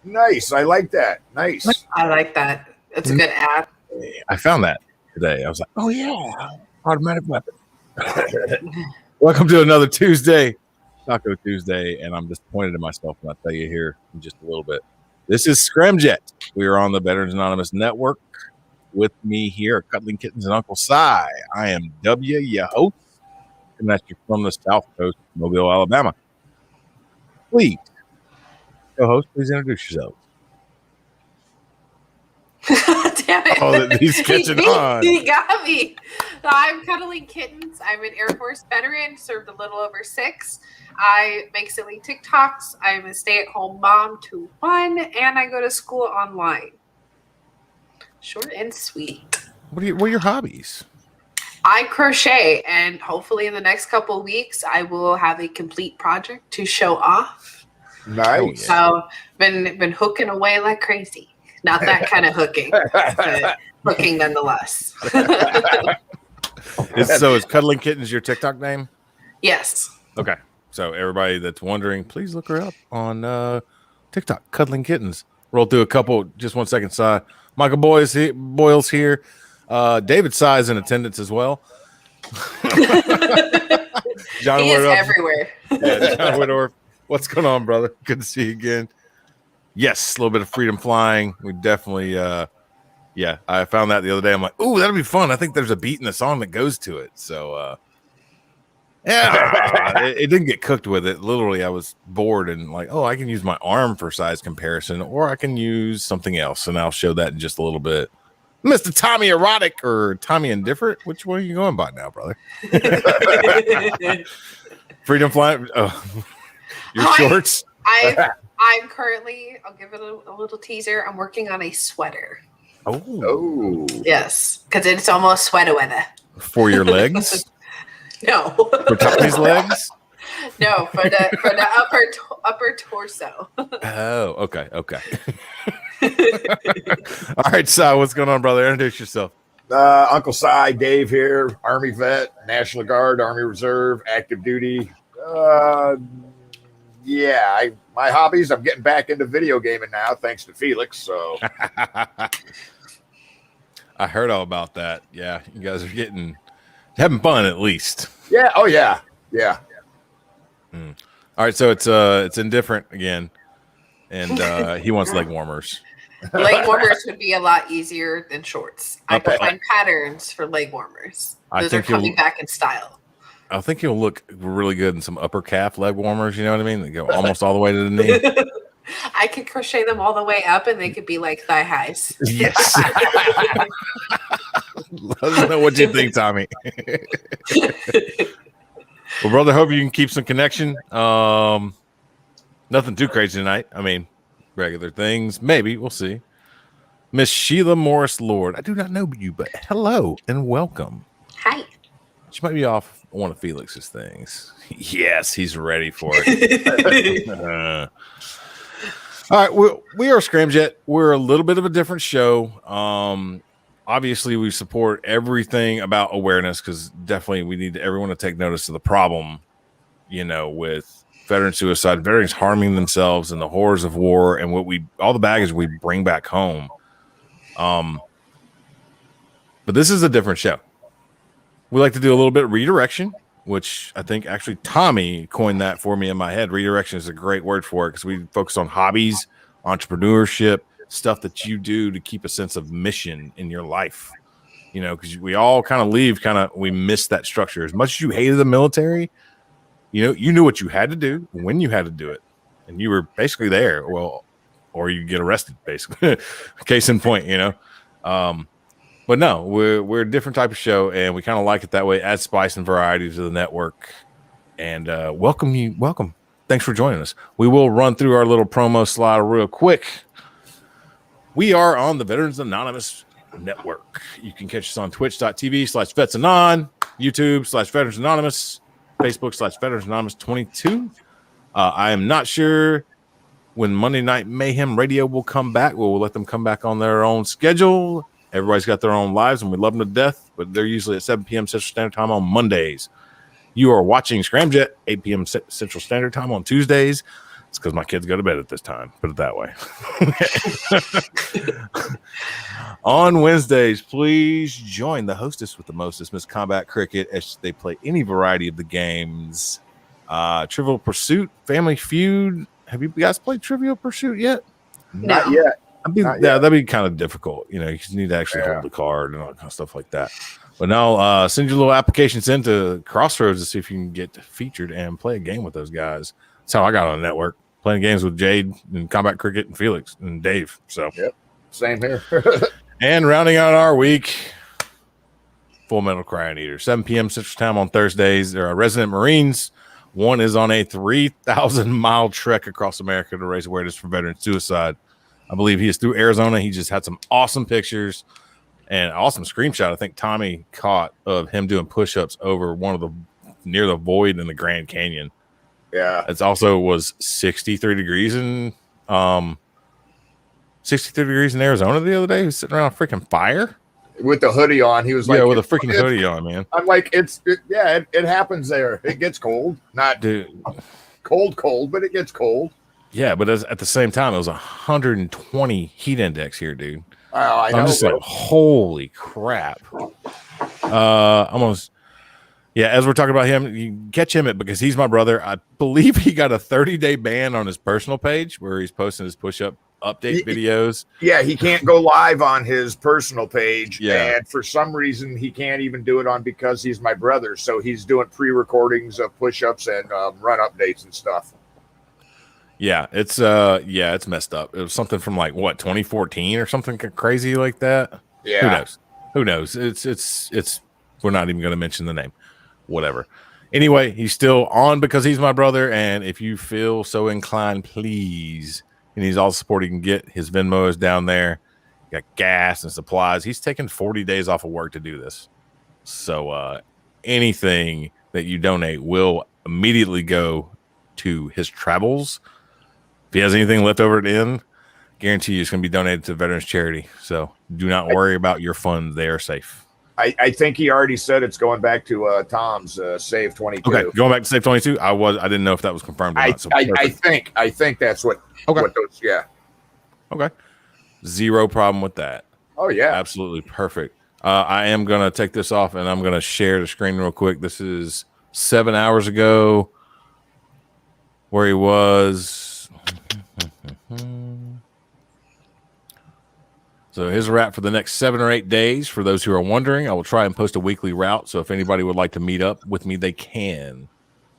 Nice. I like that. Nice. I like that. It's a good ad. I found that today. I was like, oh, yeah. Automatic weapon. Welcome to another Tuesday, Taco Tuesday. And I'm disappointed in myself when I tell you here in just a little bit. This is Scram, Jett. We are on the Veterans Anonymous Network. With me here, Cuddling Kittens and Uncle Si. I am W, your host, and that's from the South Coast, Mobile, Alabama. Please, co-host, please introduce yourself. Damn it. Oh, he's catching on. He got me. I'm Cuddling Kittens. I'm an Air Force veteran, served a little over 6. I make silly TikToks. I'm a stay-at-home mom to 1, and I go to school online. Short and sweet. What are your hobbies? I crochet, and hopefully in the next couple of weeks, I will have a complete project to show off. Nice. So, been hooking away like crazy. Not that kind of hooking, but hooking nonetheless. Is Cuddling Kittens your TikTok name? Yes. Okay. So everybody that's wondering, please look her up on TikTok, Cuddling Kittens. Roll through a couple, just 1 second, Si. Michael Boyle's here. David Si is in attendance as well. John he is everywhere. Yeah, John Whitworth. What's going on, brother? Good to see you again. Yes, a little bit of freedom flying. We definitely, I found that the other day. I'm like, ooh, that'll be fun. I think there's a beat in the song that goes to it. So, it didn't get cooked with it. Literally, I was bored and like, oh, I can use my arm for size comparison, or I can use something else, and I'll show that in just a little bit. Mr. Tommy Erotic or Tommy Indifferent? Which one are you going by now, brother? Freedom flying. Oh, your shorts. I'm currently, I'll give it a little teaser. I'm working on a sweater. Oh. Yes, because it's almost sweater weather. For your legs? No. For Tommy's legs? No, for the upper torso. Oh, okay. All right, Si, what's going on, brother? Introduce yourself. Uncle Si, Dave here, Army vet, National Guard, Army Reserve, active duty. My hobbies, I'm getting back into video gaming now, thanks to Felix. So I heard all about that. Yeah, you guys are having fun at least. Yeah. Oh yeah. Yeah. All right, so it's indifferent again, and he wants leg warmers. Leg warmers would be a lot easier than shorts. I can find patterns for leg warmers. Those are coming back in style. I think you'll look really good in some upper calf leg warmers. You know what I mean? They go almost all the way to the knee. I could crochet them all the way up, and they could be like thigh highs. Yes. Let us know what you think, Tommy. Well, brother, hope you can keep some connection. Nothing too crazy tonight. I mean, regular things. Maybe. We'll see. Miss Sheila Morris Lord. I do not know you, but hello and welcome. Hi. She might be off one of Felix's things. Yes, he's ready for it. All right, we are Scram, Jett. We're a little bit of a different show. Obviously, we support everything about awareness because definitely we need everyone to take notice of the problem, with veteran suicide, veterans harming themselves, and the horrors of war, and all the baggage we bring back home. But this is a different show. We like to do a little bit of redirection, which I think actually Tommy coined that for me in my head. Redirection is a great word for it because we focus on hobbies, entrepreneurship, stuff that you do to keep a sense of mission in your life. Because we all kind of leave, we miss that structure. As much as you hated the military, you knew what you had to do, when you had to do it, and you were basically there. Well, or you get arrested, basically. Case in point, But no, we're a different type of show, and we kind of like it that way. Add spice and variety to the network, and welcome. Thanks for joining us. We will run through our little promo slide real quick. We are on the Veterans Anonymous Network. You can catch us on twitch.tv/vetsanon, YouTube/Veterans Anonymous, Facebook/Veterans Anonymous 22. I am not sure when Monday Night Mayhem Radio will come back. We'll let them come back on their own schedule. Everybody's got their own lives, and we love them to death, but they're usually at 7 p.m. Central Standard Time on Mondays. You are watching Scram, Jett, 8 p.m. Central Standard Time on Tuesdays. It's because my kids go to bed at this time. Put it that way. On Wednesdays, please join the hostess with the mostest, Miss Combat Cricket, as they play any variety of the games. Trivial Pursuit, Family Feud. Have you guys played Trivial Pursuit yet? Not yet. That'd be kind of difficult. You need to actually hold the card and all that kind of stuff like that. But now send your little applications into Crossroads to see if you can get featured and play a game with those guys. That's how I got on the network, playing games with Jade and Combat Cricket and Felix and Dave. So yep, same here. And rounding out our week, Full Metal Cryon Eater, 7 p.m. Central Time on Thursdays. There are resident Marines. One is on a 3,000-mile trek across America to raise awareness for veteran suicide. I believe he is through Arizona. He just had some awesome pictures and awesome screenshot. I think Tommy caught of him doing push-ups over near the void in the Grand Canyon. Yeah. It's also was 63 degrees in 63 degrees in Arizona the other day. He was sitting around a freaking fire with the hoodie on. He was with a freaking hoodie on, man. I'm like, it happens there. It gets cold. Not cold, but it gets cold. Yeah, but at the same time, it was 120 heat index here, dude. Oh, I know. I'm just like, holy crap. Almost. Yeah, as we're talking about him, you catch him because he's my brother. I believe he got a 30-day ban on his personal page where he's posting his push-up update videos. Yeah, he can't go live on his personal page. Yeah. And for some reason, he can't even do it on because he's my brother. So he's doing pre-recordings of push-ups and run updates and stuff. Yeah, it's messed up. It was something from 2014 or something crazy like that. Yeah. Who knows? It's we're not even going to mention the name. Whatever. Anyway, he's still on because he's my brother, and if you feel so inclined, please, he needs all the support he can get. His Venmo is down there. Got gas and supplies. He's taken 40 days off of work to do this. So anything that you donate will immediately go to his travels. If he has anything left over at the end, guarantee you it's going to be donated to Veterans Charity. So do not worry about your funds. They are safe. I think he already said it's going back to Tom's Save 22. Okay, going back to Save 22. I didn't know if that was confirmed or not. So I think that's what. Okay. What those, yeah. Okay. Zero problem with that. Oh yeah. Absolutely perfect. I am gonna take this off and I'm gonna share the screen real quick. This is 7 hours ago where he was. So here's a wrap for the next 7 or 8 days. For those who are wondering, I will try and post a weekly route. So if anybody would like to meet up with me, they can.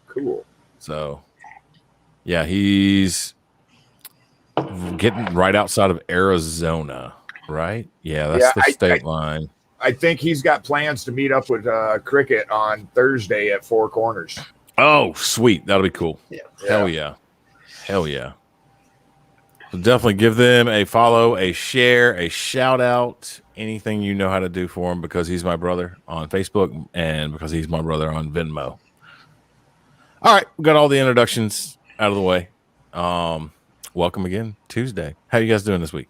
Cool. So, yeah, he's getting right outside of Arizona, right? Yeah, that's the state line. I think he's got plans to meet up with Cricket on Thursday at Four Corners. Oh, sweet. That'll be cool. Yeah. Hell yeah. Hell yeah. So definitely give them a follow, a share, a shout out, anything you know how to do for him because he's my brother on Facebook and because he's my brother on Venmo. All right, we got all the introductions out of the way. Welcome again, Tuesday. How you guys doing this week?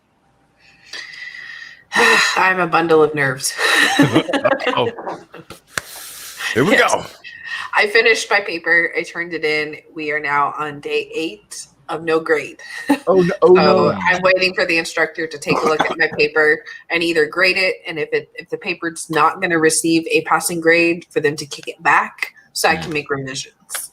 I'm a bundle of nerves. Oh. Here we go. I finished my paper. I turned it in. We are now on day 8 of no grade. Oh no! So I'm waiting for the instructor to take a look at my paper and either grade it, and if the paper's not going to receive a passing grade, for them to kick it back so I can make revisions.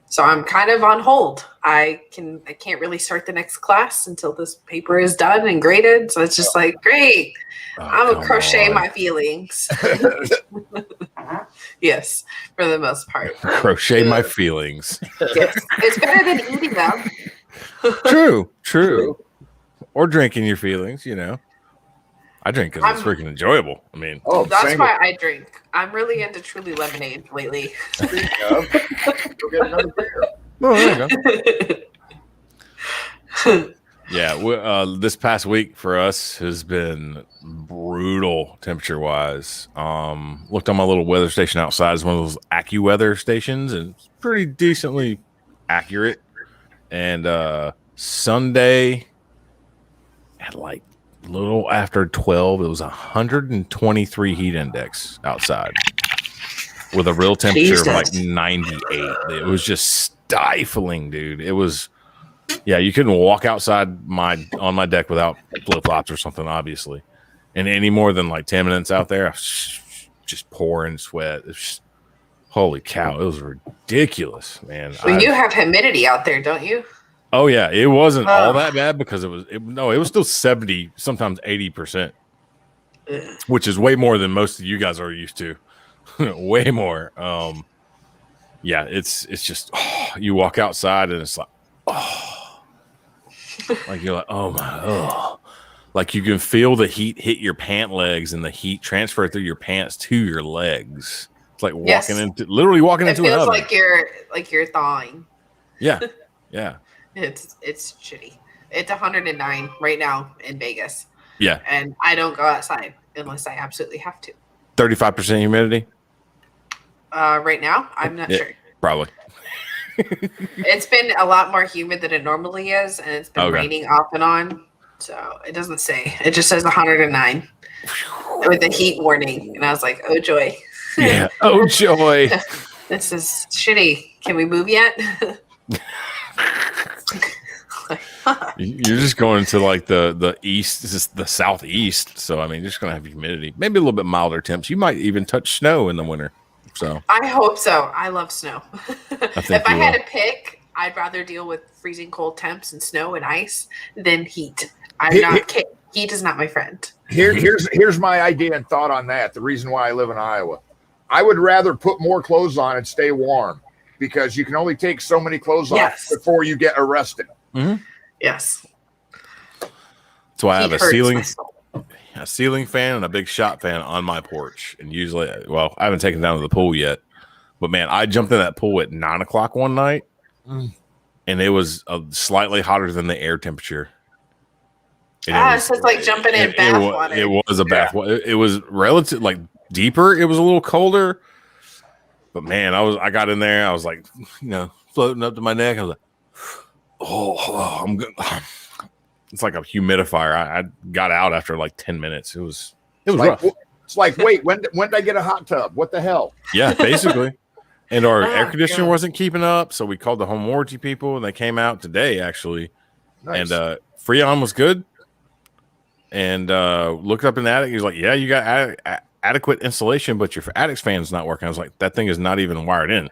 So I'm kind of on hold. I can't really start the next class until this paper is done and graded. So it's just like, great. I'm gonna crochet my feelings. Yes, for the most part. Crochet my feelings. Yes, it's better than eating them. True. Or drinking your feelings, I drink because it's freaking enjoyable. I mean, that's why I drink. I'm really into Truly lemonade lately. Go get another beer. Oh, there you go. Yeah, this past week for us has been brutal temperature-wise. Looked on my little weather station outside. It's one of those AccuWeather stations, and it's pretty decently accurate. And Sunday at a little after 12, it was 123 heat index outside with a real temperature of 98. It was just stifling, dude. It was Yeah, you couldn't walk outside on my deck without flip flops or something, obviously. And any more than like 10 minutes out there, I was just pouring sweat. Holy cow, it was ridiculous, man. Well, you have humidity out there, don't you? Oh yeah, it wasn't all that bad because it was still 70, sometimes 80%, which is way more than most of you guys are used to. Way more. Yeah, it's just you walk outside and it's like like you're like, oh my, oh. Like you can feel the heat hit your pant legs and the heat transfer through your pants to your legs. It's like literally walking into an oven. It feels like you're thawing. Yeah. Yeah. It's shitty. It's 109 right now in Vegas. Yeah. And I don't go outside unless I absolutely have to. 35% humidity? Right now, I'm not sure. Probably. It's been a lot more humid than it normally is, and it's been raining off and on. So it doesn't say. It just says 109 with a heat warning. And I was like, oh joy. Yeah. Oh joy. This is shitty. Can we move yet? You're just going to like the east, this is the southeast. So I mean, you're just gonna have humidity, maybe a little bit milder temps. You might even touch snow in the winter. So I hope so. I love snow. If I had to pick, I'd rather deal with freezing cold temps and snow and ice than heat. Heat is not my friend. Here's my idea and thought on that. The reason why I live in Iowa, I would rather put more clothes on and stay warm because you can only take so many clothes off before you get arrested. Mm-hmm. Yes. So I have a ceiling fan and a big shot fan on my porch. And usually, well, I haven't taken it down to the pool yet, but man, I jumped in that pool at 9:00 one night and it was slightly hotter than the air temperature. So it's like jumping in bath water. It was a bath water. It was relative, like deeper. It was a little colder, but man, I got in there. I was like, floating up to my neck. I was like, oh, I'm good. It's like a humidifier. I got out after like 10 minutes. It was rough. It's like, wait, when did I get a hot tub? What the hell? Yeah, basically. And our air conditioner wasn't keeping up, so we called the home warranty people, and they came out today actually. Nice. And Freon was good. And looked up in the attic. He was like, "Yeah, you got adequate insulation, but your attic fan's not working." I was like, "That thing is not even wired in."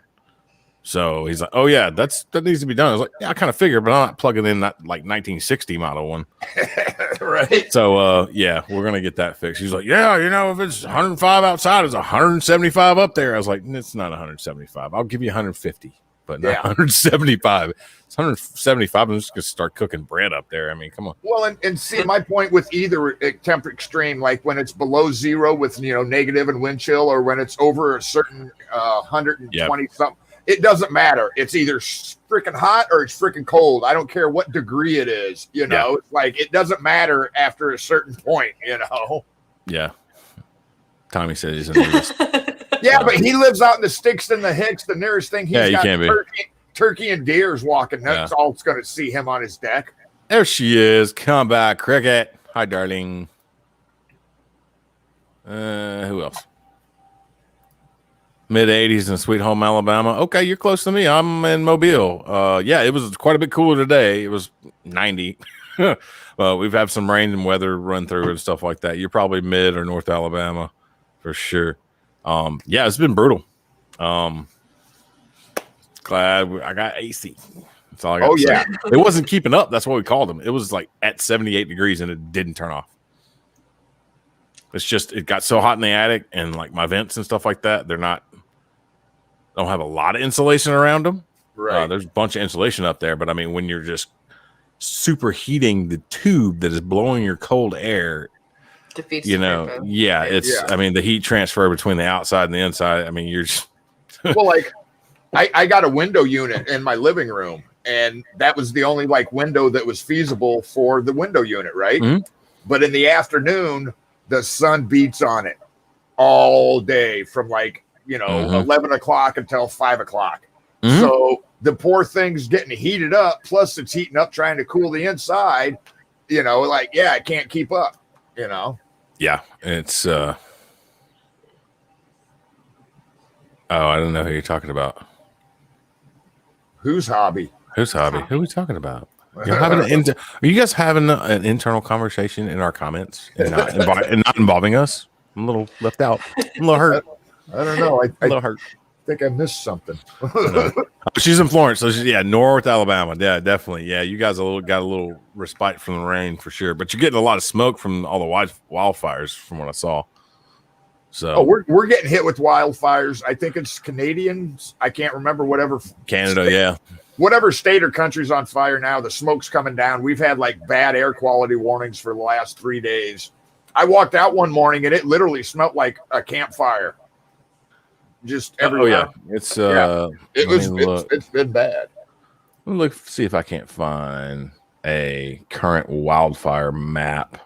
So he's like, "Oh yeah, that needs to be done." I was like, "Yeah, I kind of figured, but I'm not plugging in that like 1960 model one." Right. So yeah, we're gonna get that fixed. He's like, "Yeah, if it's 105 outside, it's 175 up there." I was like, "It's not 175. I'll give you 150, but not 175. It's 175. I'm just gonna start cooking bread up there. I mean, come on." Well, and see, my point with either temp extreme, like when it's below zero with negative and wind chill, or when it's over a certain 120 something. It doesn't matter. It's either freaking hot or it's freaking cold. I don't care what degree it is. It's like it doesn't matter after a certain point. Yeah. Tommy says he's in the Yeah, but he lives out in the sticks and the hicks. The nearest thing he's got turkey and deers walking. That's all it's going to see him on his deck. There she is. Come back, Cricket. Hi, darling. Who else? Mid-80s in Sweet Home, Alabama. Okay, you're close to me. I'm in Mobile. Yeah, it was quite a bit cooler today. It was 90. We've had some rain and weather run through and stuff like that. You're probably mid or North Alabama for sure. Yeah, it's been brutal. Glad I got AC. That's all I got. Oh, yeah. It wasn't keeping up. That's what we called them. It was like at 78 degrees and it didn't turn off. It's just, it got so hot in the attic and like my vents and stuff like that. Don't have a lot of insulation around them. Right. There's a bunch of insulation up there, but I mean, when you're just superheating the tube that is blowing your cold air, defeats I mean, the heat transfer between the outside and the inside. I mean, you're just well, like I got a window unit in my living room, and that was the only like window that was feasible for the window unit, right? Mm-hmm. But in the afternoon, the sun beats on it all day from like 11 o'clock until 5 o'clock. Mm-hmm. So the poor thing's getting heated up, plus it's heating up trying to cool the inside. I can't keep up. Yeah, it's I don't know who you're talking about. Whose hobby? Who are we talking about? You're having are you guys having an internal conversation in our comments and not involving us? I'm a little left out. I'm a little hurt. I don't know. A little hurt. think I missed something. She's in Florence, so North Alabama. Yeah, definitely. Yeah, you guys got a little respite from the rain for sure, but you're getting a lot of smoke from all the wildfires, from what I saw. So we're getting hit with wildfires. I think it's Canadians. I can't remember whatever Canada. Yeah, whatever state or country's on fire now. The smoke's coming down. We've had like bad air quality warnings for the last 3 days. I walked out one morning and it literally smelled like a campfire. Just everywhere. Oh yeah, it's been bad. Let me see if I can't find a current wildfire map,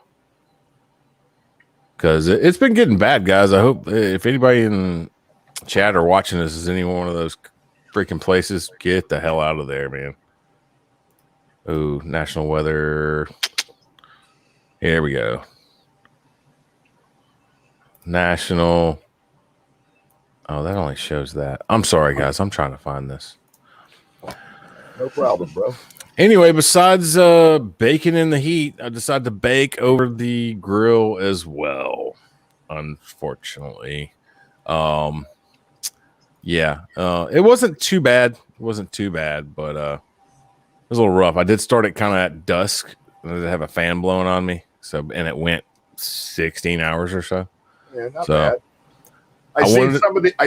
because it's been getting bad, guys. I hope if anybody in chat or watching this is any one of those freaking places, get the hell out of there, man. Oh, national weather. Here we go. National. Oh, that only shows that. I'm sorry, guys. I'm trying to find this. No problem, bro. Anyway, besides baking in the heat, I decided to bake over the grill as well. Unfortunately, it wasn't too bad. It wasn't too bad, but it was a little rough. I did start it kind of at dusk. I did have a fan blowing on me, and it went 16 hours or so. Yeah, not bad. I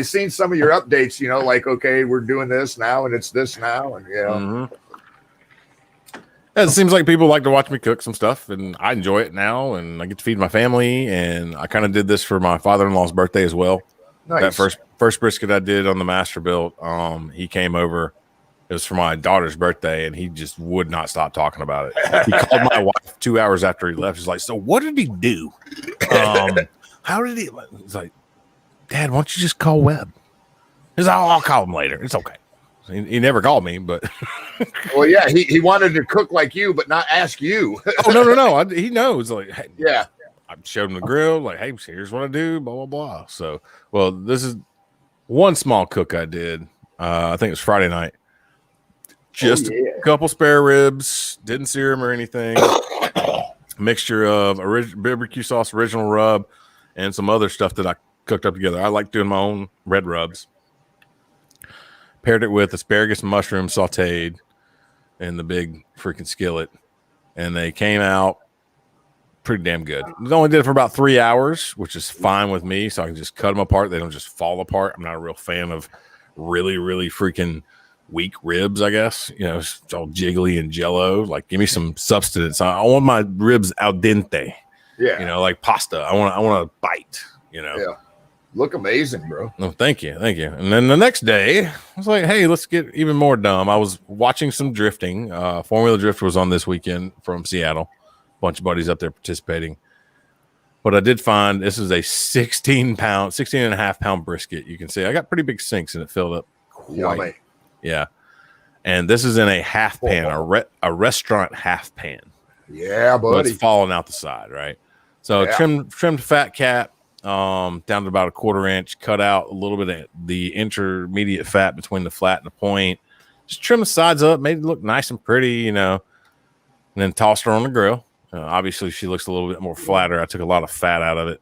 seen some of your updates, like, okay, we're doing this now and it's this now. And, Mm-hmm. It seems like people like to watch me cook some stuff, and I enjoy it now, and I get to feed my family. And I kind of did this for my father-in-law's birthday as well. Nice. That first brisket I did on the Masterbuilt, he came over. It was for my daughter's birthday, and he just would not stop talking about it. He called my wife 2 hours after he left. He's like, "So what did he do? How did he?" He's like, "Dad, why don't you just call Webb?" He's like, "I'll call him later. It's okay." He never called me, but well, yeah, he wanted to cook like you, but not ask you. Oh no! He knows. Like, hey, yeah, I showed him the grill. Like, hey, here's what I do. Blah blah blah. So, well, this is one small cook I did. I think it was Friday night. Just a couple spare ribs. Didn't sear them or anything. Mixture of barbecue sauce, original rub, and some other stuff that I cooked up together. I like doing my own red rubs. Paired it with asparagus and mushroom sauteed in the big freaking skillet. And they came out pretty damn good. I only did it for about 3 hours, which is fine with me. So I can just cut them apart. They don't just fall apart. I'm not a real fan of really, really freaking weak ribs, I guess. It's all jiggly and jello. Like, give me some substance. I want my ribs al dente. Yeah. Like pasta. I want to bite, Yeah. Look amazing, bro. No, thank you. And then the next day, I was like, hey, let's get even more dumb. I was watching some drifting. Formula Drift was on this weekend from Seattle. A bunch of buddies up there participating. But I did find this is a 16 and a half pound brisket. You can see I got pretty big sinks and it filled up quite. Yummy. Yeah. And this is in a half pan, a restaurant half pan. Yeah, buddy. So it's falling out the side, right? So trimmed fat cap. Down to about a 1/4 inch, cut out a little bit of the intermediate fat between the flat and the point. Just trim the sides up, made it look nice and pretty, and then tossed her on the grill. Obviously, she looks a little bit more flatter. I took a lot of fat out of it.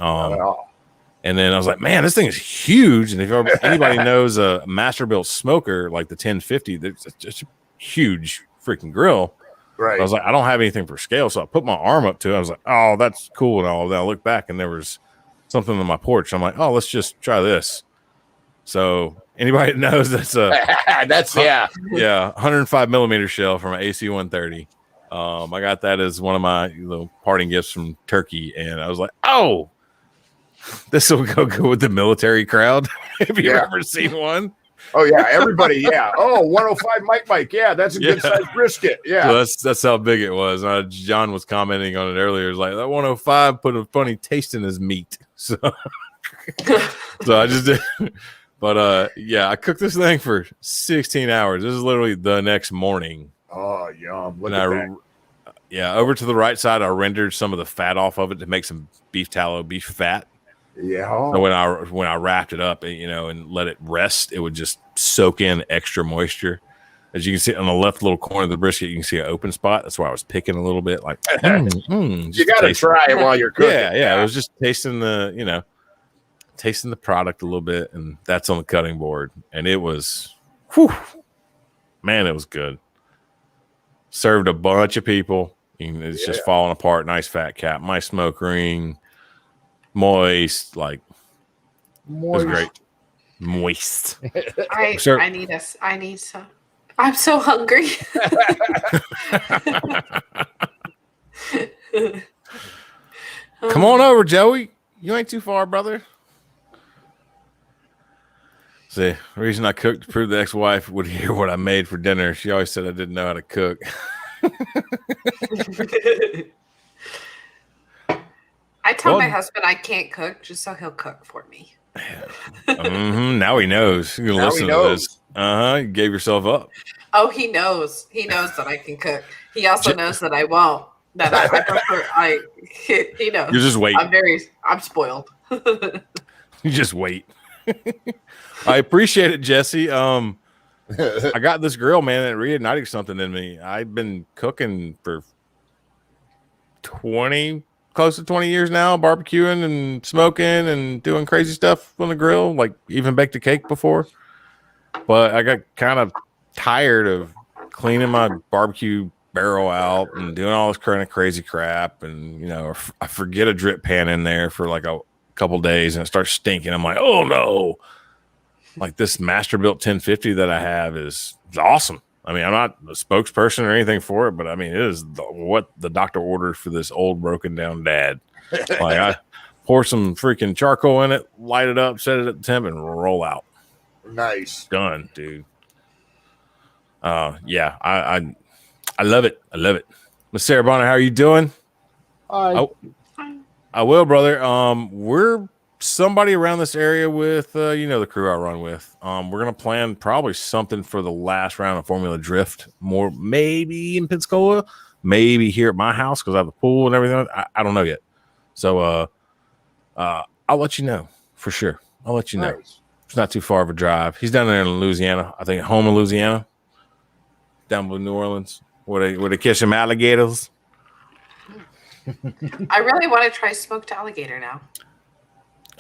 And then I was like, man, this thing is huge. And if anybody knows a Masterbuilt smoker like the 1050, it's just a huge freaking grill. Right. I was like, I don't have anything for scale. So I put my arm up to it. I was like, oh, that's cool. And all. Then I looked back and there was something on my porch. I'm like, oh, let's just try this. So anybody that knows that's 105 millimeter shell from an AC 130. I got that as one of my parting gifts from Turkey. And I was like, oh, this will go good with the military crowd. Have you ever seen one? Oh, yeah. Everybody. Yeah. Oh, 105 Mike. Yeah. That's a good sized brisket. Yeah. So that's how big it was. John was commenting on it earlier. It was like that 105 put a funny taste in his meat. So, I just did. But I cooked this thing for 16 hours. This is literally the next morning. Oh, yum. Look at that. Yeah. Over to the right side, I rendered some of the fat off of it to make some beef tallow, beef fat. Yeah. So when I wrapped it up, and let it rest, it would just soak in extra moisture. As you can see on the left little corner of the brisket, you can see an open spot. That's why I was picking a little bit. Like, you got to try it while you're cooking. Yeah. I was just tasting tasting the product a little bit, and that's on the cutting board. And it was, man, it was good. Served a bunch of people. It's just falling apart. Nice fat cap. My smoke ring. Moist. Like, it was great. Moist. I need some. I'm so hungry. Come on over, Joey. You ain't too far, brother. See, the reason I cooked to prove the ex-wife would hear what I made for dinner. She always said I didn't know how to cook. I tell my husband I can't cook just so he'll cook for me. Now he knows. You're gonna listen to this. You gave yourself up. Oh, he knows. He knows that I can cook. He also knows that I won't. That I prefer. He knows. You just wait. I'm spoiled. You just wait. I appreciate it, Jesse. I got this grill, man, that reignited something in me. I've been cooking for close to 20 years now, barbecuing and smoking and doing crazy stuff on the grill, like even baked a cake before. But I got kind of tired of cleaning my barbecue barrel out and doing all this kind of crazy crap. And, I forget a drip pan in there for like a couple days and it starts stinking. I'm like, oh no. Like this Masterbuilt 1050 that I have is awesome. I mean, I'm not a spokesperson or anything for it, but I mean, it is what the doctor orders for this old broken down dad. Like I pour some freaking charcoal in it, light it up, set it at the temp, and roll out. Nice. Done, dude. I love it. I love it. Miss Sarah Bonner, how are you doing? Hi. I will, brother. We're somebody around this area with the crew I run with. We're gonna plan probably something for the last round of Formula Drift, more maybe in Pensacola, maybe here at my house because I have the pool and everything. I don't know yet, so I'll let you know for sure. I'll let you know. Nice. It's not too far of a drive. He's down there in Louisiana, I think, home in Louisiana, down below New Orleans, where they catch some alligators. I really want to try smoked alligator now.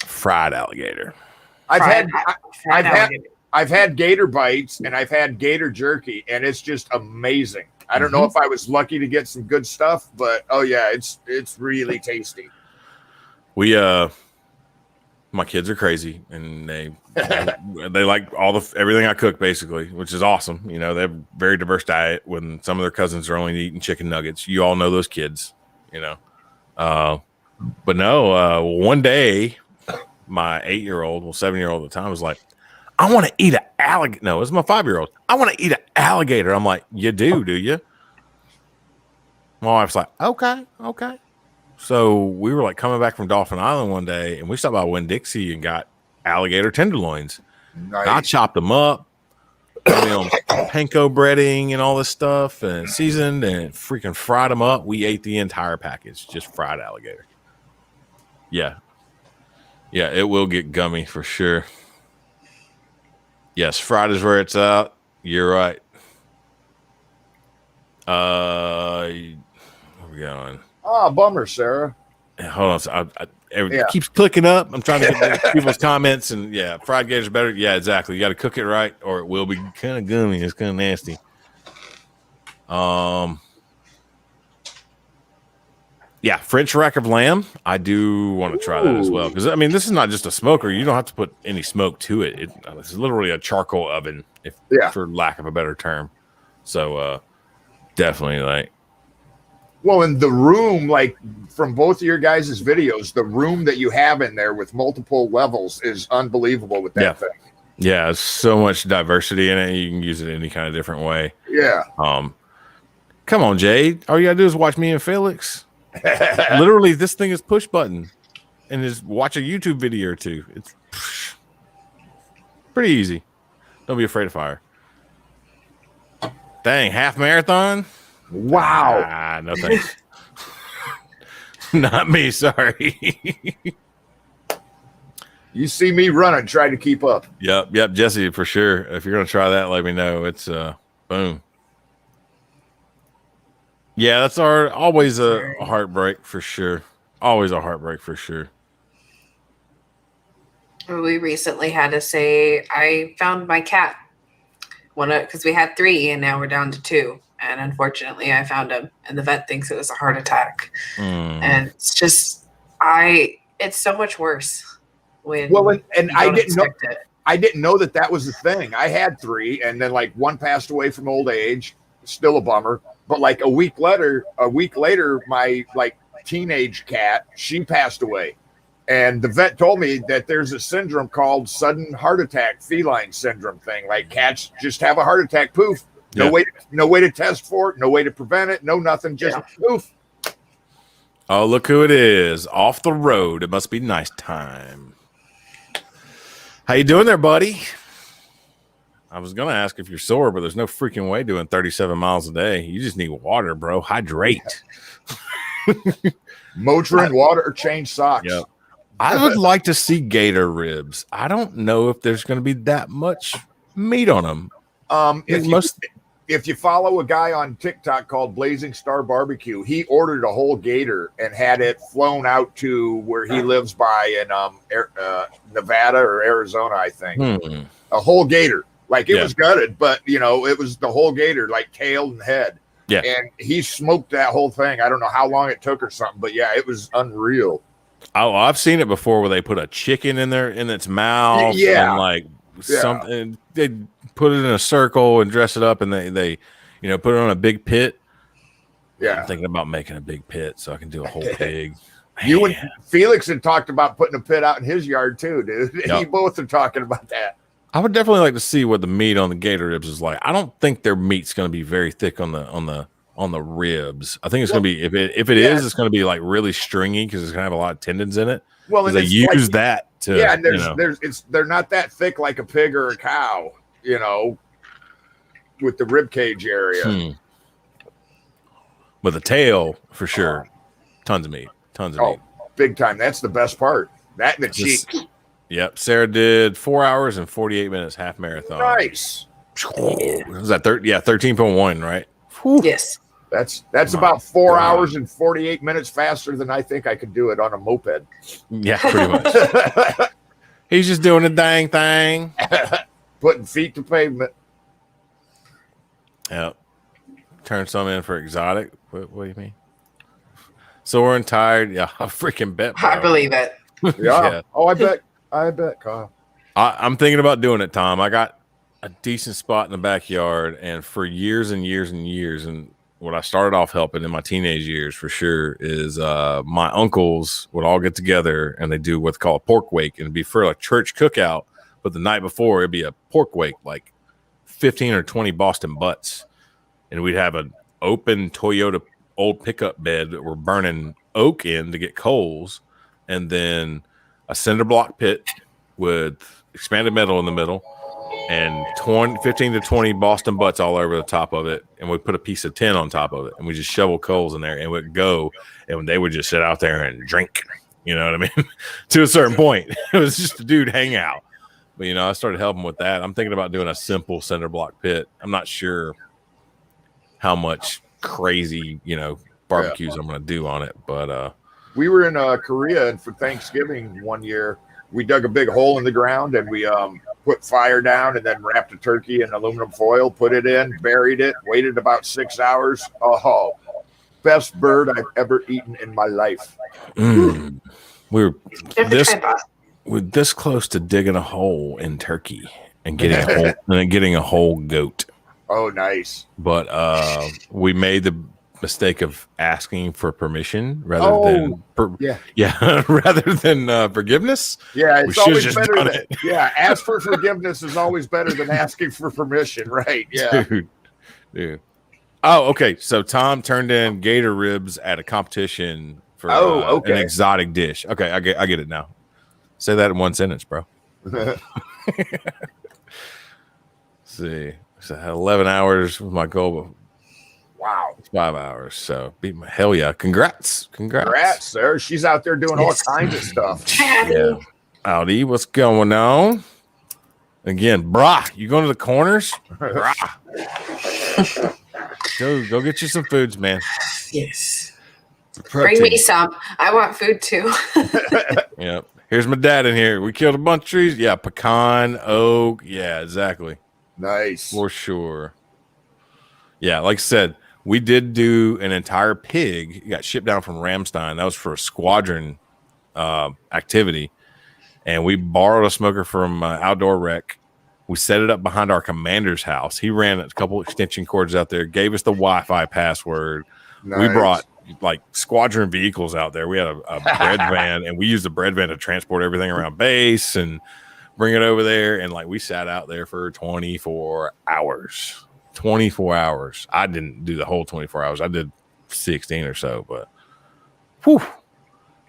Fried alligator. I've had gator bites and I've had gator jerky and it's just amazing. I don't know if I was lucky to get some good stuff, but it's really tasty. My kids are crazy and they like everything I cook basically, which is awesome. They have a very diverse diet when some of their cousins are only eating chicken nuggets. You all know those kids, but no, one day my 8-year-old, 7-year-old at the time was like, I want to eat an alligator. No, it was my 5-year-old. I want to eat an alligator. I'm like, you do you? My wife's like, okay. So we were like coming back from Dolphin Island one day and we stopped by Winn-Dixie and got alligator tenderloins. Nice. I chopped them up, on panko breading and all this stuff and seasoned and freaking fried them up. We ate the entire package, just fried alligator. Yeah, it will get gummy for sure. Yes, fried is where it's at. You're right. Where we going? Oh, bummer, Sarah. Hold on. It keeps clicking up. I'm trying to get people's comments, and fried gator's better. Yeah, exactly. You got to cook it right, or it will be kind of gummy. It's kind of nasty. French rack of lamb. I do want to try that as well because this is not just a smoker. You don't have to put any smoke to it. It's literally a charcoal oven, for lack of a better term. So definitely Well, in the room, like from both of your guys' videos, the room that you have in there with multiple levels is unbelievable with that thing. Yeah, there's so much diversity in it. You can use it any kind of different way. Yeah. Come on, Jade. All you gotta do is watch me and Felix. Literally, this thing is push button, and just watch a YouTube video or two. It's pretty easy. Don't be afraid of fire. Dang, half marathon. Wow. No thanks. Not me, sorry. You see me running, try to keep up. Yep, Jesse, for sure. If you're gonna try that, let me know. It's but Boom. Yeah, that's always a heartbreak for sure. Always a heartbreak for sure. We recently had to say, I found my cat. Because we had 3 and now we're down to 2. And unfortunately, I found him, and the vet thinks it was a heart attack. And it's just, it's so much worse when. Well, and I didn't know. It. I didn't know that was the thing. I had 3, and then like 1 passed away from old age. Still a bummer. But like a week later, my like teenage cat, she passed away. And the vet told me that there's a syndrome called sudden heart attack, feline syndrome thing. Like cats just have a heart attack, poof. No way to test for it, no way to prevent it, no nothing, just poof. Oh, look who it is. Off the road. It must be nice time. How you doing there, buddy? I was going to ask if you're sore, but there's no freaking way doing 37 miles a day. You just need water, bro. Hydrate. Motrin, water, or change socks. Yep. I would like to see gator ribs. I don't know if there's going to be that much meat on them. If you follow a guy on TikTok called Blazing Star Barbecue, he ordered a whole gator and had it flown out to where he lives by in Nevada or Arizona, I think. A whole gator. Like it was gutted, but it was the whole gator, like tail and head. Yeah. And he smoked that whole thing. I don't know how long it took or something, but yeah, it was unreal. Oh, I've seen it before where they put a chicken in its mouth. Yeah. And something. They put it in a circle and dress it up, and they put it on a big pit. Yeah. I'm thinking about making a big pit so I can do a whole pig. You and Felix had talked about putting a pit out in his yard too, dude. Yep. You both are talking about that. I would definitely like to see what the meat on the gator ribs is like. I don't think their meat's going to be very thick on the ribs. I think it's going to be if it is, it's going to be like really stringy because it's going to have a lot of tendons in it. Well, and they use that to and they're not that thick like a pig or a cow, with the rib cage area. With the tail for sure, tons of meat, big time. That's the best part. That and the cheek. Yep, Sarah did 4 hours and 48 minutes half marathon. Nice. Was that 13.1, right? Whew. Yes. That's about 4 hours and 48 minutes faster than I think I could do it on a moped. Yeah, pretty much. He's just doing a dang thing. Putting feet to pavement. Yep. Turn some in for exotic. What do you mean? Sore and tired. Yeah, I freaking bet, bro. I believe it. Yeah. Oh, I bet, Kyle. I'm thinking about doing it, Tom. I got a decent spot in the backyard, and for years and years and years, and what I started off helping in my teenage years for sure is my uncles would all get together and they do what's called a pork wake, and it'd be for a church cookout, but the night before it'd be a pork wake, like 15 or 20 Boston butts, and we'd have an open Toyota old pickup bed that we're burning oak in to get coals, and then a cinder block pit with expanded metal in the middle, and 15 to 20 Boston butts all over the top of it, and we put a piece of tin on top of it, and we just shovel coals in there, and we'd go, and they would just sit out there and drink, you know what I mean? To a certain point. It was just a dude hangout. But, I started helping with that. I'm thinking about doing a simple cinder block pit. I'm not sure how much crazy, barbecues I'm going to do on it, but we were in Korea, and for Thanksgiving one year, we dug a big hole in the ground, and we put fire down and then wrapped a turkey in aluminum foil, put it in, buried it, waited about 6 hours. Oh, best bird I've ever eaten in my life. We're this close to digging a hole in turkey and getting a whole goat. Oh, nice. But we made the mistake of asking for permission rather than forgiveness. Yeah, it's always better ask for forgiveness is always better than asking for permission, right? Yeah. Dude. Oh, okay. So Tom turned in gator ribs at a competition for an exotic dish. Okay, I get it now. Say that in one sentence, bro. See. So I had 11 hours with my goal. Wow. 5 hours. So beat my hell yeah. Congrats, sir. She's out there doing all kinds of stuff. Yeah. Howdy, what's going on? Again, brah, you going to the corners? Brah. Go get you some foods, man. Yes. Protein. Bring me some. I want food too. Yep. Here's my dad in here. We killed a bunch of trees. Yeah, pecan, oak. Yeah, exactly. Nice. For sure. Yeah, like I said, we did do an entire pig. It got shipped down from Ramstein. That was for a squadron activity. And we borrowed a smoker from Outdoor Rec. We set it up behind our commander's house. He ran a couple extension cords out there, gave us the Wi-Fi password. Nice. We brought like squadron vehicles out there. We had a bread van, and we used the bread van to transport everything around base and bring it over there. And like we sat out there for 24 hours. 24 hours. I didn't do the whole 24 hours. I did 16 or so, but whew,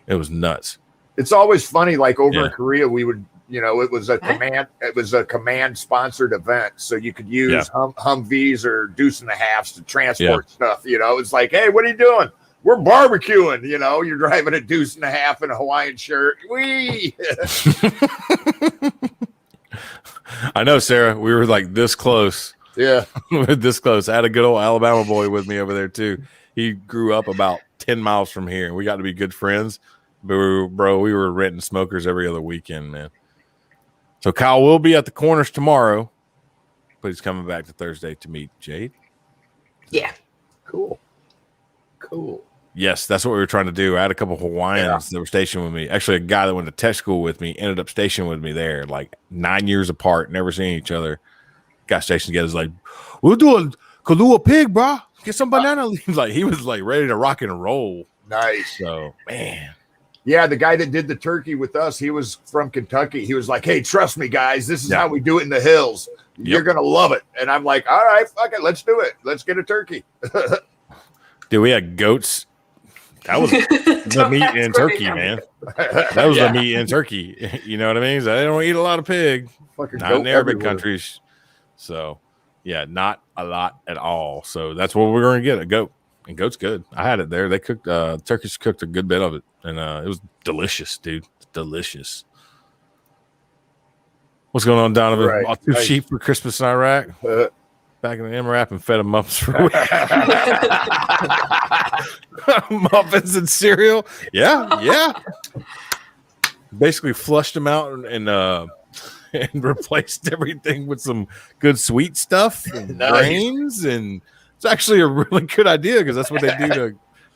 it was nuts. It's always funny, like over in Korea, we would, it was a command sponsored event. So you could use Humvees or Deuce and a Halves to transport stuff. It's like, hey, what are you doing? We're barbecuing, you're driving a Deuce and a Half in a Hawaiian shirt. Wee. I know, Sarah, we were like this close. Yeah. This close. I had a good old Alabama boy with me over there too. He grew up about 10 miles from here, and we got to be good friends. But we were renting smokers every other weekend, man. So Kyle will be at the Corners tomorrow, but he's coming back to Thursday to meet Jade. Yeah. Cool. Yes, that's what we were trying to do. I had a couple Hawaiians that were stationed with me. Actually, a guy that went to tech school with me ended up stationed with me there, like 9 years apart, never seeing each other. Got stationed together. He's like, we'll do a Kahlua pig, bro. Get some banana leaves. Like, he was like ready to rock and roll. Nice. So, man. Yeah, the guy that did the turkey with us, he was from Kentucky. He was like, hey, trust me, guys. This is how we do it in the hills. You're going to love it. And I'm like, all right, fuck it. Let's do it. Let's get a turkey. Dude, we had goats. That was the meat in turkey, man. That was the meat in turkey. You know what I mean? So they don't eat a lot of pig. Fucking not in the Arabic countries. So, yeah, not a lot at all. So that's what we're going to get, a goat. And goat's good. I had it there. They cooked, Turkish cooked a good bit of it. And it was delicious, dude. Delicious. What's going on, Donovan? Right. Bought 2 sheep for Christmas in Iraq. Back in the MRAP and fed them muffins for a week. Muffins and cereal. Yeah. Basically flushed them out and replaced everything with some good sweet stuff and grains. And it's actually a really good idea because that's what they do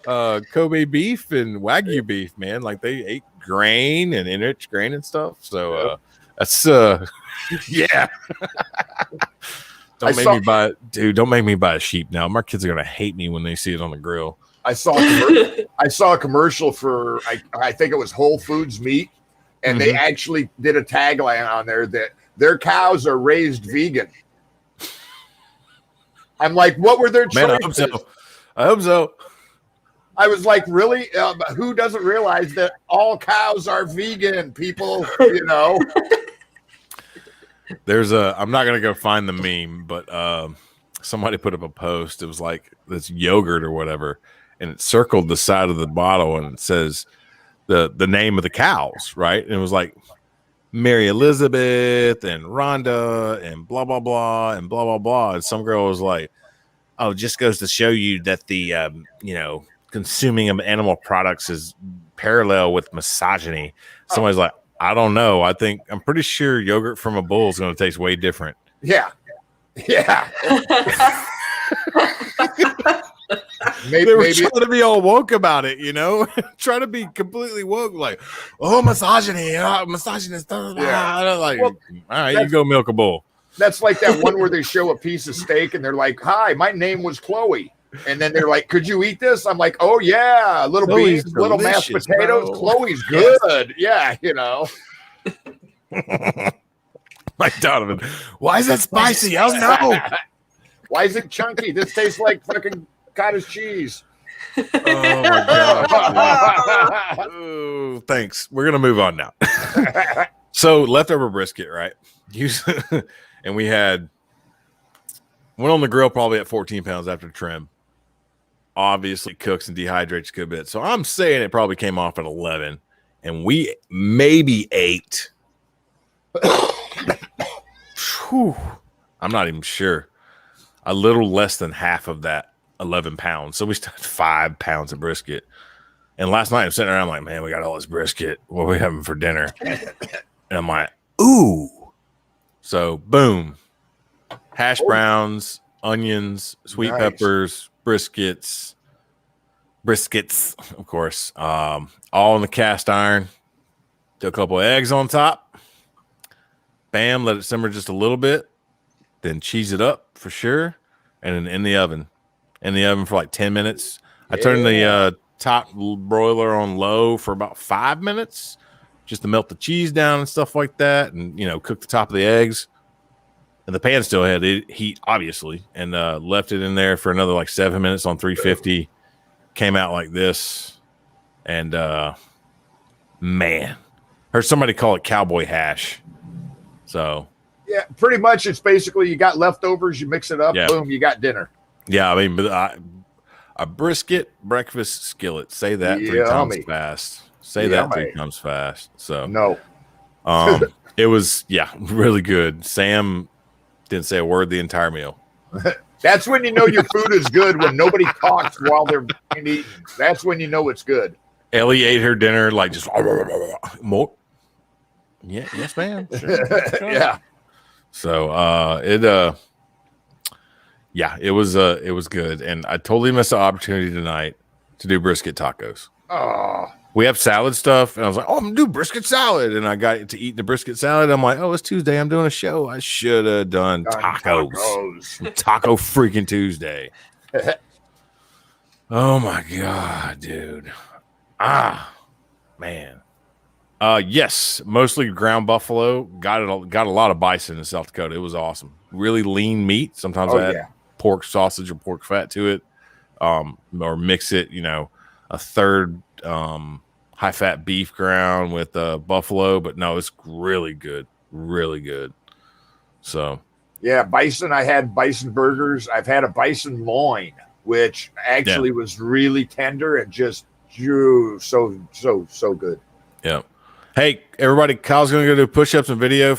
to Kobe beef and Wagyu beef, man. Like they ate grain and enriched grain and stuff. So that's yeah. Don't make me buy a sheep now. My kids are gonna hate me when they see it on the grill. I saw a commercial for I think it was Whole Foods meat, and they actually did a tagline on there that their cows are raised vegan. I'm like, what were their choices? I hope so. I was like, really? Who doesn't realize that all cows are vegan, people? There's I'm not gonna go find the meme, but somebody put up a post. It was like this yogurt or whatever, and it circled the side of the bottle, and it says the name of the cows, right? And it was like Mary Elizabeth and Rhonda and blah blah blah and blah blah blah. And some girl was like, "Oh, it just goes to show you that the consuming of animal products is parallel with misogyny." Somebody's like, I don't know. I'm pretty sure yogurt from a bull is going to taste way different. Yeah. Maybe trying to be all woke about it, try to be completely woke, like, oh, misogyny, misogynist. Like, well, all right, you go milk a bull. That's like that one where they show a piece of steak and they're like, hi, my name was Chloe. And then they're like, could you eat this? I'm like, oh, yeah. Little beans, little mashed potatoes. Bro. Chloe's good. Yeah, Like Donovan, why is that spicy? Oh, no. Why is it chunky? This tastes like fucking cottage cheese. Oh, my God. Ooh, thanks. We're going to move on now. So, leftover brisket, right? And we went on the grill probably at 14 pounds after trim. Obviously cooks and dehydrates a good bit. So I'm saying it probably came off at 11 and we maybe ate. I'm not even sure. a little less than half of that 11 pounds. So we still had 5 pounds of brisket. And last night I'm sitting around like, man, we got all this brisket. What are we having for dinner? And I'm like, ooh. So boom. Hash browns, onions, sweet peppers, briskets, of course. All in the cast iron. Threw a couple of eggs on top. Bam, let it simmer just a little bit. Then cheese it up for sure. And then in the oven. In the oven for like 10 minutes. I turned the top broiler on low for about 5 minutes just to melt the cheese down and stuff like that, and cook the top of the eggs. And the pan still had heat, obviously, and left it in there for another like 7 minutes on 350. Came out like this, and man, heard somebody call it cowboy hash. So yeah, pretty much it's basically you got leftovers, you mix it up, boom, you got dinner. Yeah, I mean, a brisket breakfast skillet. Say that 3 times fast. Say that 3 times fast. So no, it was really good. Sam didn't say a word the entire meal. That's when you know your food is good, when nobody talks while they're eating. That's when you know it's good. Ellie ate her dinner like just more. Yeah, yes, ma'am. Sure. Yeah. So it was good, and I totally missed the opportunity tonight to do brisket tacos. Oh. We have salad stuff, and I was like, I'm gonna do brisket salad, and I got to eat the brisket salad. I'm like, it's Tuesday, I'm doing a show. I should have done tacos. Taco freaking Tuesday. Oh my god, dude. Man. Yes, mostly ground buffalo. Got a lot of bison in South Dakota. It was awesome. Really lean meat. Sometimes I add pork sausage or pork fat to it, or mix it. A third high fat beef ground with buffalo. But no, it's really good, really good. So yeah, bison. I had bison burgers. I've had a bison loin, which actually was really tender and just so good. Yeah. Hey, everybody, Kyle's going to go do push-ups and video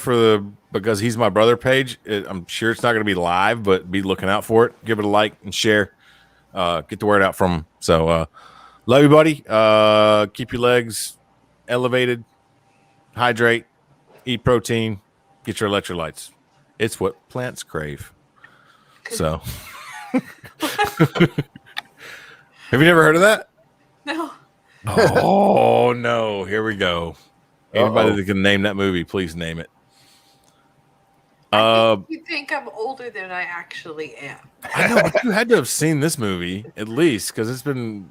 because he's my brother page. I'm sure it's not going to be live, but be looking out for it. Give it a like and share. Get the word out from him. So, love you, buddy. Keep your legs elevated. Hydrate. Eat protein. Get your electrolytes. It's what plants crave. So, have you never heard of that? No. Oh, no. Here we go. Anybody that can name that movie, please name it. You think I'm older than I actually am. I know, but you had to have seen this movie at least, because it's been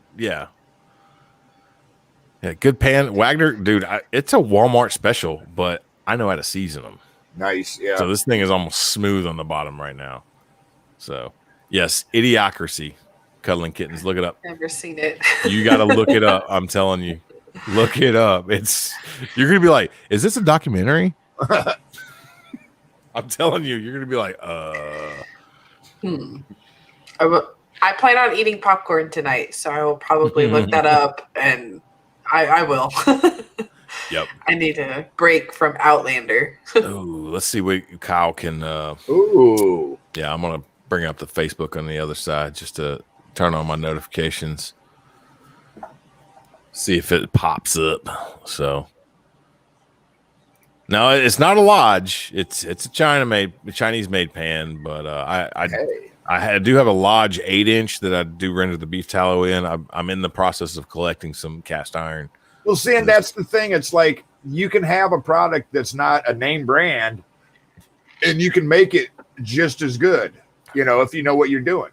good pan. Wagner, dude, it's a Walmart special, but I know how to season them. Nice, yeah. So this thing is almost smooth on the bottom right now. So yes, Idiocracy, Cuddling Kittens. Look it up. Never seen it. You got to look it up. I'm telling you. Look it up. You're gonna be like, is this a documentary? I'm telling you, you're gonna be like, I plan on eating popcorn tonight, so I will probably look that up, and I will. Yep. I need a break from Outlander. Ooh, let's see what Kyle can. Ooh. Yeah, I'm gonna bring up the Facebook on the other side just to turn on my notifications. See if it pops up. So no, it's not a Lodge. It's a Chinese made pan, but I do have a Lodge 8-inch that I do render the beef tallow in. I'm in the process of collecting some cast iron. Well, see, and that's the thing. It's like you can have a product that's not a name brand, and you can make it just as good. If you know what you're doing.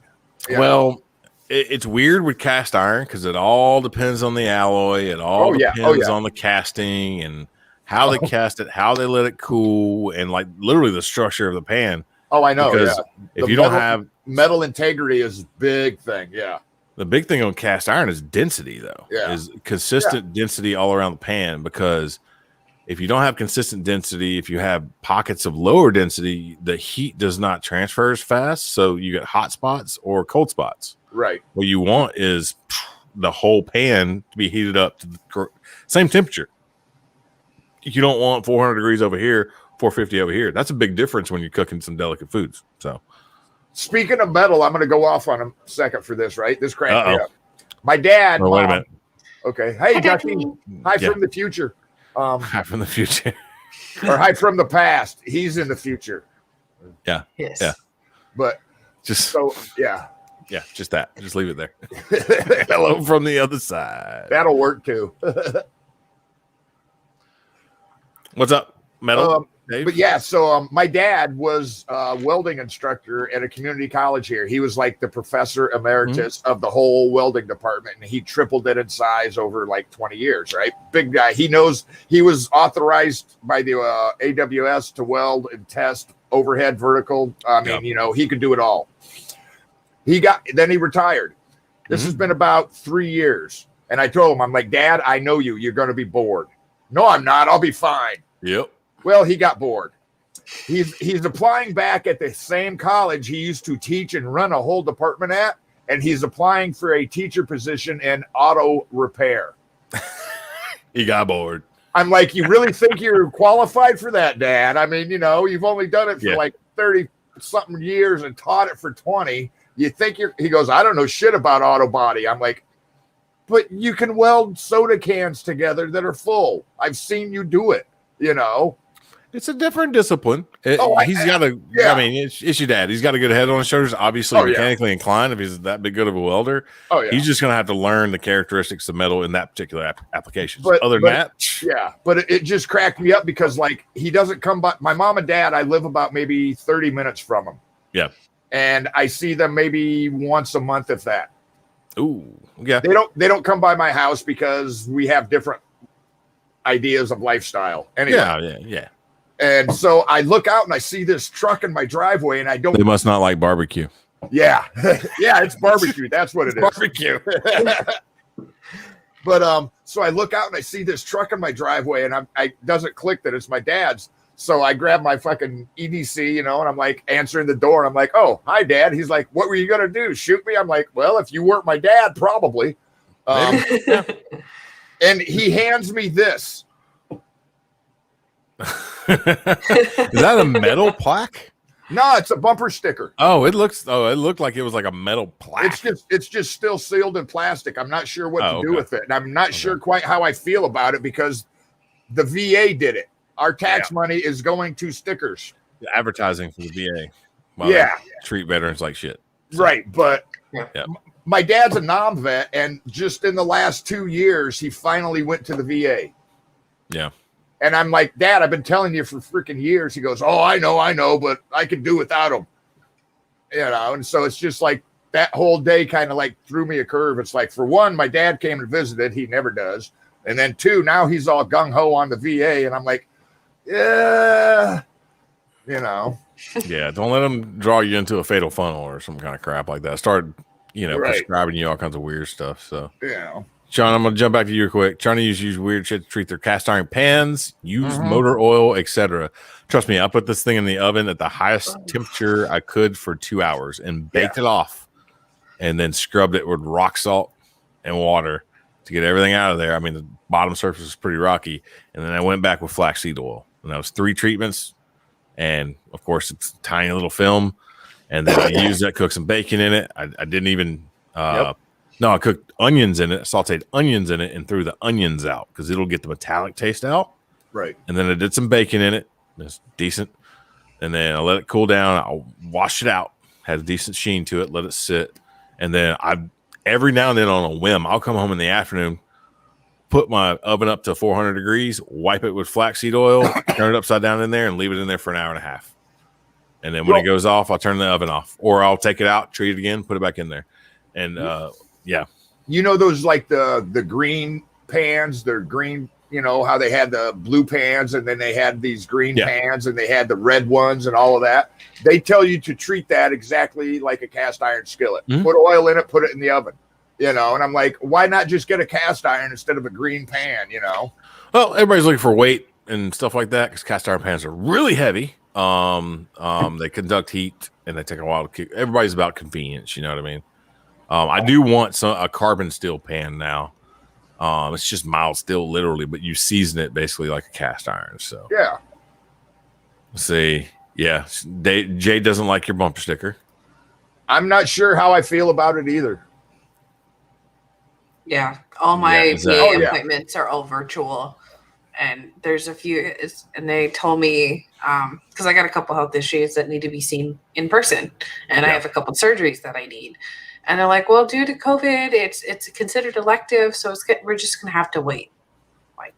Well. It's weird with cast iron because it all depends on the alloy. It all depends on the casting and how they cast it, how they let it cool, and like literally the structure of the pan. Oh, I know. Because if you don't have metal integrity is a big thing. Yeah. The big thing on cast iron is density, though. Yeah. Is consistent density all around the pan, because if you don't have consistent density, if you have pockets of lower density, the heat does not transfer as fast. So you get hot spots or cold spots. Right. What you want is the whole pan to be heated up to the same temperature. You don't want 400 degrees over here, 450 over here. That's a big difference when you're cooking some delicate foods. So Speaking of metal, I'm going to go off on a second for this, right? This cracked me up. My dad. Oh, wait a minute. Okay. Hey, Jackie. Hi from the future. Hi from the future. Or hi from the past. He's in the future. Yeah. Yes. Yeah. But just so, yeah. Yeah, just that. Just leave it there. Hello from the other side. That'll work too. What's up, metal? But yeah, so my dad was a welding instructor at a community college here. He was like the professor emeritus of the whole welding department, and he tripled it in size over like 20 years, right? Big guy. He knows he was authorized by the AWS to weld and test overhead, vertical. I mean, he could do it all. Then he retired. This has been about 3 years. And I told him, I'm like, Dad, I know you. You're going to be bored. No, I'm not. I'll be fine. Yep. Well, he got bored. He's applying back at the same college he used to teach and run a whole department at, and he's applying for a teacher position in auto repair. He got bored. I'm like, you really think you're qualified for that, Dad? I mean, you've only done it for like 30-something years and taught it for 20. You think he goes, I don't know shit about auto body. I'm like, but you can weld soda cans together that are full. I've seen you do it, It's a different discipline. He's got a. Yeah. I mean, it's your dad. He's got a good head on his shoulders. Obviously, mechanically inclined. If he's that big good of a welder, he's just going to have to learn the characteristics of metal in that particular application. Other than that, but it just cracked me up because like he doesn't come by. My mom and dad, I live about maybe 30 minutes from them. Yeah, and I see them maybe once a month, if that. Ooh, yeah. They don't come by my house because we have different ideas of lifestyle. Anyway. Yeah. And so I look out and I see this truck in my driveway, and I don't. They must not like barbecue. Yeah, yeah, it's barbecue. That's what it is. Barbecue. But so I look out and I see this truck in my driveway, and I doesn't click that it's my dad's. So I grab my fucking EDC, and I'm like answering the door, and I'm like, "Oh, hi, Dad." He's like, "What were you gonna do? Shoot me?" I'm like, "Well, if you weren't my dad, probably." And he hands me this. Is that a metal plaque? No, it's a bumper sticker. Oh, it looked like it was like a metal plaque. It's just still sealed in plastic. I'm not sure what to do with it, and I'm not sure quite how I feel about it because the VA did it. Our tax money is going to stickers. The advertising for the VA. Treat veterans like shit. So. Right, but my dad's a nom vet, and just in the last 2 years, he finally went to the VA. Yeah. And I'm like, Dad, I've been telling you for freaking years. He goes, oh, I know, but I could do without him. And so it's just like that whole day kind of like threw me a curve. It's like, for one, my dad came and visited. He never does. And then two, now he's all gung-ho on the VA. And I'm like, yeah, Yeah, don't let them draw you into a fatal funnel or some kind of crap like that. Start, prescribing you all kinds of weird stuff. So, Sean, I'm gonna jump back to you real quick. Chinese use weird shit to treat their cast iron pans, use motor oil, etc. Trust me, I put this thing in the oven at the highest temperature I could for 2 hours and baked it off, and then scrubbed it with rock salt and water to get everything out of there. I mean, the bottom surface was pretty rocky, and then I went back with flaxseed oil, and that was 3 treatments. And of course, it's a tiny little film. And then I used that, cooked some bacon in it. I didn't even, I cooked onions in it, sauteed onions in it, and threw the onions out because it'll get the metallic taste out. Right. And then I did some bacon in it. It's decent. And then I let it cool down. I'll wash it out, had a decent sheen to it, let it sit. And then every now and then on a whim, I'll come home in the afternoon, put my oven up to 400 degrees, wipe it with flaxseed oil, turn it upside down in there, and leave it in there for an hour and a half. And then when it goes off, I'll turn the oven off, or I'll take it out, treat it again, put it back in there. And those like the green pans, they're green. How they had the blue pans, and then they had these green pans, and they had the red ones, and all of that. They tell you to treat that exactly like a cast iron skillet. Put oil in it, put it in the oven. And I'm like, why not just get a cast iron instead of a green pan? Well, everybody's looking for weight and stuff like that because cast iron pans are really heavy. They conduct heat and they take a while to cook. Everybody's about convenience, you know what I mean? I do want a carbon steel pan now. It's just mild steel, literally, but you season it basically like a cast iron. So yeah. Let's see. Yeah, Jay doesn't like your bumper sticker. I'm not sure how I feel about it either. Yeah, all my exactly. VA appointments are all virtual, and there's a few, and they told me because I got a couple health issues that need to be seen in person, and I have a couple surgeries that I need, and they're like, well, due to COVID, it's considered elective, so we're just gonna have to wait. Like,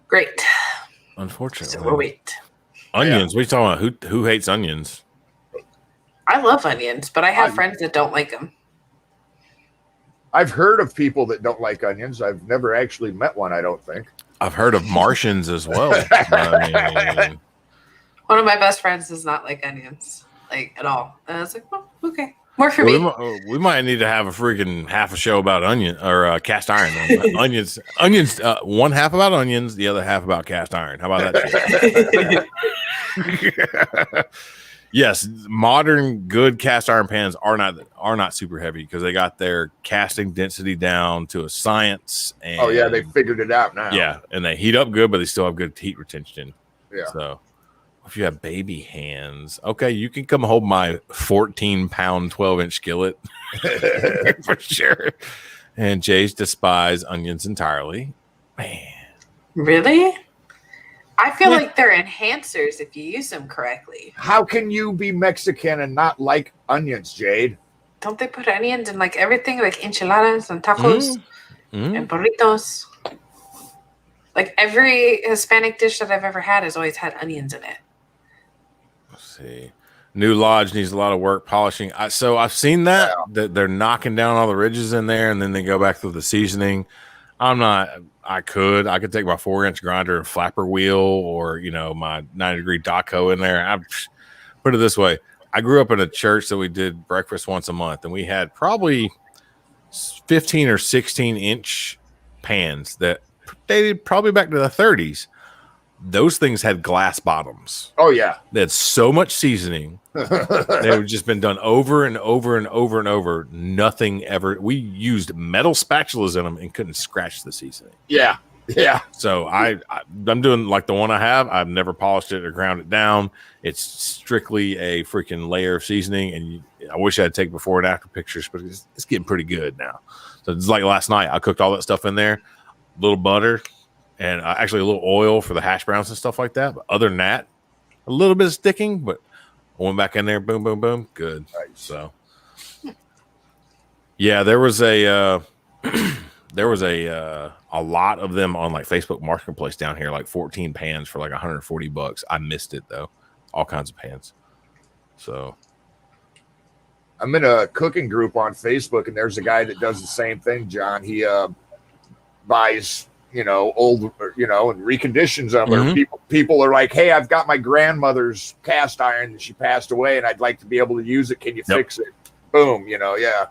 great. Unfortunately, so we'll wait. Onions. What are you talking about? Who hates onions? I love onions, but I have friends that don't like them. I've heard of people that don't like onions. I've never actually met one, I don't think. I've heard of Martians as well. I mean, one of my best friends does not like onions, like at all. And I was like, well, okay. More for me. We might need to have a freaking half a show about onion or cast iron. onions. One half about onions, the other half about cast iron. How about that? Yes, modern good cast iron pans are not super heavy because they got their casting density down to a science. And, they figured it out now. Yeah, and they heat up good, but they still have good heat retention. Yeah. So if you have baby hands, okay, you can come hold my 14-pound, 12-inch skillet for sure. And Jay's despise onions entirely. Man, really? I feel like they're enhancers if you use them correctly. How can you be Mexican and not like onions, Jade? Don't they put onions in like everything, like enchiladas and tacos and burritos? Like every Hispanic dish that I've ever had has always had onions in it. Let's see. New lodge needs a lot of work polishing. So I've seen that they're knocking down all the ridges in there, and then they go back through the seasoning. I could take my 4-inch grinder and flapper wheel, or my 90-degree Daco in there. I put it this way: I grew up in a church that we did breakfast once a month, and we had probably 15 or 16-inch pans that dated probably back to the 30s. Those things had glass bottoms. Oh yeah, they had so much seasoning. They had just been done over and over and over and over. Nothing ever. We used metal spatulas in them and couldn't scratch the seasoning. Yeah. So I'm doing like the one I have. I've never polished it or ground it down. It's strictly a freaking layer of seasoning, and I wish I'd take before and after pictures, but it's getting pretty good now. So it's like last night. I cooked all that stuff in there, a little butter, and actually a little oil for the hash browns and stuff like that. But other than that, a little bit of sticking, but I went back in there, boom, boom, boom, good. Nice. So, yeah, there was a lot of them on like Facebook Marketplace down here, like 14 pans for like $140. I missed it though, all kinds of pans. So, I'm in a cooking group on Facebook, and there's a guy that does the same thing, John. He buys old, and reconditions them. Or people are like, hey, I've got my grandmother's cast iron that she passed away, and I'd like to be able to use it. Can you fix it? Boom, yeah.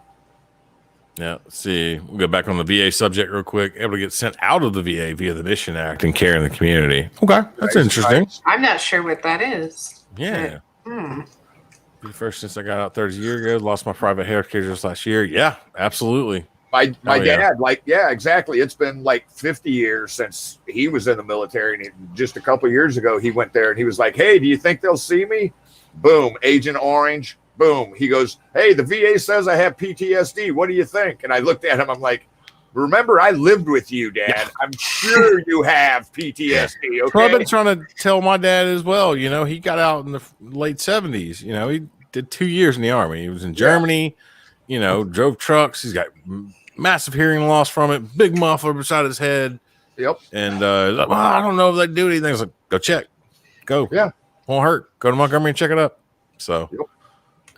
Yeah, let's see. We'll go back on the VA subject real quick. Able to get sent out of the VA via the Mission Act and care in the community. Okay, that's interesting. I'm not sure what that is. Yeah. The first since I got out 30 years ago, lost my private health care just last year. Yeah, absolutely. My dad, exactly. It's been like 50 years since he was in the military. And just a couple of years ago, he went there and he was like, hey, do you think they'll see me? Boom. Agent Orange. Boom. He goes, hey, the VA says I have PTSD. What do you think? And I looked at him. I'm like, remember, I lived with you, Dad. Yeah. I'm sure you have PTSD. Okay. I've been trying to tell my dad as well. He got out in the late 70s. He did 2 years in the Army. He was in Germany, drove trucks. He's got massive hearing loss from it, big muffler beside his head. Yep. And I don't know if they do anything. I was like, go check. Go. Yeah. Won't hurt. Go to Montgomery and check it up. So,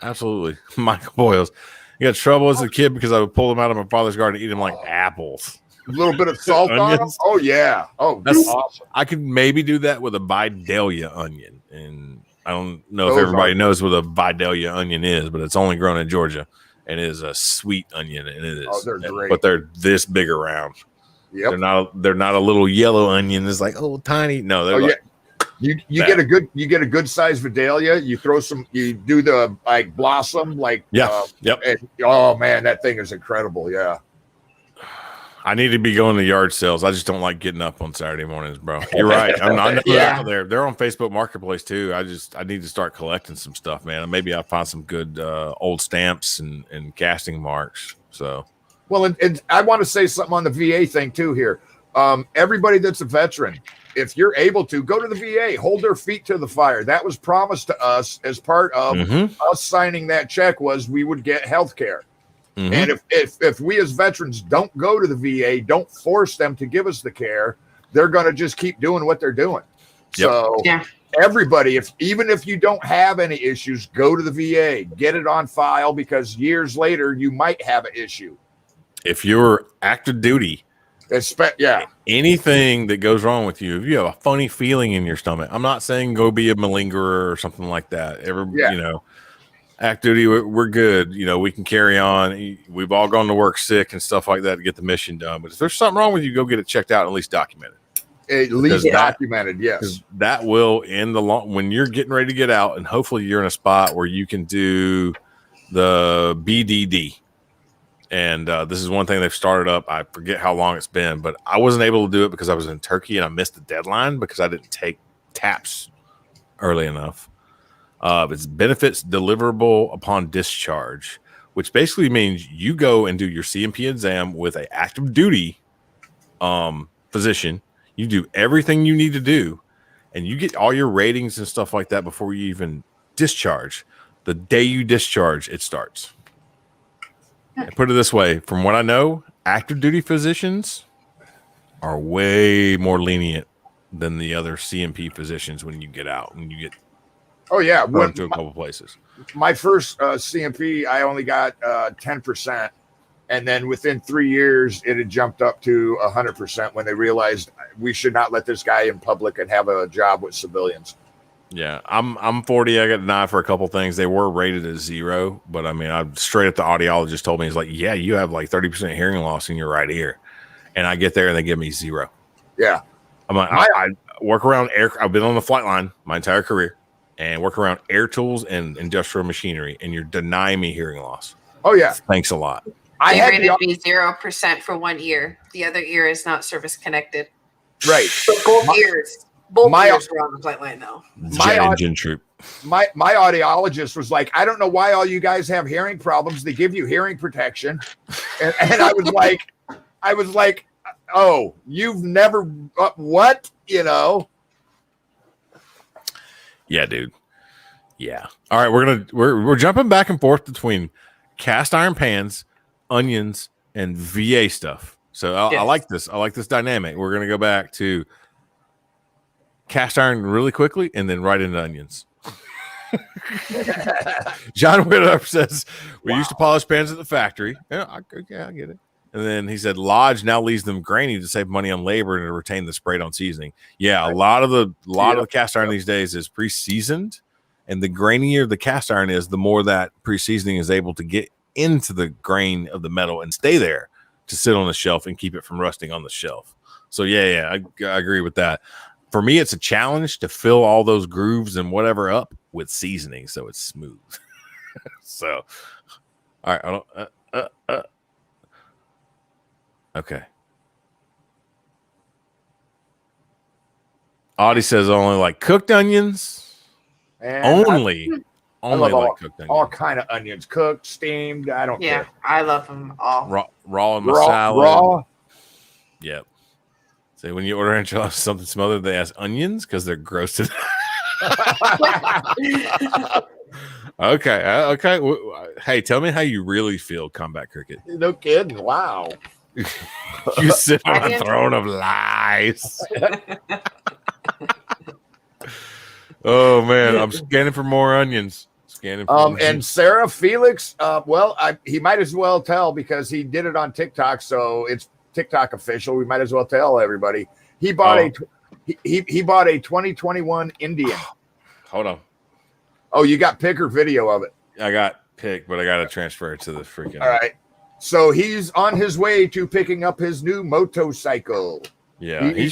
absolutely. Michael Boyles. He got trouble as a kid because I would pull them out of my father's garden and eat them like apples. A little bit of salt on them. Oh, yeah. Oh, that's awesome. I could maybe do that with a Vidalia onion. And I don't know if everybody knows what a Vidalia onion is, but it's only grown in Georgia. And it is a sweet onion, and it is. Oh, they're great. But they're this big around. Yep. They're not a little yellow onion. It's like tiny. No, they're You get a good size Vidalia. You throw some. You do the blossom yep. And, oh man, that thing is incredible. Yeah. I need to be going to yard sales. I just don't like getting up on Saturday mornings, bro. You're right. I know they're out there. They're on Facebook Marketplace too. I need to start collecting some stuff, man. Maybe I'll find some good old stamps and casting marks. So, well, and I want to say something on the VA thing too here. Everybody that's a veteran, if you're able to, go to the VA, hold their feet to the fire. That was promised to us as part of us signing that check was we would get health care. And if we as veterans don't go to the VA, don't force them to give us the care, they're going to just keep doing what they're doing. Yep. So everybody, even if you don't have any issues, go to the VA, get it on file, because years later you might have an issue. If you're active duty, anything that goes wrong with you, if you have a funny feeling in your stomach, I'm not saying go be a malingerer or something like that. You know, active duty, we're good. You know, we can carry on. We've all gone to work sick and stuff like that to get the mission done. But if there's something wrong with you, go get it checked out and at least documented. Documented, yes. That will end the long when you're getting ready to get out, and hopefully you're in a spot where you can do the BDD. And this is one thing they've started up. I forget how long it's been, but I wasn't able to do it because I was in Turkey and I missed the deadline because I didn't take TAPS early enough. It's benefits deliverable upon discharge, which basically means you go and do your CMP exam with an active duty physician. You do everything you need to do, and you get all your ratings and stuff like that before you even discharge. The day you discharge, it starts. And put it this way, from what I know, active duty physicians are way more lenient than the other CMP physicians when you get out, when you get went to a couple places. My first CMP, I only got 10%. And then within 3 years, it had jumped up to 100% when they realized we should not let this guy in public and have a job with civilians. Yeah, I'm 40. I got denied for a couple things. They were rated as 0, but I mean, I straight up the audiologist told me, he's like, yeah, you have like 30% hearing loss in your right ear. And I get there and they give me 0. Yeah. I'm like, I work around I've been on the flight line my entire career and work around air tools and industrial machinery, and you're denying me hearing loss. Oh, yeah. Thanks a lot. They rated me 0% for one ear. The other ear is not service connected. Right. So both ears. Both ears were on the flight line, though. Jet engine troop. My audiologist was like, I don't know why all you guys have hearing problems. They give you hearing protection. And I was like, oh, you've never, what? You know? Yeah, dude. Yeah. All right. We're jumping back and forth between cast iron pans, onions, and VA stuff. So I like this. I like this dynamic. We're going to go back to cast iron really quickly and then right into onions. John Whittup says, we used to polish pans at the factory. Yeah, I get it. And then he said, Lodge now leaves them grainy to save money on labor and to retain the sprayed on seasoning. Yeah, a lot of the cast iron these days is pre-seasoned, and the grainier the cast iron is, the more that pre-seasoning is able to get into the grain of the metal and stay there to sit on the shelf and keep it from rusting on the shelf. So I agree with that. For me, it's a challenge to fill all those grooves and whatever up with seasoning so it's smooth. So, all right. Okay. Audie says only like cooked onions. And only like cooked onions. All kind of onions, cooked, steamed. I don't care. I love them all. Raw in my salad. Raw. Yep. So when you order enchiladas, something smothered, they ask onions because they're gross to Okay. Hey, tell me how you really feel, Combat Cricket. No kidding. Wow. You sit on a throne of lies. Oh man, I'm scanning for more onions. And Sarah Felix, he might as well tell because he did it on TikTok, so it's TikTok official. We might as well tell everybody. He bought he bought a 2021 Indian. Hold on. Oh, you got pic or video of it? I got pic, but I got to transfer it to the freaking. All right. So he's on his way to picking up his new motorcycle. Yeah, he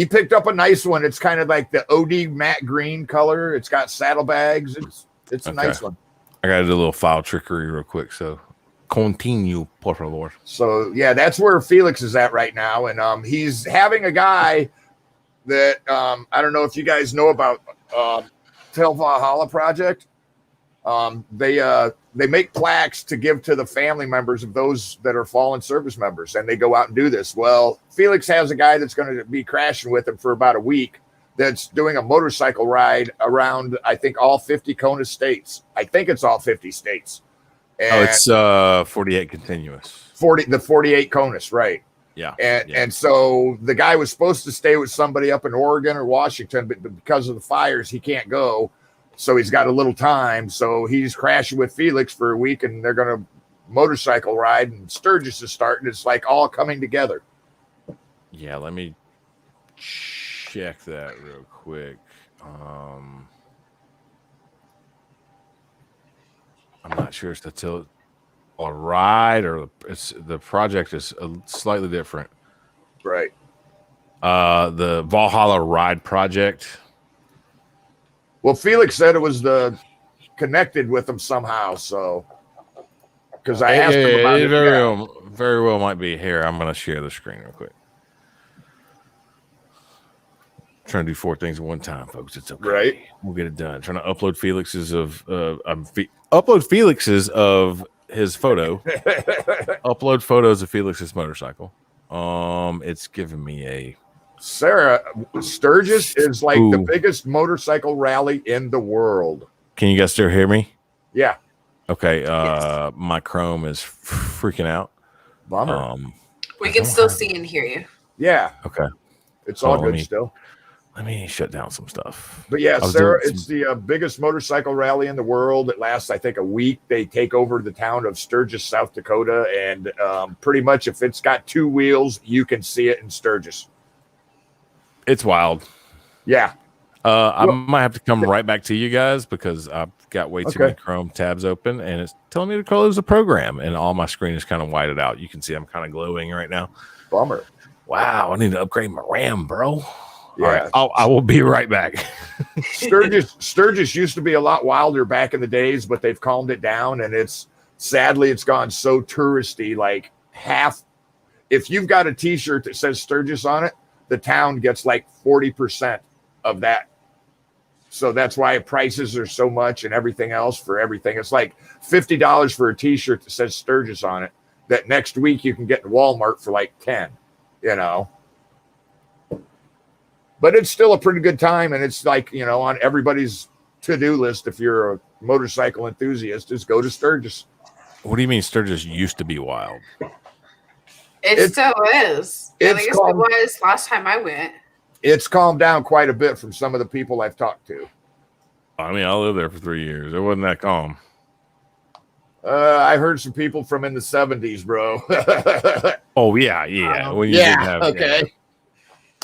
picked up a nice one. It's kind of like the OD matte green color. It's got saddlebags. It's a nice one. I got to do a little file trickery real quick. So Continue, por favor. So yeah, that's where Felix is at right now, and he's having a guy that I don't know if you guys know about Tel Valhalla Project. They make plaques to give to the family members of those that are fallen service members, and they go out and do this. Well, Felix has a guy that's going to be crashing with him for about a week that's doing a motorcycle ride around, I think, all 50 CONUS states. I think it's all 50 states. And it's 48 continuous. 48 CONUS, right. Yeah. And so the guy was supposed to stay with somebody up in Oregon or Washington, but because of the fires, he can't go. So he's got a little time. So he's crashing with Felix for a week, and they're going to motorcycle ride, and Sturgis is starting. It's like all coming together. Yeah, let me check that real quick. I'm not sure it's a ride or the project is slightly different. Right. The Valhalla Ride project. Well, Felix said it was connected with them somehow. So, because I asked him about it. Very well might be here. I'm going to share the screen real quick. Trying to do 4 things at one time, folks. It's okay. Right. We'll get it done. Trying to upload Felix's of his photo. Upload photos of Felix's motorcycle. It's giving me a Sarah. Sturgis is like the biggest motorcycle rally in the world. Can you guys still hear me? Yeah. Okay. My Chrome is freaking out. Bummer. We can still see and hear you. Yeah. Okay. It's all good still. Let me shut down some stuff. But yeah, Sarah, it's the biggest motorcycle rally in the world. It lasts, I think, a week. They take over the town of Sturgis, South Dakota, and pretty much if it's got 2 wheels, you can see it in Sturgis. It's wild. Yeah. I might have to come right back to you guys because I've got way too many Chrome tabs open, and it's telling me to close the program, and all my screen is kind of whited out. You can see I'm kind of glowing right now. Bummer. Wow, I need to upgrade my RAM, bro. Yeah, all right, I will be right back. Sturgis used to be a lot wilder back in the days, but they've calmed it down, and it's gone so touristy. Like if you've got a T-shirt that says Sturgis on it, the town gets like 40% of that. So that's why prices are so much and everything else for everything. It's like $50 for a T-shirt that says Sturgis on it. That next week you can get in Walmart for like 10. You know. But it's still a pretty good time, and it's like, on everybody's to-do list if you're a motorcycle enthusiast, is go to Sturgis. What do you mean Sturgis used to be wild? It still is. At least it was last time I went. It's calmed down quite a bit from some of the people I've talked to. I mean, I lived there for 3 years. It wasn't that calm. I heard some people from in the 70s, bro. Oh, yeah. Okay.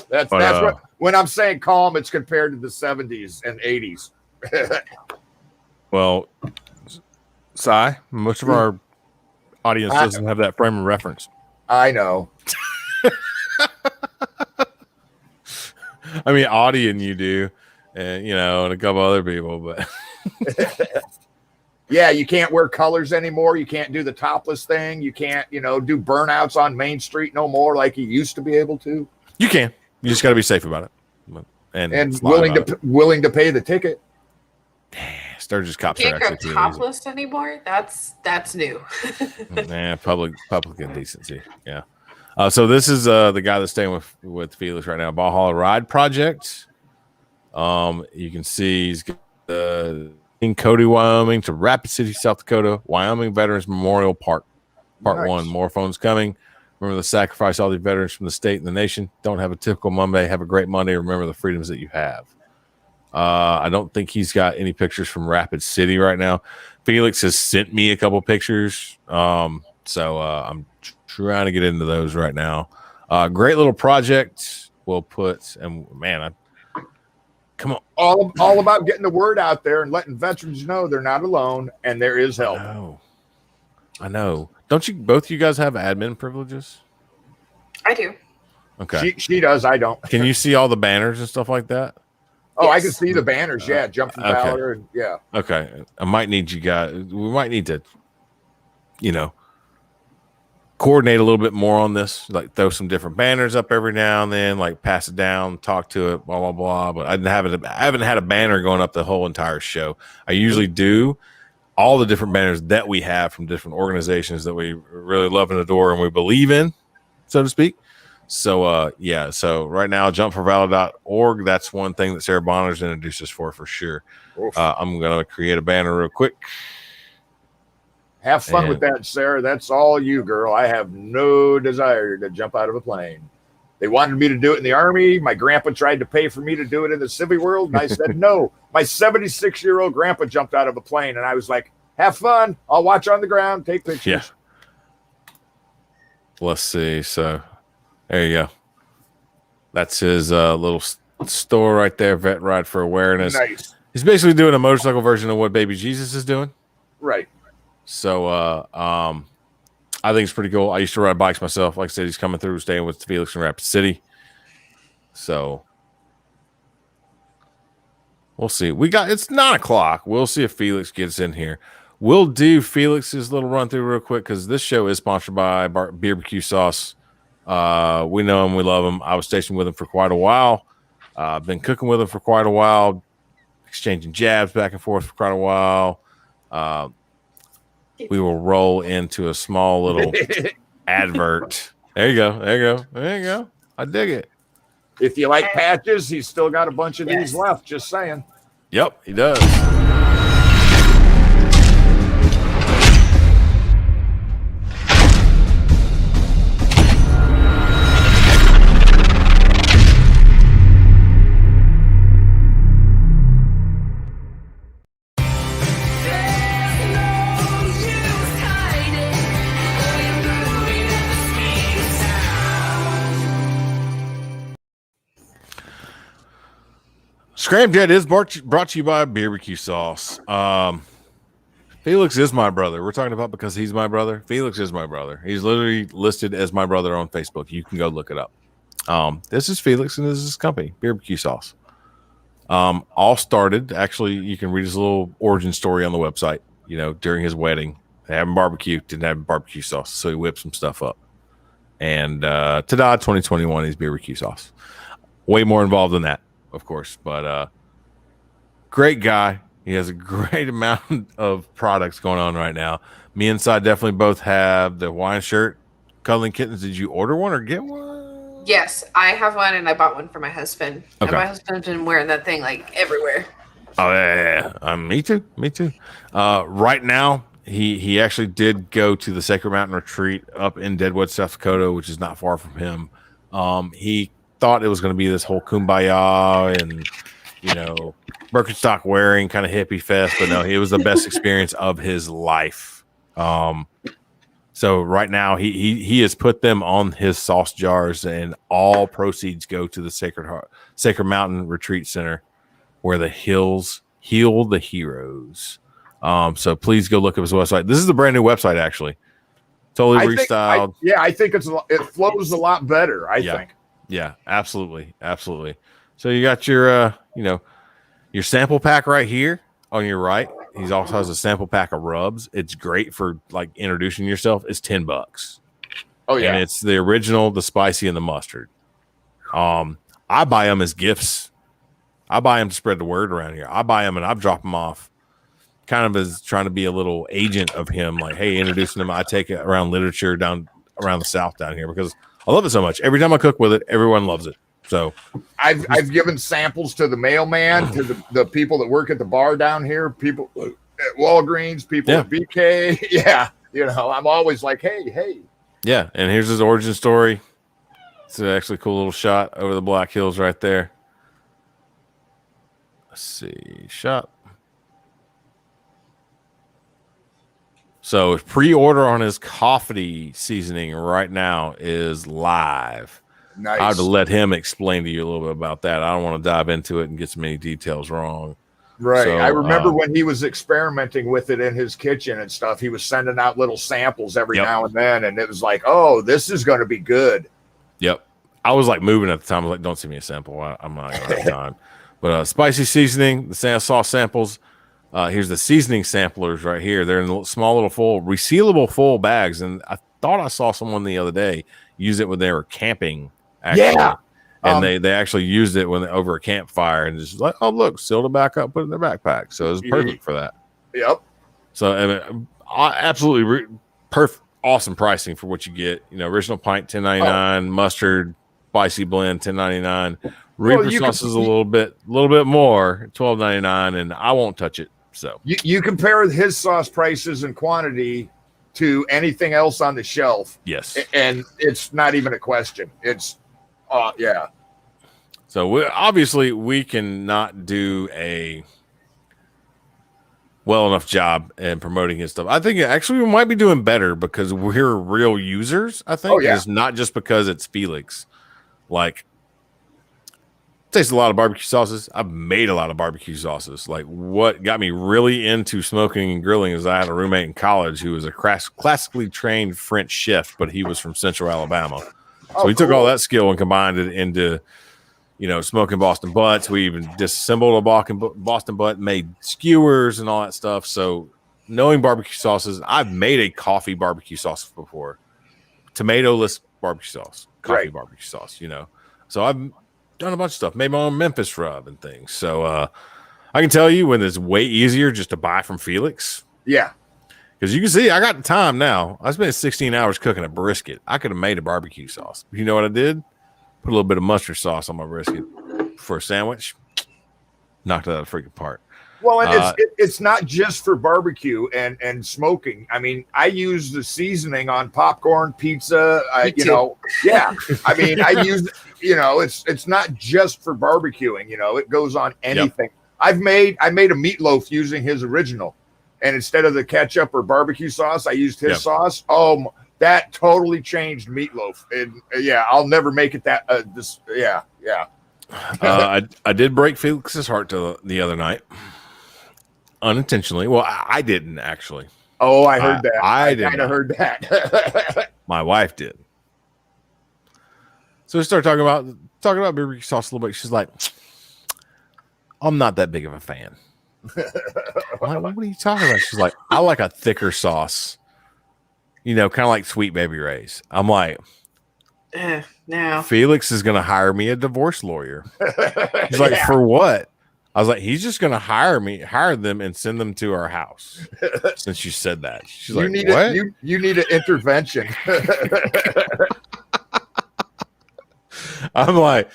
That's what, when I'm saying calm, it's compared to the 70s and 80s. Well, Cy, most of our audience doesn't have that frame of reference. I know. I mean, Audie and you do, and and a couple other people, but yeah, you can't wear colors anymore. You can't do the topless thing. You can't, do burnouts on Main Street no more like you used to be able to. You can. You just got to be safe about it, and willing to pay the ticket. Sturgis cops can't are go actually topless anymore. That's new. Public indecency. Yeah. So this is the guy that's staying with Felix right now. Valhalla Ride Project. You can see he's in Cody, Wyoming to Rapid City, South Dakota, Wyoming Veterans Memorial Park. Part 1. More phones coming. Remember the sacrifice all these veterans from the state and the nation. Don't have a typical Monday. Have a great Monday. Remember the freedoms that you have. I don't think he's got any pictures from Rapid City right now. Felix has sent me a couple pictures. So I'm trying to get into those right now. Great little project. We'll put, and man, come on. All about getting the word out there and letting veterans know they're not alone and there is help. I know. Don't you both you guys have admin privileges? I do. Okay. She does. I don't. Can you see all the banners and stuff like that? Oh, yes. I can see the banners. Yeah. Jumping Valor. And yeah. Okay. I might need you guys. We might need to, coordinate a little bit more on this, like throw some different banners up every now and then, like pass it down, talk to it, blah blah blah. But I haven't had a banner going up the whole entire show. I usually do all the different banners that we have from different organizations that we really love and adore and we believe in, so to speak. So so right now, jumpforvalor.org, that's one thing that Sarah Bonner's introduced us for sure. I'm gonna create a banner real quick. Have fun with that, Sarah. That's all you, girl. I have no desire to jump out of a plane. They wanted me to do it in the Army. My grandpa tried to pay for me to do it in the civvy world, and I said no. My 76-year-old grandpa jumped out of a plane, and I was like, have fun. I'll watch on the ground, take pictures. Yeah. Let's see. So there you go. That's his little store right there, Vet Ride for Awareness. Nice. He's basically doing a motorcycle version of what Baby Jesus is doing. Right. So I think it's pretty cool. I used to ride bikes myself. Like I said, he's coming through, staying with Felix in Rapid City. So we'll see. It's 9 o'clock. We'll see if Felix gets in here. We'll do Felix's little run through real quick because this show is sponsored by BBQ Sauce. We know him, we love him. I was stationed with him for quite a while. I've been cooking with him for quite a while, exchanging jabs back and forth for quite a while. We will roll into a small little advert. There you go. I dig it. If you like patches, he's still got a bunch of these left. Just saying. Yep, he does. Scram, Jett is brought to you by BBQ Sauce. Felix is my brother. We're talking about because he's my brother. Felix is my brother. He's literally listed as my brother on Facebook. You can go look it up. This is Felix and this is his company, BBQ Sauce. All started, actually, you can read his little origin story on the website. You know, during his wedding, they having barbecue, didn't have barbecue sauce, so he whipped some stuff up. And ta-da, 2021 is BBQ Sauce. Way more involved than that, of course, but great guy. He has a great amount of products going on right now. Me and Cy definitely both have the Hawaiian shirt, Cuddling Kittens. Did you order one or get one? Yes, I have one, and I bought one for my husband. Okay. And my husband's been wearing that thing like everywhere. Oh yeah. Me too. Right now, he actually did go to the Sacred Mountain Retreat up in Deadwood, South Dakota, which is not far from him. He thought it was going to be this whole kumbaya and, you know, Birkenstock wearing kind of hippie fest, but no, it was the best experience of his life. So right now he has put them on his sauce jars, and all proceeds go to the Sacred Mountain Retreat Center, where the hills heal the heroes. So please go look up his website. This is the brand new website, actually. Totally restyled. I think it flows a lot better. I think. Yeah, absolutely. So you got your your sample pack right here on your right. He also has a sample pack of rubs. It's great for like introducing yourself. It's $10. Oh yeah, and it's the original, the spicy, and the mustard. I buy them as gifts. I buy them to spread the word around here. I buy them and I drop them off, kind of as trying to be a little agent of him. Like, hey, introducing them. I take it around literature down around the South down here because I love it so much. Every time I cook with it, everyone loves it. So I've given samples to the mailman, to the people that work at the bar down here, people at Walgreens, people at BK. Yeah, I'm always like, hey. Yeah, and here's his origin story. It's actually a cool little shot over the Black Hills right there. Let's see, shot. So pre-order on his coffee seasoning right now is live. Nice. I have to let him explain to you a little bit about that. I don't want to dive into it and get so many details wrong. Right. So, I remember when he was experimenting with it in his kitchen and stuff, he was sending out little samples every now and then. And it was like, oh, this is going to be good. Yep. I was like moving at the time. I was like, don't send me a sample. I'm not going to have time. But spicy seasoning, the sauce samples. Here's the seasoning samplers right here. They're in small little full, resealable full bags. And thought I saw someone the other day use it when they were camping. Actually. Yeah. And they actually used it when over a campfire and just like, oh, look, sealed it back up, put it in their backpack. So it was perfect for that. Yep. So I mean, absolutely perfect, awesome pricing for what you get. You know, original pint $10.99, mustard, spicy blend $10.99. Reaper sauce is a little bit more, $12.99, and I won't touch it. So you compare his sauce prices and quantity to anything else on the shelf. Yes, and it's not even a question. It's yeah. So obviously we cannot do a well enough job in promoting his stuff. I think actually we might be doing better because we're real users. I think it's not just because it's Felix. Like, taste a lot of barbecue sauces. I've made a lot of barbecue sauces. Like, what got me really into smoking and grilling is I had a roommate in college who was a classically trained French chef, but he was from Central Alabama. So we took all that skill and combined it into, you know, smoking Boston butts. We even disassembled a Boston butt, made skewers and all that stuff. So knowing barbecue sauces, I've made a coffee barbecue sauce before. Tomato-less barbecue sauce, coffee barbecue sauce, you know. So I've done a bunch of stuff, made my own Memphis rub and things. So I can tell you when it's way easier just to buy from Felix. Yeah. Because you can see, I got the time now. I spent 16 hours cooking a brisket. I could have made a barbecue sauce. You know what I did? Put a little bit of mustard sauce on my brisket for a sandwich. Knocked it out of the freaking park. Well, and it's not just for barbecue and smoking. I mean, I use the seasoning on popcorn, pizza. You know, yeah. I mean, I use, you know, it's not just for barbecuing. You know, it goes on anything. Yep. I made a meatloaf using his original. And instead of the ketchup or barbecue sauce, I used his sauce. Oh, that totally changed meatloaf. And yeah, I'll never make it that. Yeah. I did break Felix's heart the other night, unintentionally. Well, I didn't actually. Oh, I heard that. I kind of heard that. My wife did. So we started talking about barbecue sauce a little bit. She's like, "I'm not that big of a fan." I'm like, what are you talking about? She's like, I like a thicker sauce, you know, kind of like Sweet Baby Ray's. I'm like, no. Felix is going to hire me a divorce lawyer. He's like, for what? I was like, he's just going to hire them and send them to our house. Since you said that, she's like, what? You need an intervention. I'm like,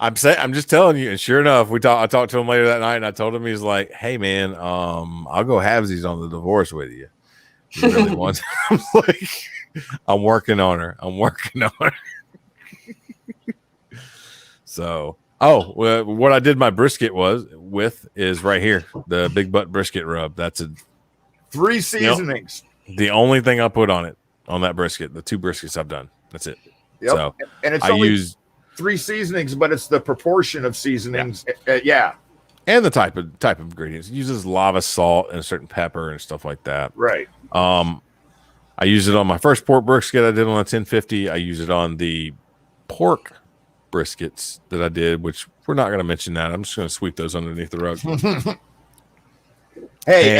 I'm just telling you, and sure enough, I talked to him later that night, and I told him, he's like, "Hey man, I'll go halvesies on the divorce with you." He really wants. I'm like, I'm working on her. So, what I did my brisket is right here, the Big Butt brisket rub. That's 3 seasonings. You know, the only thing I put on that brisket, the 2 briskets I've done. That's it. Yep. So, and it's only 3 seasonings, but it's the proportion of seasonings. And the type of ingredients. It uses lava salt and a certain pepper and stuff like that. Right. I use it on my first pork brisket I did on a 1050. I use it on the pork briskets that I did, which we're not going to mention that. I'm just going to sweep those underneath the rug. Hey,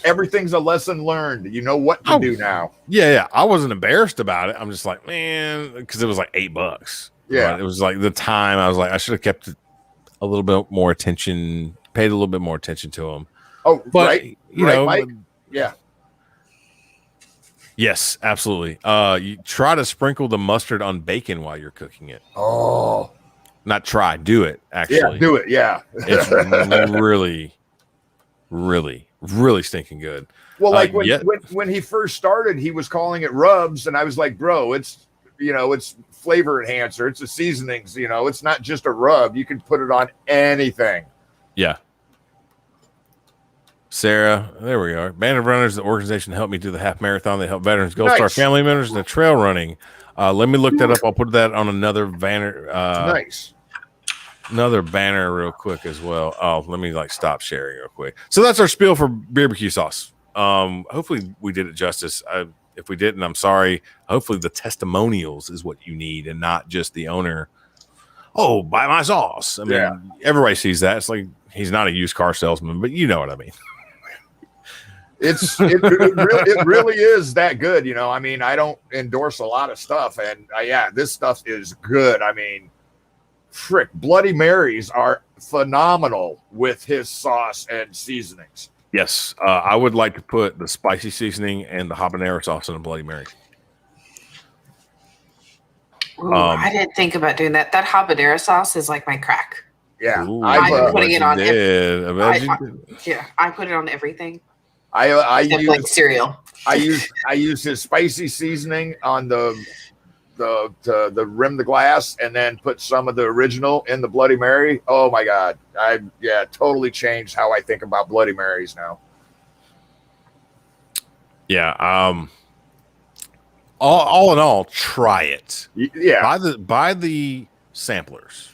everything's a lesson learned. You know what to do now. Yeah. I wasn't embarrassed about it. I'm just like, man, because it was like $8. Yeah. Right? It was like the time I was like, I should have kept a little bit more attention, paid a little bit more attention to them. Oh, but, right. You know, Mike? Yeah. Yes, absolutely. You try to sprinkle the mustard on bacon while you're cooking it. Oh. Not try, do it, actually. Yeah, do it, yeah. It's really, really, really stinking good. Well, like when he first started, he was calling it rubs, and I was like, bro, it's flavor enhancer. It's a seasonings, it's not just a rub. You can put it on anything. Yeah. Sarah, there we are. Band of Runners, the organization helped me do the half marathon. They help veterans, Gold Star family members, and the trail running. Let me look that up. I'll put that on another banner. Nice. Another banner real quick as well. Oh, let me stop sharing real quick. So that's our spiel for barbecue sauce. Hopefully we did it justice. If we didn't, I'm sorry. Hopefully the testimonials is what you need and not just the owner. Oh, buy my sauce. I mean, everybody sees that. It's like he's not a used car salesman, but you know what I mean. It really is that good. You know, I mean, I don't endorse a lot of stuff, and this stuff is good. I mean, frick, Bloody Marys are phenomenal with his sauce and seasonings. Yes, I would like to put the spicy seasoning and the habanero sauce in a Bloody Mary. Ooh, I didn't think about doing that. That habanero sauce is like my crack. Yeah, I've been putting it on. I put it on everything. I use like cereal. I use his spicy seasoning on the rim the glass, and then put some of the original in the Bloody Mary. Oh my God, totally changed how I think about Bloody Marys now. Yeah, all in all, try it. Yeah, buy the samplers.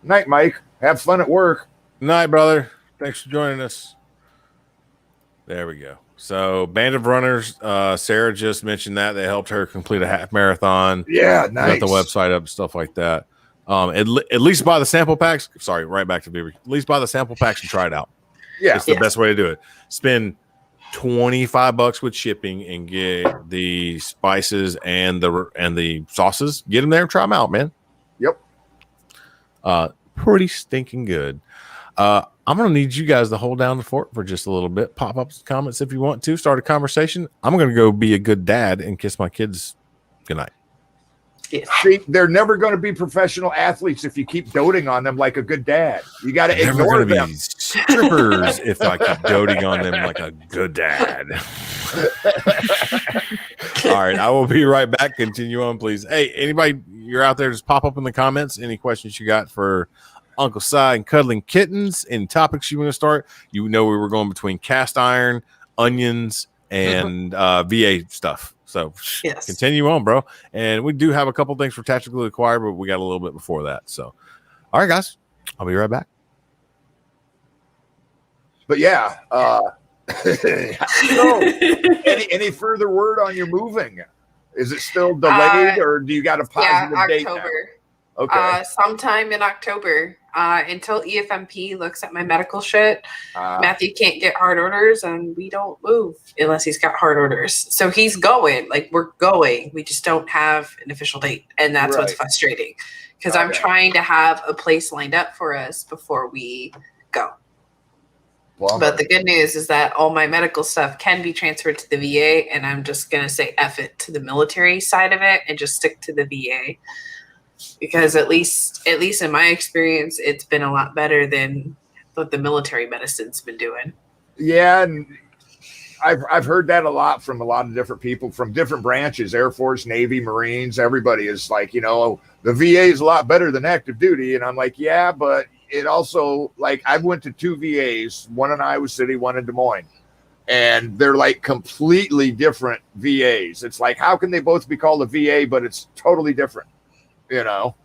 Night, Mike. Have fun at work. Night, brother. Thanks for joining us. There we go. So, Band of Runners, Sarah just mentioned that they helped her complete a half marathon. Yeah, nice. Got the website up, stuff like that. At least buy the sample packs. Sorry, right back to Beaver. At least buy the sample packs and try it out. Yeah, it's the best way to do it. Spend $25 with shipping and get the spices and the sauces. Get them there and try them out, man. Yep. Pretty stinking good. I'm going to need you guys to hold down the fort for just a little bit. Pop up some comments if you want to. Start a conversation. I'm going to go be a good dad and kiss my kids goodnight. Yes. See, they're never going to be professional athletes if you keep doting on them like a good dad. You got to ignore them. Be strippers if I keep doting on them like a good dad. All right, I will be right back. Continue on, please. Hey, anybody, you're out there, just pop up in the comments. Any questions you got for Uncle Si and Cuddling Kittens? Any topics you want to start? You know, we were going between cast iron, onions, and VA stuff. So continue on, bro. And we do have a couple things for Tactically Acquired, but we got a little bit before that. So, all right, guys, I'll be right back. But yeah, any further word on your moving? Is it still delayed, or do you got a positive date now? Okay. Sometime in October. Until EFMP looks at my medical shit, Matthew can't get hard orders, and we don't move unless he's got hard orders. So he's going, like we're going. We just don't have an official date, and that's what's frustrating. Because I'm trying to have a place lined up for us before we go. Well, but the good news is that all my medical stuff can be transferred to the VA, and I'm just gonna say F it to the military side of it and just stick to the VA. Because at least in my experience, it's been a lot better than what the military medicine's been doing. Yeah, and I've heard that a lot from a lot of different people from different branches, Air Force, Navy, Marines. Everybody is like, you know, the VA is a lot better than active duty. And I'm like, yeah, but it also, like, I went to 2 VAs, one in Iowa City, one in Des Moines. And they're like completely different VAs. It's like, how can they both be called a VA, but it's totally different? You know,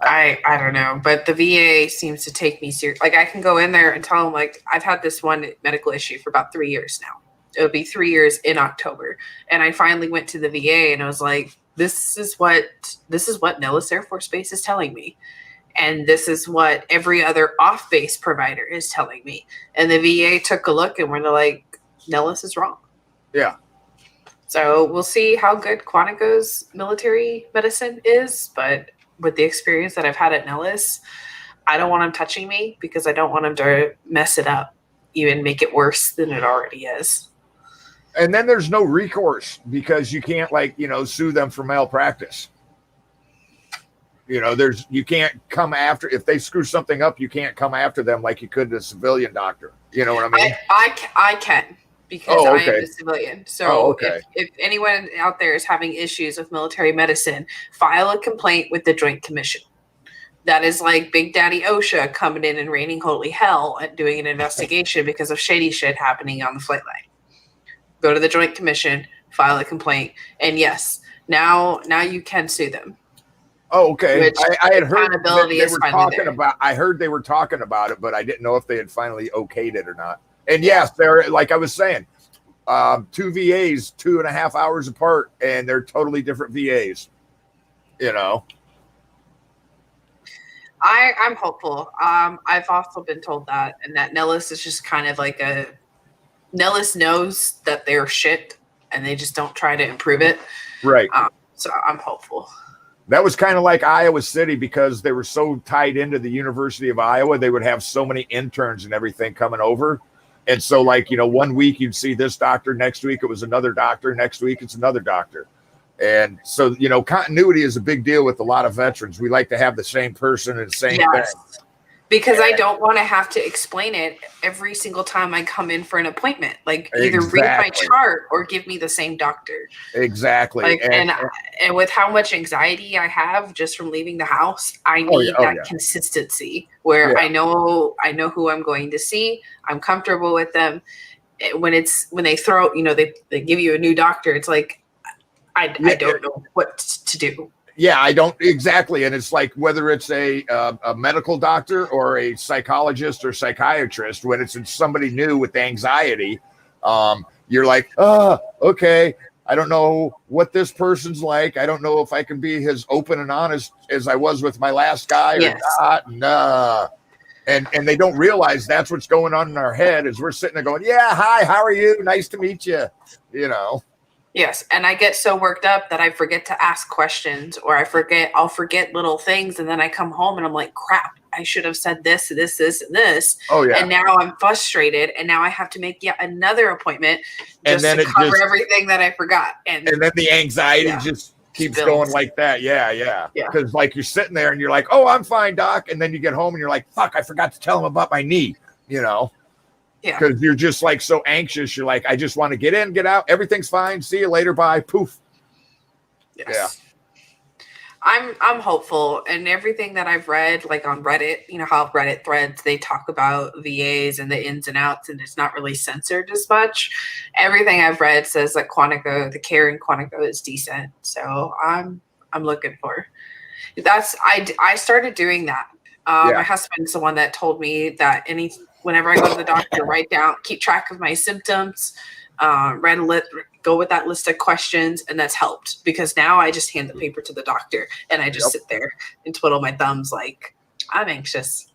I don't know, but the VA seems to take me serious. Like I can go in there and tell them, like, I've had this one medical issue for about 3 years now. It'll be 3 years in October, and I finally went to the VA and I was like, "This is what Nellis Air Force Base is telling me, and this is what every other off-base provider is telling me." And the VA took a look and were like, "Nellis is wrong." Yeah. So we'll see how good Quantico's military medicine is, but with the experience that I've had at Nellis, I don't want him touching me because I don't want him to mess it up, even make it worse than it already is. And then there's no recourse because you can't, like, you know, sue them for malpractice. You know, you can't come after, if they screw something up, you can't come after them like you could a civilian doctor. You know what I mean? I can. Because I am a civilian. So if anyone out there is having issues with military medicine, file a complaint with the Joint Commission. That is like Big Daddy OSHA coming in and raining holy hell and doing an investigation because of shady shit happening on the flight line. Go to the Joint Commission, file a complaint, and yes, now you can sue them. Oh, okay. I had heard they were talking about. I heard they were talking about it, but I didn't know if they had finally okayed it or not. And yes, they're, like I was saying, 2 VAs, 2.5 hours apart, and they're totally different VAs. You know, I'm hopeful. I've also been told that, and that Nellis is just kind of like Nellis knows that they're shit and they just don't try to improve it. Right. So I'm hopeful. That was kind of like Iowa City because they were so tied into the University of Iowa. They would have so many interns and everything coming over. And so, like, you know, 1 week you'd see this doctor, next week it was another doctor, next week it's another doctor. And so, you know, continuity is a big deal with a lot of veterans. We like to have the same person and the same thing. Because I don't want to have to explain it every single time I come in for an appointment. Like either read my chart or give me the same doctor. Exactly. Like, and with how much anxiety I have just from leaving the house, I need that consistency where I know who I'm going to see. I'm comfortable with them. When they throw, you know, they give you a new doctor, it's like, I don't know what to do. Yeah, I don't exactly. And it's like whether it's a medical doctor or a psychologist or psychiatrist, when it's somebody new with anxiety, you're like, okay, I don't know what this person's like. I don't know if I can be as open and honest as I was with my last guy or not. Nah. And they don't realize that's what's going on in our head as we're sitting there going, yeah, hi, how are you? Nice to meet you. You know. Yes, and I get so worked up that I forget to ask questions, or I'll forget little things, and then I come home and I'm like, crap, I should have said this, and this. Oh yeah. And now I'm frustrated, and now I have to make yet another appointment just to cover everything that I forgot. And then the anxiety just keeps going like that. Yeah. Because like you're sitting there and you're like, oh, I'm fine, doc. And then you get home and you're like, fuck, I forgot to tell him about my knee, you know. Yeah. Because you're just like so anxious. You're like, I just want to get in, get out. Everything's fine. See you later. Bye. Poof. Yes. Yeah. I'm hopeful, and everything that I've read, like on Reddit, you know how Reddit threads, they talk about VAs and the ins and outs, and it's not really censored as much. Everything I've read says that Quantico, the care in Quantico is decent. So I'm looking for that's. I started doing that. My husband's the one that told me that whenever I go to the doctor, write down, keep track of my symptoms, go with that list of questions, and that's helped because now I just hand the paper to the doctor and I just sit there and twiddle my thumbs like I'm anxious.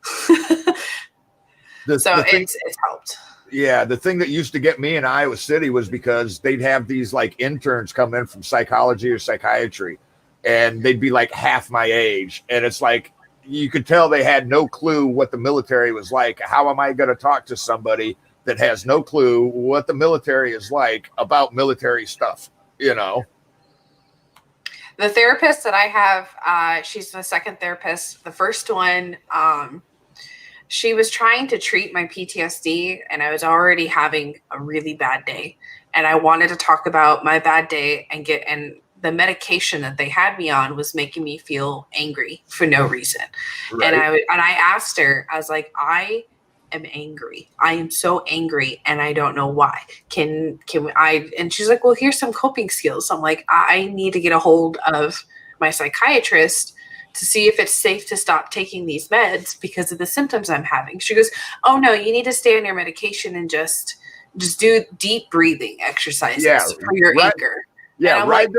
It's helped. Yeah, the thing that used to get me in Iowa City was because they'd have these like interns come in from psychology or psychiatry, and they'd be like half my age, and it's like, you could tell they had no clue what the military was like. How am I going to talk to somebody that has no clue what the military is like about military stuff, you know? The therapist that I have, she's the second therapist. The first one, she was trying to treat my PTSD, and I was already having a really bad day. And I wanted to talk about my bad day and the medication that they had me on was making me feel angry for no reason. Right. And I asked her, I was like, I am angry. I am so angry and I don't know why. And she's like, well, here's some coping skills. I'm like, I need to get a hold of my psychiatrist to see if it's safe to stop taking these meds because of the symptoms I'm having. She goes, oh no, you need to stay on your medication and just do deep breathing exercises for your anger. Yeah, right.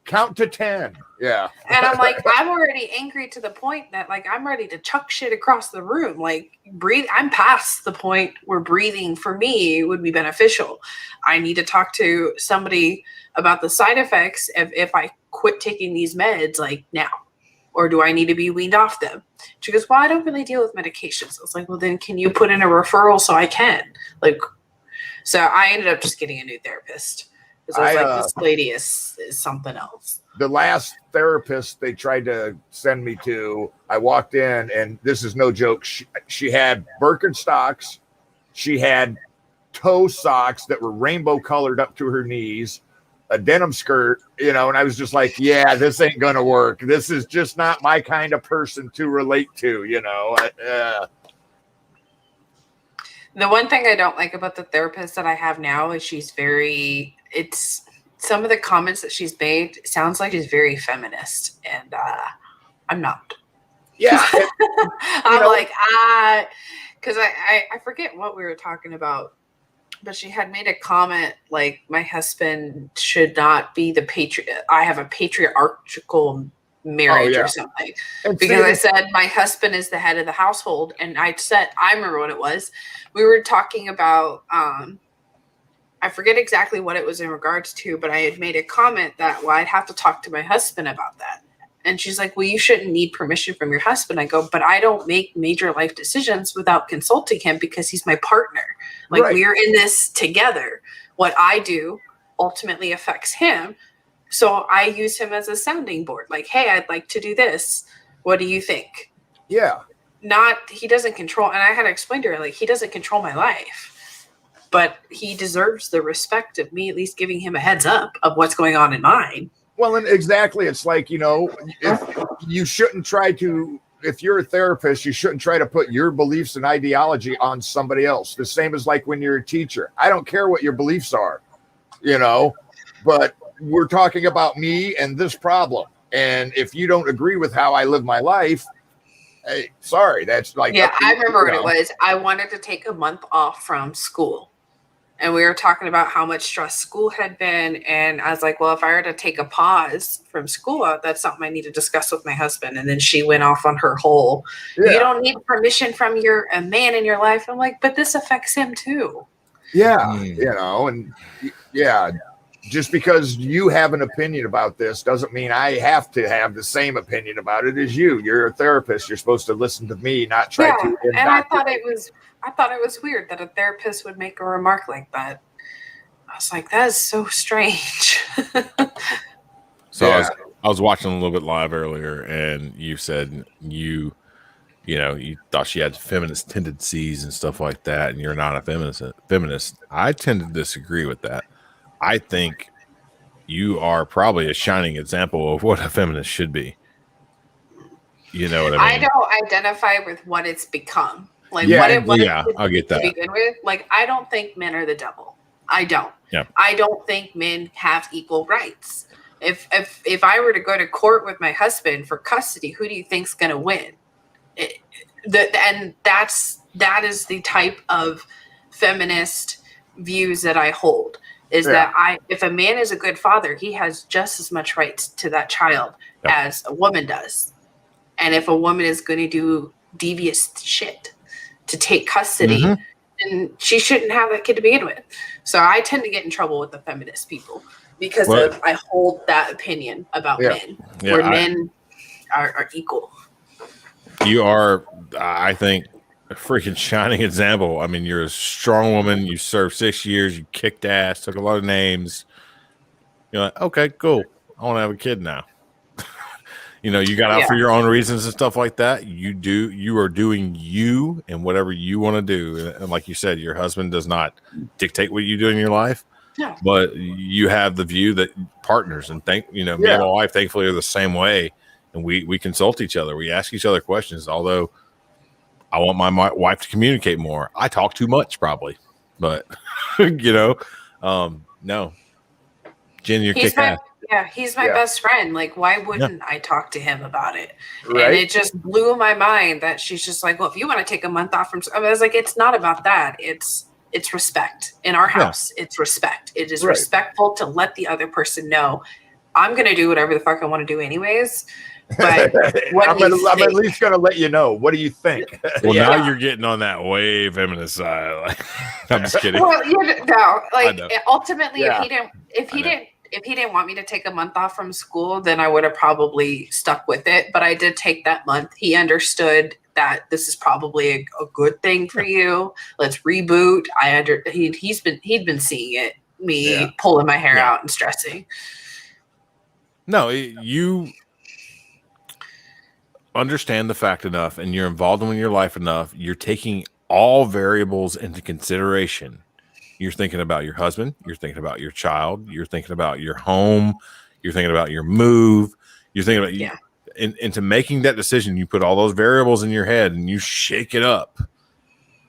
Count to 10. Yeah. And I'm like, I'm already angry to the point that like I'm ready to chuck shit across the room. Like breathe. I'm past the point where breathing for me would be beneficial. I need to talk to somebody about the side effects if I quit taking these meds like now. Or do I need to be weaned off them? She goes, well, I don't really deal with medications. I was like, well, then can you put in a referral so I can? So I ended up just getting a new therapist. I was like, this lady is something else. The last therapist they tried to send me to, I walked in, and this is no joke. She had Birkenstocks. She had toe socks that were rainbow colored up to her knees, a denim skirt, you know, and I was just like, yeah, this ain't going to work. This is just not my kind of person to relate to, you know. The one thing I don't like about the therapist that I have now is some of the comments that she's made sounds like she's very feminist, and I'm not. Yeah. I'm like, because I forget what we were talking about, but she had made a comment like my husband should not be I have a patriarchal marriage or something. Because I said my husband is the head of the household, and I remember what it was. We were talking about I forget exactly what it was in regards to, but I had made a comment that, well, I'd have to talk to my husband about that. And she's like, well, you shouldn't need permission from your husband. I go, but I don't make major life decisions without consulting him because he's my partner. Like, Right. we're in this together. What I do ultimately affects him. So I use him as a sounding board. Like, hey, I'd like to do this. What do you think? Yeah. He doesn't control. And I had to explain to her, like, he doesn't control my life. But he deserves the respect of me at least giving him a heads up of what's going on in mine. Well, and exactly. It's like, if you shouldn't try to, if you're a therapist, you shouldn't try to put your beliefs and ideology on somebody else. The same as like when you're a teacher. I don't care what your beliefs are, but we're talking about me and this problem. And if you don't agree with how I live my life, hey, sorry. That's like, yeah, I remember what it was. I wanted to take a month off from school. And we were talking about how much stress school had been. And I was like, well, if I were to take a pause from school, that's something I need to discuss with my husband. And then she went off on her whole, you don't need permission from a man in your life. I'm like, but this affects him too. Yeah. And yeah, just because you have an opinion about this doesn't mean I have to have the same opinion about it as you. You're a therapist. You're supposed to listen to me, not try to. And I thought it was weird that a therapist would make a remark like that. I was like, that is so strange. So I was watching a little bit live earlier, and you said you thought she had feminist tendencies and stuff like that, and you're not a feminist. I tend to disagree with that. I think you are probably a shining example of what a feminist should be. You know what I mean? I don't identify with what it's become. Like I'll get that. To begin with, like, I don't think men are the devil. I don't. Yeah. I don't think men have equal rights. If I were to go to court with my husband for custody, who do you think's going to win? That is the type of feminist views that I hold. That if a man is a good father, he has just as much rights to that child as a woman does. And if a woman is going to do devious shit to take custody, then she shouldn't have that kid to begin with. So I tend to get in trouble with the feminist people because I hold that opinion about men, where men are equal. You are, I think, a freaking shining example. I mean, you're a strong woman. You served 6 years. You kicked ass, took a lot of names. You're like, okay, cool. I want to have a kid now. You got out for your own reasons and stuff like that. You are doing you and whatever you want to do. And like you said, your husband does not dictate what you do in your life. No. But you have the view that partners and me and my wife thankfully are the same way. And we consult each other. We ask each other questions. Although I want my wife to communicate more. I talk too much probably, but no. Jen, you're kicked ass. Yeah, he's my best friend. Like, why wouldn't I talk to him about it? Right. And it just blew my mind that she's just like, well, if you want to take a month off from, I was like, it's not about that. It's respect in our house. It's respect. It is respectful to let the other person know I'm going to do whatever the fuck I want to do anyways. But I'm at least going to let you know. What do you think? Well, now you're getting on that way feminist side. Like, I'm just kidding. Well, ultimately, if he didn't want me to take a month off from school, then I would have probably stuck with it. But I did take that month. He understood that this is probably a good thing for you. Let's reboot. He'd been seeing it, me pulling my hair out and stressing. No, you understand the fact enough, and you're involved in your life enough. You're taking all variables into consideration. You're thinking about your husband. You're thinking about your child. You're thinking about your home. You're thinking about your move. You're thinking about into making that decision. You put all those variables in your head and you shake it up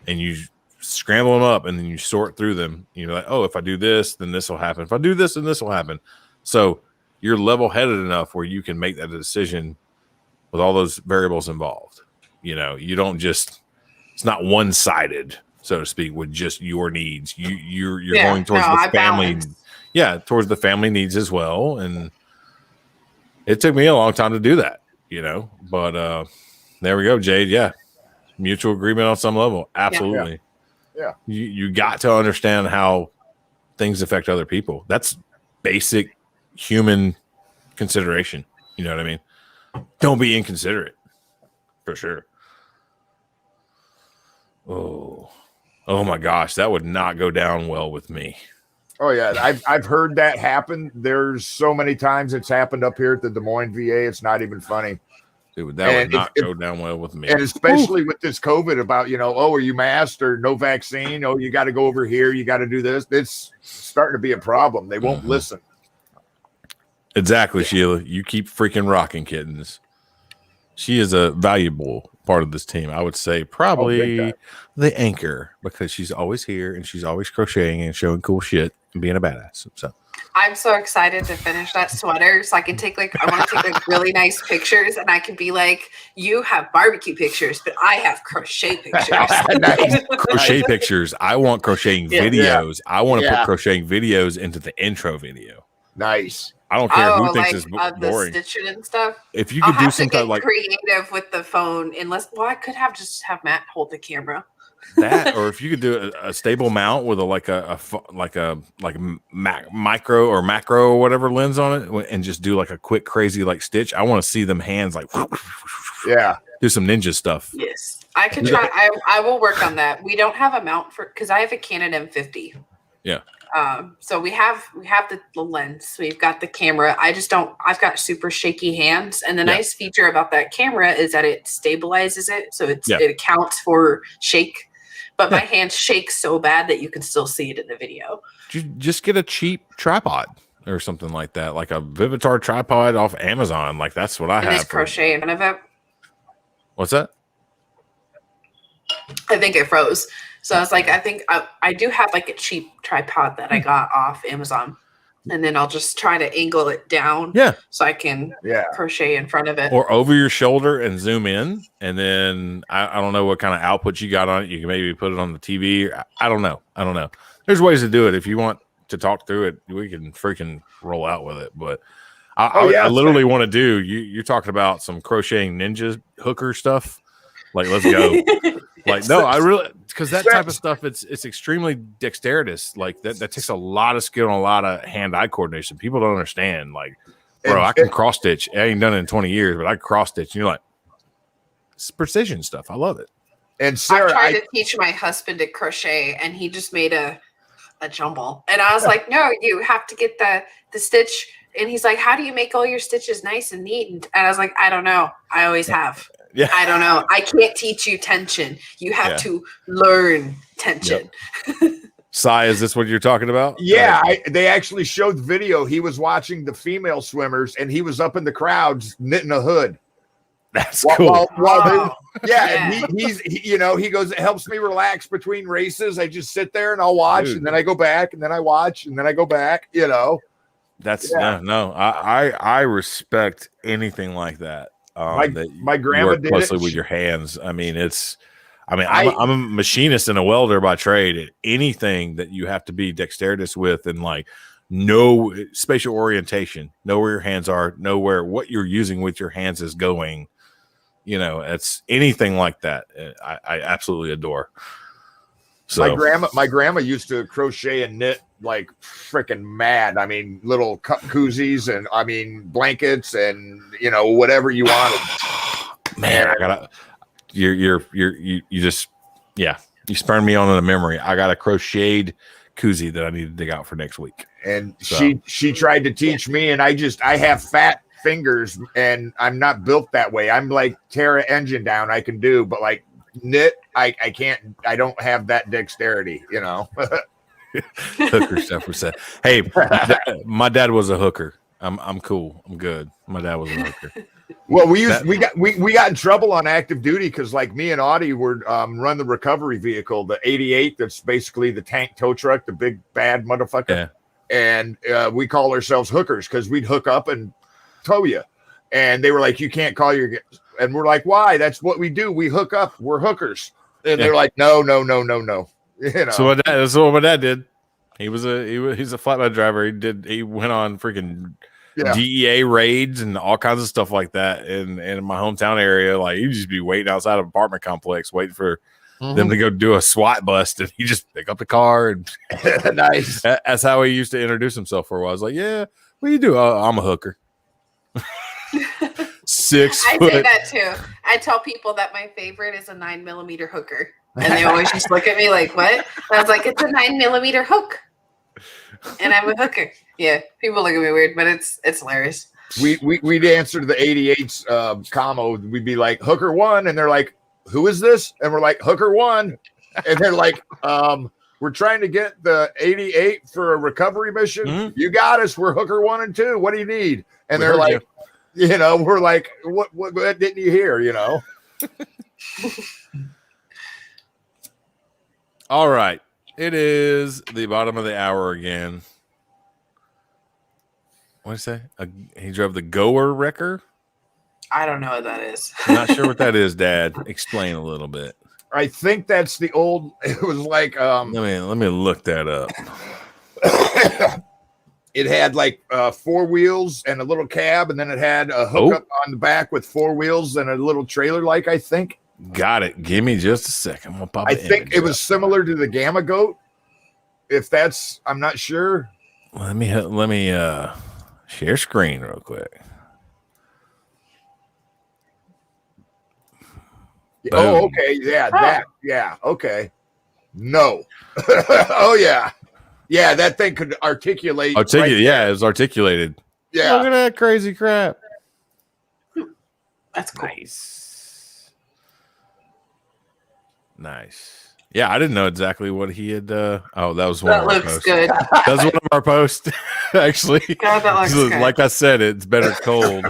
and you scramble them up and then you sort through them. You're like, oh, if I do this, then this will happen. If I do this, then this will happen. So you're level-headed enough where you can make that decision with all those variables involved. You don't just, it's not one-sided, so to speak, with just your needs. You're going towards the family. Towards the family needs as well. And it took me a long time to do that, but there we go, Jade. Yeah. Mutual agreement on some level. Absolutely. Yeah. You got to understand how things affect other people. That's basic human consideration. You know what I mean? Don't be inconsiderate, for sure. Oh my gosh, that would not go down well with me. Oh yeah, I've heard that happen. There's so many times it's happened up here at the Des Moines VA. It's not even funny. Dude, that would not go down well with me. And especially with this COVID about, are you masked or no vaccine? Oh, you got to go over here. You got to do this. It's starting to be a problem. They won't listen. Exactly, Sheila. You keep freaking rocking, kittens. She is a valuable part of this team. I would say probably the anchor, because she's always here and she's always crocheting and showing cool shit and being a badass. So I'm so excited to finish that sweater so I can take I want to take really nice pictures, and I can be like, you have barbecue pictures, but I have crochet pictures. Crochet pictures. I want crocheting videos. I want to put crocheting videos into the intro video. Nice. I don't care who thinks it's boring. The stitching and stuff. If you could do some kind of creative with the phone, I could just have Matt hold the camera. That, or if you could do a stable mount with a micro or macro or whatever lens on it, and just do like a quick crazy stitch. I want to see them hands do some ninja stuff. Yes, I can try. I will work on that. We don't have a mount because I have a Canon M50. Yeah. So we have the lens. We've got the camera. I've got super shaky hands. And the nice feature about that camera is that it stabilizes it. So it accounts for shake. But my hands shake so bad that you can still see it in the video. Just get a cheap tripod or something like that. Like a Vivitar tripod off Amazon. Like that's what I have. This crochet in front of it. What's that? I think it froze. So I was like, I think I do have a cheap tripod that I got off Amazon, and then I'll just try to angle it down, so I can crochet in front of it, or over your shoulder and zoom in, and then I don't know what kind of output you got on it. You can maybe put it on the TV. I don't know. There's ways to do it. If you want to talk through it, we can freaking roll out with it. But I literally want to do. You're talking about some crocheting ninja hooker stuff. Let's go. I really, because that type of stuff, it's extremely dexterous. That takes a lot of skill and a lot of hand-eye coordination. People don't understand. I can cross stitch. I ain't done it in 20 years, but I can cross stitch. And you're like, it's precision stuff. I love it. And Sarah, I tried to teach my husband to crochet, and he just made a jumble. And I was like, no, you have to get the stitch. And he's like, how do you make all your stitches nice and neat? And I was like, I don't know. I always have. Yeah. I don't know. I can't teach you tension. You have to learn tension. Yep. Sai, is this what you're talking about? Yeah, they actually showed the video. He was watching the female swimmers, and he was up in the crowds knitting a hood. That's cool. And he goes, it helps me relax between races. I just sit there and I'll watch, and then I go back, and then I watch, and then I go back. That's I respect anything like that. My grandma did closely with your hands. I mean, I'm a machinist and a welder by trade. And anything that you have to be dexterous with, and know spatial orientation, know where your hands are, know where what you're using with your hands is going. It's anything like that. I absolutely adore. So my grandma used to crochet and knit like freaking mad. I mean, little koozies and blankets and whatever you wanted. Man, I gotta. You just you spurned me on a memory. I got a crocheted koozie that I need to dig out for next week. And she tried to teach me, and I have fat fingers, and I'm not built that way. I'm like Terra engine down. I can do, but knit, I can't. I don't have that dexterity. Hooker stuff was said. Hey, my dad was a hooker. I'm cool. I'm good. My dad was a hooker. Well, we got in trouble on active duty because me and Audie would run the recovery vehicle, the 88. That's basically the tank tow truck, the big bad motherfucker. Yeah. And we call ourselves hookers because we'd hook up and tow you. And they were like, you can't call your. And we're like, why? That's what we do. We hook up. We're hookers. And they're like, no. So that's what my dad did. He's a flatbed driver. He went on freaking DEA raids and all kinds of stuff like that in my hometown area. He'd just be waiting outside of an apartment complex, waiting for them to go do a SWAT bust, and he just pick up the car and Nice. That's how he used to introduce himself for a while. I was like, yeah, what do you do? I'm a hooker. 6 I foot. say that too. I tell people that my favorite is a 9mm hooker, and they always just look at me like, "What?" And I was like, "It's a 9mm hook, and I'm a hooker." Yeah, people look at me weird, but it's hilarious. We'd answer to the 88's commo. We'd be like, "Hooker 1," and they're like, "Who is this?" And we're like, "Hooker 1," and they're like, "We're trying to get the 88 for a recovery mission. Mhm. You got us. We're Hooker 1 and 2. What do you need?" And We they're heard like, you know, we're like, what didn't you hear? You know. All right. It is the bottom of the hour again. What did he say? He drove the Goer Wrecker. I don't know what that is. I'm not sure what that is, Dad. Explain a little bit. I think that's the old. It was like Let me look that up. It had like 4 wheels and a little cab, and then it had a hookup on the back with 4 wheels and a little trailer. Like I think. Got it. Give me just a second. We'll pop I think it was similar to the Gamma Goat. If that's, I'm not sure. Let me share screen real quick. Oh, Boom. okay. Yeah, that. Yeah, okay. No. Oh, yeah. Yeah, that thing could articulate. Yeah, it was articulated. Yeah. Look at that crazy crap. That's cool. Nice. Yeah, I didn't know exactly what he had. That was one That of our looks posts. good. That was one of our posts, actually. God, that looks good. Like I said, it's better cold.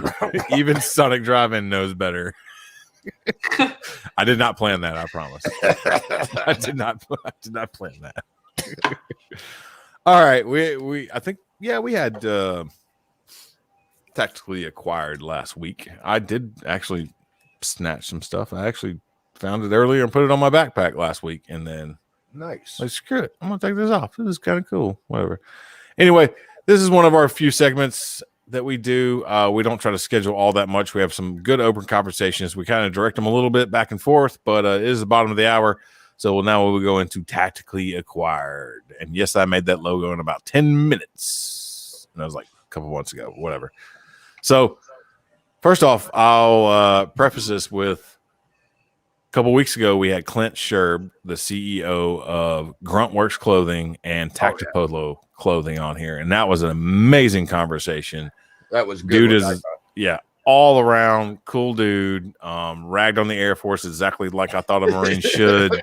Even Sonic Drive-In knows better. I did not plan that. I promise. I did not plan that. All right, I think we had tactically acquired last week. I did actually snatch some stuff. I actually found it earlier and put it on my backpack last week, and then Nice. like, screw it, I'm gonna take this off. This is kind of cool. Whatever. Anyway, this is one of our few segments that we do. We don't try to schedule all that much. We have some good open conversations. We kind of direct them a little bit back and forth, but it is the bottom of the hour. So now we'll go into tactically acquired. And yes, I made that logo in about 10 minutes. And that was like a couple months ago, whatever. So first off, I'll preface this with a couple weeks ago, we had Clint Sherb, the CEO of Gruntworks Clothing and Tactipolo Clothing on here. And that was an amazing conversation. That was good. Dude is, all around cool dude. Ragged on the Air Force exactly like I thought a Marine should.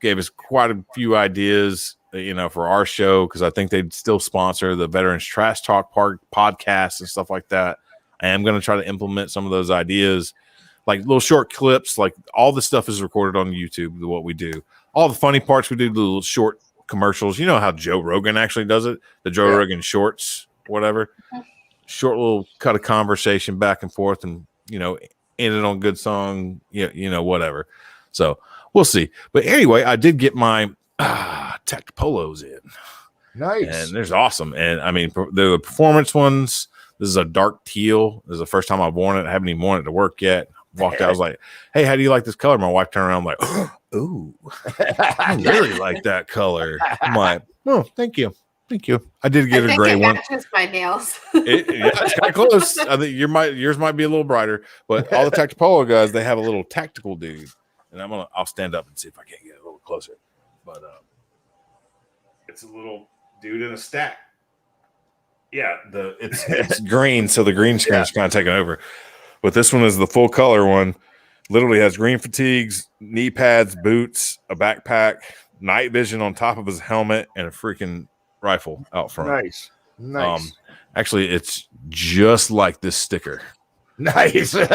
Gave us quite a few ideas, for our show, because I think they'd still sponsor the Veterans Trash Talk podcast and stuff like that. I am going to try to implement some of those ideas, like little short clips. Like all the stuff is recorded on YouTube. What we do, all the funny parts we do, the little short commercials. You know how Joe Rogan actually does it, the Joe Rogan shorts, whatever. Short little cut of conversation back and forth, and ended on good song, whatever. So we'll see. But anyway, I did get my Tech Polos in. Nice. And there's awesome. And I mean, the performance ones. This is a dark teal. This is the first time I've worn it. I haven't even worn it to work yet. Walked out, I was like, "Hey, how do you like this color?" My wife turned around, I'm like, "Ooh, I really like that color." I'm like, "Oh, thank you. Thank you." I did get a gray one. Matches my nails. It's kind of close. I think yours might be a little brighter, but all the Tactipolo guys, they have a little tactical dude, and I'll stand up and see if I can't get a little closer. But it's a little dude in a stack. Yeah, it's green, so the green screen is kind of taking over. But this one is the full color one. Literally has green fatigues, knee pads, boots, a backpack, night vision on top of his helmet, and a freaking rifle out front. Nice. Actually, it's just like this sticker. Nice. So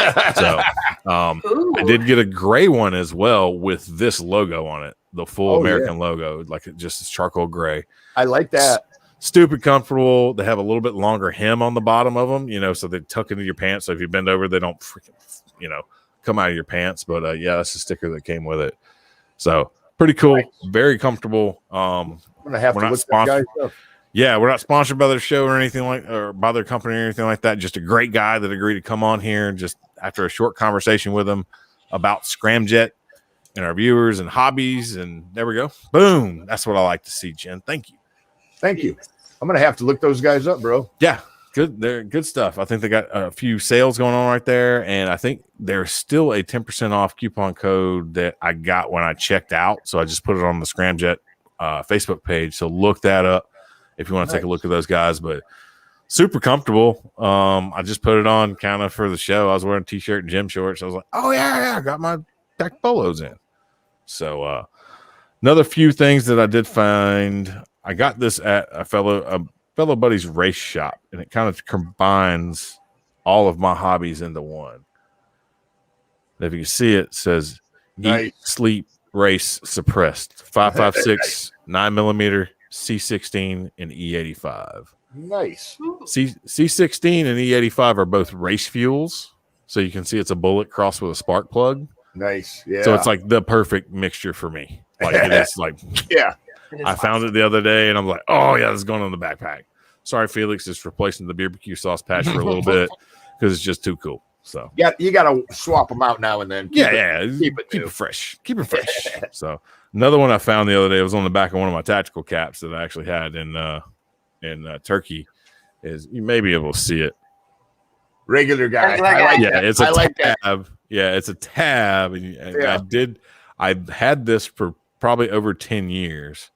I did get a gray one as well with this logo on it, the full American logo, like it just is charcoal gray. I like that. Stupid comfortable. They have a little bit longer hem on the bottom of them, so they tuck into your pants. So if you bend over, they don't freaking, come out of your pants. But that's the sticker that came with it. So pretty cool. Nice. Very comfortable. I'm gonna have we're to not look sponsored. That guy yeah, we're not sponsored by their show or anything or by their company or anything like that. Just a great guy that agreed to come on here. Just after a short conversation with him about Scramjet, and our viewers and hobbies. And there we go. Boom. That's what I like to see, Jen. Thank you. Thank you. I'm going to have to look those guys up, bro. Yeah. Good. They're good stuff. I think they got a few sales going on right there. And I think there's still a 10% off coupon code that I got when I checked out. So I just put it on the Scram Jett Facebook page. So look that up if you want to take a look at those guys. But super comfortable. I just put it on kind of for the show. I was wearing a t-shirt and gym shorts. I was like, oh yeah, I got my tech polos in. So another few things that I did find. I got this at a fellow buddy's race shop, and it kind of combines all of my hobbies into one. If you can see it says eat, sleep, race, suppressed. 5.56, 9mm, C16, and E85. Nice. C16 and E85 are both race fuels. So you can see it's a bullet crossed with a spark plug. Nice. Yeah. So it's like the perfect mixture for me. Like it is like, yeah. I found it the other day and I'm like, oh yeah, this is going on the backpack. Sorry, Felix, just replacing the barbecue sauce patch for a little bit because it's just too cool. So yeah, you got to swap them out now and then. Keep it fresh. Keep it fresh. So another one I found the other day was on the back of one of my tactical caps that I actually had in Turkey. Is you may be able to see it. Regular guy. It's a tab. Yeah, it's a tab, and I had this for probably over 10 years,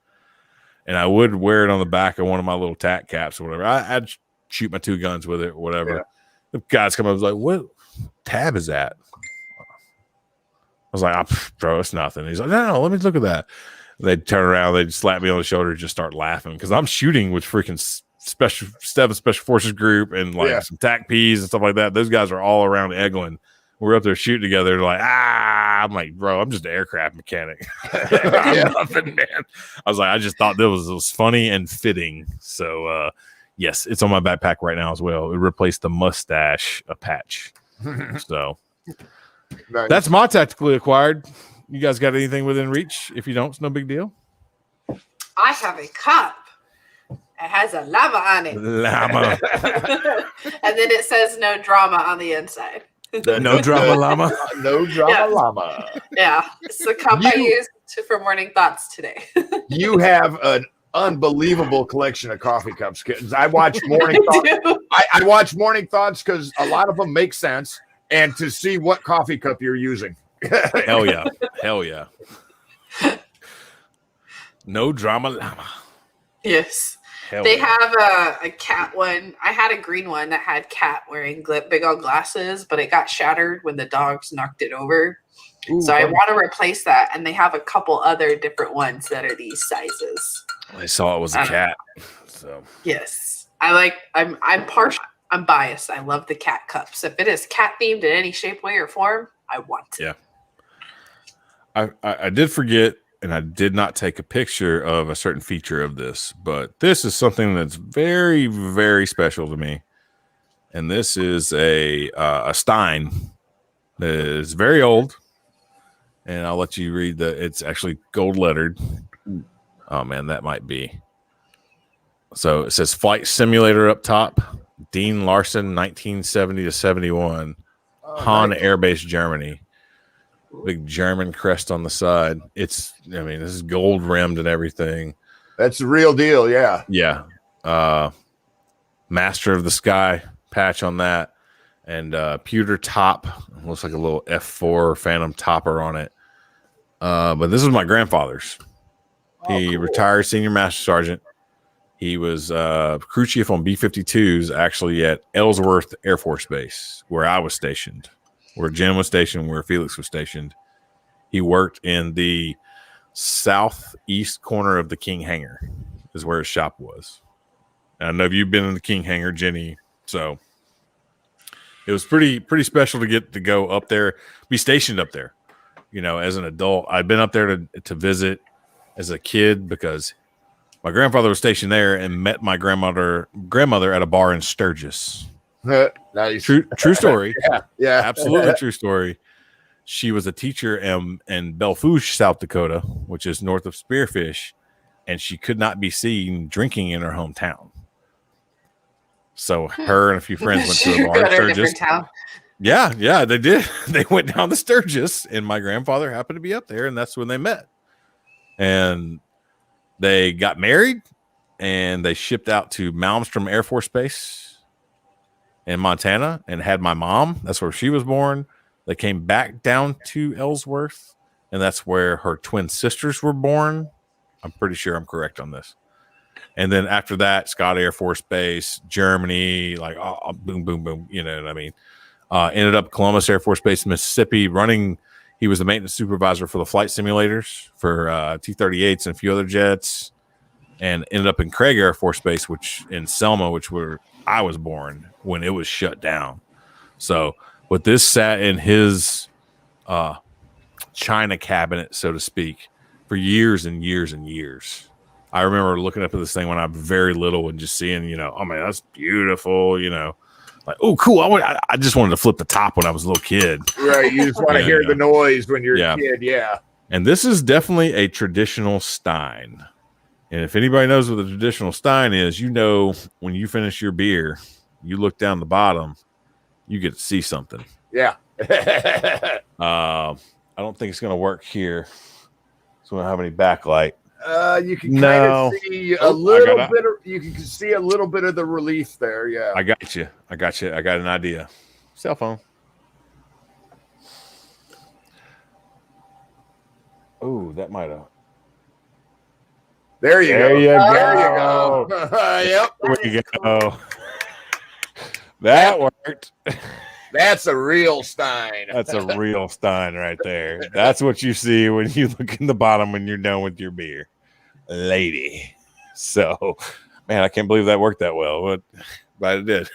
and I would wear it on the back of one of my little tack caps or whatever. I'd shoot my 2 guns with it or whatever. Yeah. The guys come up and was like, what tab is that? I was like, bro, it's nothing. He's like, no, let me look at that. They'd turn around, they'd slap me on the shoulder and just start laughing because I'm shooting with freaking special forces group and like some TAC Ps and stuff like that. Those guys are all around Eglin. We're up there shooting together. They're like, I'm like, bro, I'm just an aircraft mechanic. Nothing, man. I was like, I just thought that was funny and fitting. So, yes, it's on my backpack right now as well. It replaced the mustache patch. So that's my tactically acquired. You guys got anything within reach? If you don't, it's no big deal. I have a cup. It has a llama on it. Llama. And then it says no drama on the inside. No drama llama? No drama llama. Yeah. It's the cup I used for morning thoughts today. You have an unbelievable collection of coffee cups, kittens. I watch morning thoughts. I watch morning thoughts because a lot of them make sense, and to see what coffee cup you're using. Hell yeah. No drama llama. Yes. They have a cat one. I had a green one that had cat wearing big old glasses, but it got shattered when the dogs knocked it over. Ooh, so I want to replace that. And they have a couple other different ones that are these sizes. I saw it was a cat. So yes, I'm partial. I'm biased. I love the cat cups. If it is cat themed in any shape, way, or form, I want it. Yeah. I did forget. And I did not take a picture of a certain feature of this, but this is something that's very, very special to me. And this is a Stein that is very old. And I'll let you read it's actually gold lettered. Oh man, that might be. So it says Flight Simulator up top. Dean Larson, 1970 to 71. Hahn Air Base, Germany. Big German crest on the side. This is gold rimmed and everything. That's the real deal. Yeah. Yeah. Master of the Sky patch on that. And pewter top. Looks like a little F4 Phantom topper on it. But this was my grandfather's. He retired senior master sergeant. He was crew chief on B-52s actually at Ellsworth Air Force Base, where I was stationed. Where Jim was stationed, where Felix was stationed. He worked in the southeast corner of the King Hangar, is where his shop was. And I know you've been in the King Hangar, Jenny. So it was pretty special to get to go up there, be stationed up there. You know, as an adult, I'd been up there to visit as a kid because my grandfather was stationed there and met my grandmother at a bar in Sturgis. Nice. True story. Yeah, absolutely true story. She was a teacher in Belle Fourche, South Dakota, which is north of Spearfish, and she could not be seen drinking in her hometown. So her and a few friends went to a bar in Sturgis. Yeah, they did. They went down to Sturgis, and my grandfather happened to be up there, and that's when they met. And they got married, and they shipped out to Malmstrom Air Force Base in Montana and had my mom. That's where she was born. They came back down to Ellsworth, and that's where her twin sisters were born. I'm pretty sure I'm correct on this. And then after that, Scott Air Force Base, Germany, like boom, boom, boom. You know what I mean? Ended up Columbus Air Force Base, Mississippi, running. He was the maintenance supervisor for the flight simulators for T-38s and a few other jets, and ended up in Craig Air Force Base, which in Selma, where I was born when it was shut down. So, but this sat in his China cabinet, so to speak, for years and years and years. I remember looking up at this thing when I was very little and just seeing, oh man, that's beautiful, like, oh, cool. I just wanted to flip the top when I was a little kid. Right. You just want to hear the noise when you're a kid. Yeah. And this is definitely a traditional Stein. And if anybody knows what the traditional Stein is, when you finish your beer, you look down the bottom, you get to see something. Yeah. I don't think it's going to work here. So we don't have any backlight. You can kind of see a little bit. You can see a little bit of the relief there. Yeah, I got you. I got an idea. Cell phone. Oh, that might have. There you go. There you go. Yep. There you go. That worked. That's a real Stein. That's a real Stein right there. That's what you see when you look in the bottom when you're done with your beer, lady. So, man, I can't believe that worked that well, but it did.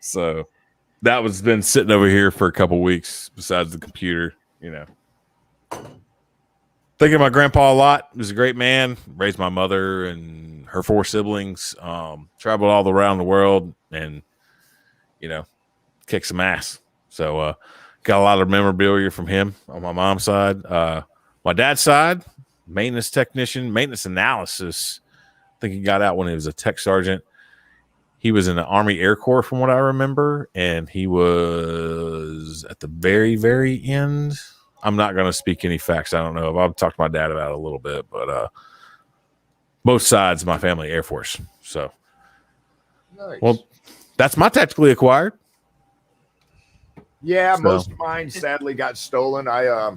So that was been sitting over here for a couple weeks besides the computer, Thinking of my grandpa a lot. He was a great man. Raised my mother and her 4 siblings. Traveled all around the world and, kick some ass. So got a lot of memorabilia from him on my mom's side. My dad's side, maintenance technician, maintenance analysis. I think he got out when he was a tech sergeant. He was in the Army Air Corps from what I remember, and he was at the very, very end. I'm not going to speak any facts. I don't know. I've talked to my dad about it a little bit, but both sides of my family, Air Force. So, nice. Well, that's my tactically acquired. Yeah, most of mine sadly got stolen. I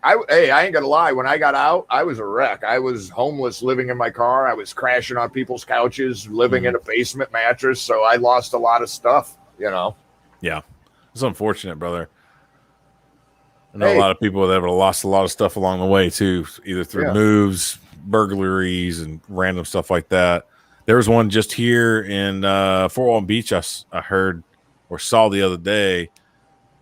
ain't gonna lie. When I got out, I was a wreck. I was homeless, living in my car. I was crashing on people's couches, living in a basement mattress. So I lost a lot of stuff. Yeah, it's unfortunate, brother. I know a lot of people that have lost a lot of stuff along the way too, either through moves, burglaries, and random stuff like that. There was one just here in Fort Walton Beach. I heard or saw the other day.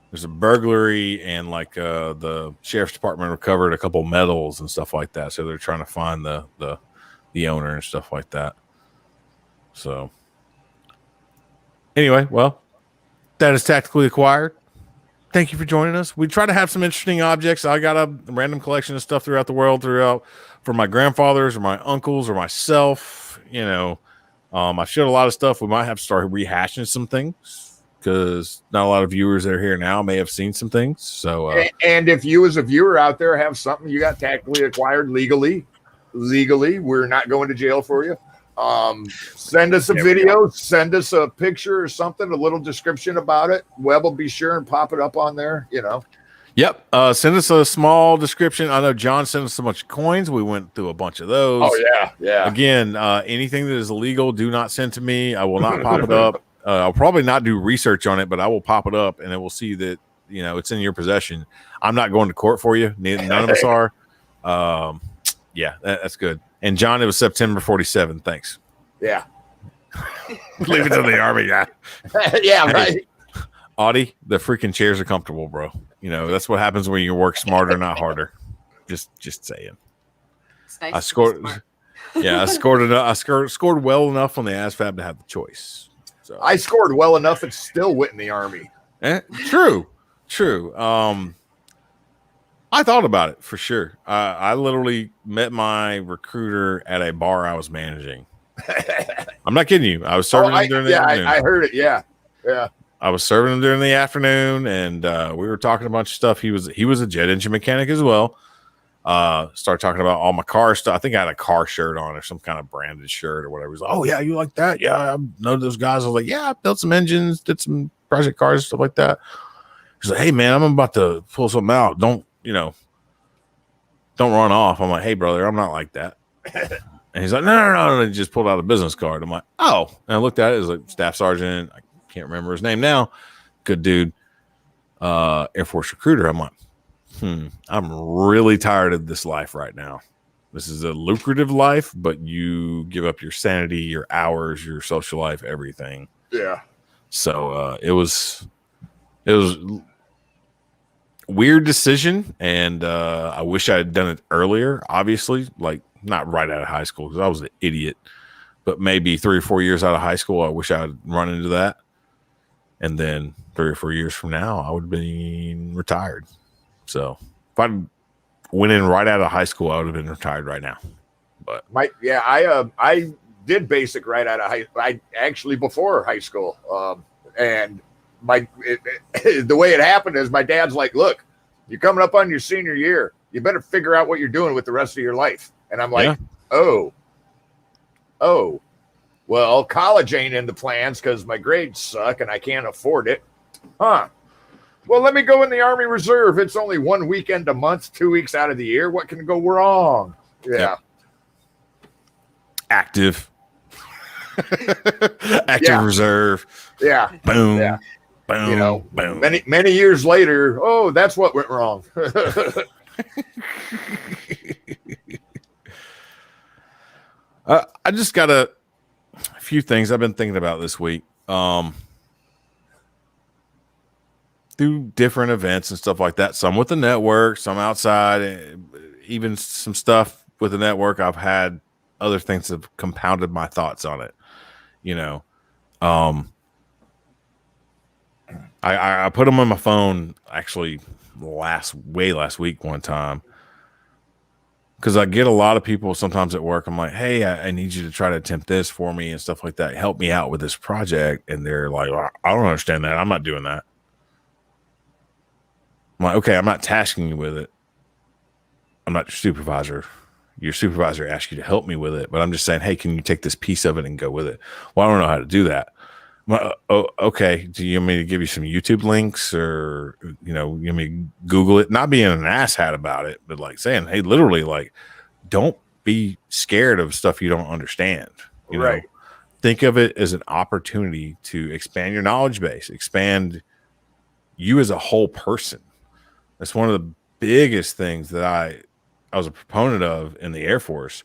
There's a burglary and the sheriff's department recovered a couple medals and stuff like that. So they're trying to find the owner and stuff like that. So anyway, well, that is tactically acquired. Thank you for joining us. We try to have some interesting objects. I got a random collection of stuff throughout the world, from my grandfathers or my uncles or myself. I showed a lot of stuff. We might have to start rehashing some things because not a lot of viewers that are here now may have seen some things. So, and if you as a viewer out there have something you got tactically acquired legally, we're not going to jail for you. Send us a video, send us a picture or something, a little description about it. Webb will be sure and pop it up on there, Yep. Send us a small description. I know John sent us so much coins. We went through a bunch of those. Oh, yeah. Again, anything that is illegal, do not send to me. I will not pop it up. I'll probably not do research on it, but I will pop it up and it will see that, it's in your possession. I'm not going to court for you. None of us are. Yeah, that's good. And John, it was September 47. Thanks. Yeah. Leave it to the Army guy. Yeah, right. Hey, Audie, the freaking chairs are comfortable, bro. That's what happens when you work smarter, not harder. Just saying. It's nice. I scored. Yeah, I scored well enough on the ASVAB to have the choice. So I scored well enough. It's still went in the Army. True. I thought about it for sure. I literally met my recruiter at a bar I was managing. I'm not kidding you. I was serving him during the afternoon. I heard it. Yeah. I was serving him during the afternoon, and we were talking a bunch of stuff. He was a jet engine mechanic as well. Started talking about all my car stuff. I think I had a car shirt on or some kind of branded shirt or whatever. He's like, "Oh yeah, you like that? Yeah, I know those guys." I was like, "Yeah, I built some engines, did some project cars, stuff like that." He's like, "Hey man, I'm about to pull something out. Don't run off." I'm like, "Hey brother, I'm not like that." And he's like, no. And he just pulled out a business card. I'm like, "Oh." And I looked at it. It was like staff sergeant. I can't remember his name now. Good dude. Air Force recruiter. I'm like, I'm really tired of this life right now. This is a lucrative life, but you give up your sanity, your hours, your social life, everything. Yeah. So it was weird decision, and I wish I had done it earlier. Obviously, like not right out of high school because I was an idiot, but maybe 3 or 4 years out of high school, I wish I had run into that. And then 3 or 4 years from now, I would have been retired. So if I went in right out of high school, I would have been retired right now. But I did basic right out of I actually before high school. And the way it happened is my dad's like, "Look, you're coming up on your senior year. You better figure out what you're doing with the rest of your life." And I'm like, oh, well, college ain't in the plans because my grades suck and I can't afford it. Huh. Well, let me go in the Army Reserve. It's only 1 weekend a month, 2 weeks out of the year. What can go wrong? Yeah. Yep. Active reserve. Yeah. Boom. Yeah. Boom. Boom. Many years later, oh, that's what went wrong. I just got a few things I've been thinking about this week. Through different events and stuff like that. Some with the network, some outside, even some stuff with the network. I've had other things that have compounded my thoughts on it. I put them on my phone actually last week one time because I get a lot of people sometimes at work. I'm like, "Hey, I need you to try to attempt this for me and stuff like that. Help me out with this project." And they're like, "I don't understand that. I'm not doing that." I'm like, "Okay, I'm not tasking you with it. I'm not your supervisor. Your supervisor asked you to help me with it, but I'm just saying, hey, can you take this piece of it and go with it?" "Well, I don't know how to do that." I'm like, "Oh, okay. Do you want me to give you some YouTube links or, you want me to Google it?" Not being an asshat about it, but like saying, hey, literally, like, don't be scared of stuff you don't understand. Right. Think of it as an opportunity to expand your knowledge base, expand you as a whole person. That's one of the biggest things that I was a proponent of in the Air Force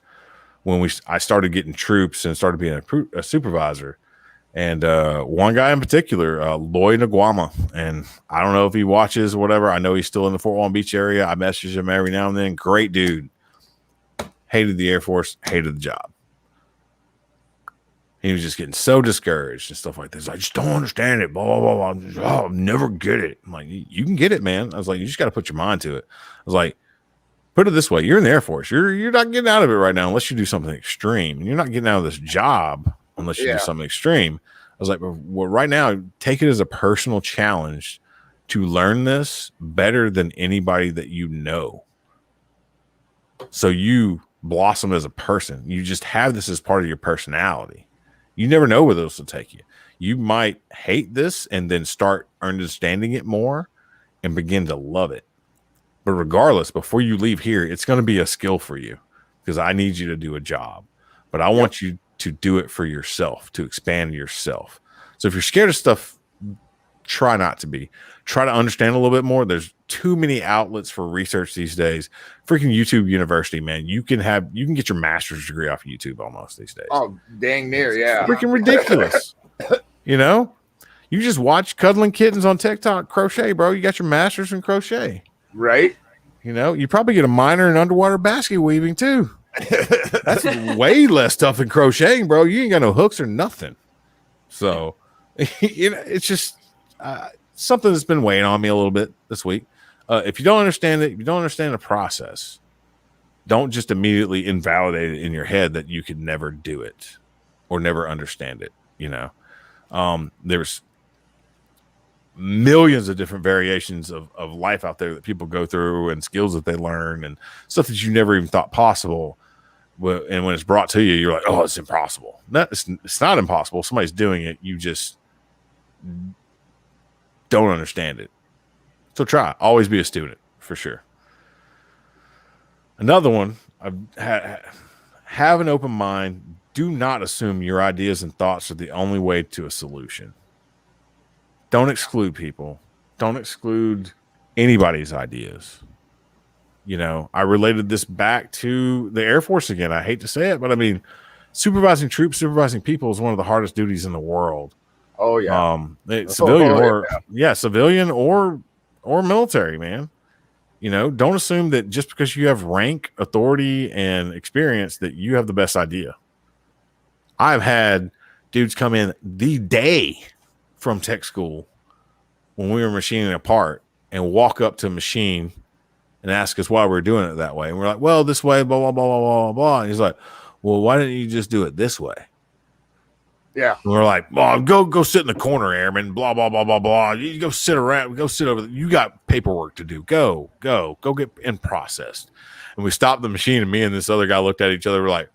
when I started getting troops and started being a supervisor. And one guy in particular, Lloyd Aguama, and I don't know if he watches or whatever. I know he's still in the Fort Walton Beach area. I message him every now and then. Great dude. Hated the Air Force, hated the job. He was just getting so discouraged and stuff like this. "I just don't understand it. Blah, blah, blah, blah. I'll never get it." I'm like, "You can get it, man." I was like, "You just got to put your mind to it." I was like, put it this way. You're in the Air Force. You're not getting out of it right now unless you do something extreme. And you're not getting out of this job unless you do something extreme. I was like, well, right now, take it as a personal challenge to learn this better than anybody that you know. So you blossom as a person. You just have this as part of your personality. You never know where this will take you. You might hate this and then start understanding it more and begin to love it. But regardless, before you leave here, it's going to be a skill for you because I need you to do a job. But I want you to do it for yourself, to expand yourself. So if you're scared of stuff, try not to be. Try to understand a little bit more. There's too many outlets for research these days. Freaking YouTube University, man. You can get your master's degree off of YouTube almost these days. Oh, dang near, yeah. Freaking ridiculous. You just watch cuddling kittens on TikTok crochet, bro. You got your master's in crochet. Right. You probably get a minor in underwater basket weaving too. That's way less tough than crocheting, bro. You ain't got no hooks or nothing. So, it's just something that's been weighing on me a little bit this week. If you don't understand it, if you don't understand the process, don't just immediately invalidate it in your head that you could never do it or never understand it. There's millions of different variations of life out there that people go through and skills that they learn and stuff that you never even thought possible. And when it's brought to you, you're like, oh, it's impossible. No, it's not impossible. Somebody's doing it. You just don't understand it. So try. Always be a student, for sure. Another one, have an open mind. Do not assume your ideas and thoughts are the only way to a solution. Don't exclude people. Don't exclude anybody's ideas. You know, I related this back to the Air Force again. I hate to say it, but I mean, supervising troops, supervising people is one of the hardest duties in the world. Oh yeah. Civilian or military, man. You know, don't assume that just because you have rank, authority, and experience that you have the best idea. I've had dudes come in the day from tech school when we were machining a part and walk up to a machine and ask us why we're doing it that way. And we're like, well, this way, blah, blah, blah, blah, blah, blah. And he's like, well, why didn't you just do it this way? Yeah. And we're like, well, go sit in the corner, airman, blah, blah, blah, blah, blah. You go sit around, go sit over there. You got paperwork to do. Go get in processed. And we stopped the machine, and me and this other guy looked at each other. We're like,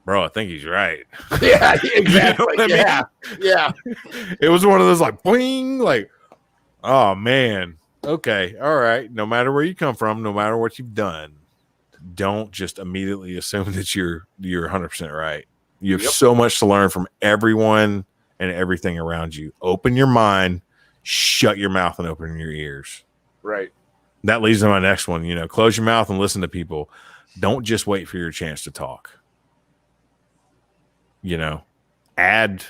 bro, I think he's right. Yeah, exactly. You know what I mean? Yeah. It was one of those like, boing, like, oh man. Okay. All right. No matter where you come from, no matter what you've done, don't just immediately assume that you're 100% right. You have so much to learn from everyone and everything around you. Open your mind, shut your mouth, and open your ears. Right. That leads to my next one. You know, close your mouth and listen to people. Don't just wait for your chance to talk. You know, add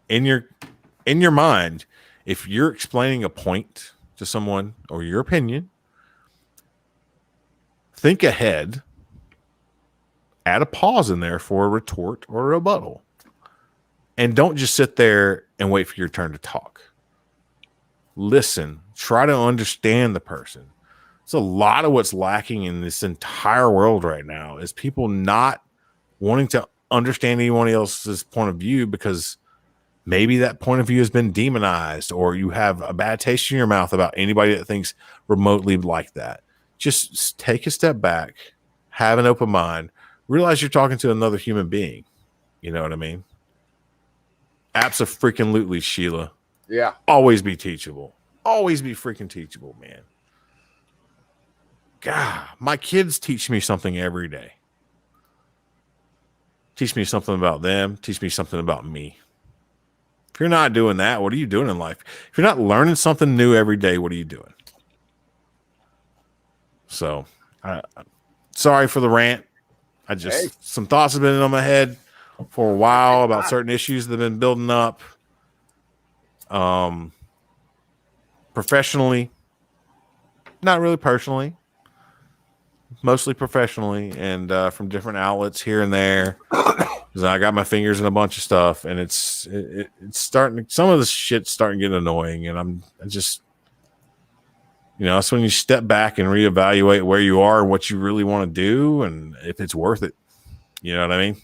in your mind, if you're explaining a point to someone or your opinion, think ahead. Add a pause in there for a retort or a rebuttal. And don't just sit there and wait for your turn to talk. Listen, try to understand the person. It's a lot of what's lacking in this entire world right now is people not wanting to understand anyone else's point of view because maybe that point of view has been demonized or you have a bad taste in your mouth about anybody that thinks remotely like that. Just take a step back, have an open mind, realize you're talking to another human being. You know what I mean? Abso-freaking-lutely, Sheila. Yeah. Always be teachable. Always be freaking teachable, man. God, my kids teach me something every day. Teach me something about them. Teach me something about me. If you're not doing that, what are you doing in life? If you're not learning something new every day, what are you doing? So, sorry for the rant. Some thoughts have been on my head for a while about certain issues that have been building up. Professionally, not really personally, mostly professionally, and from different outlets here and there. Because I got my fingers in a bunch of stuff, and it's starting. Some of this shit's starting to get annoying, and I just, you know, that's when you step back and reevaluate where you are and what you really want to do, and if it's worth it. You know what I mean?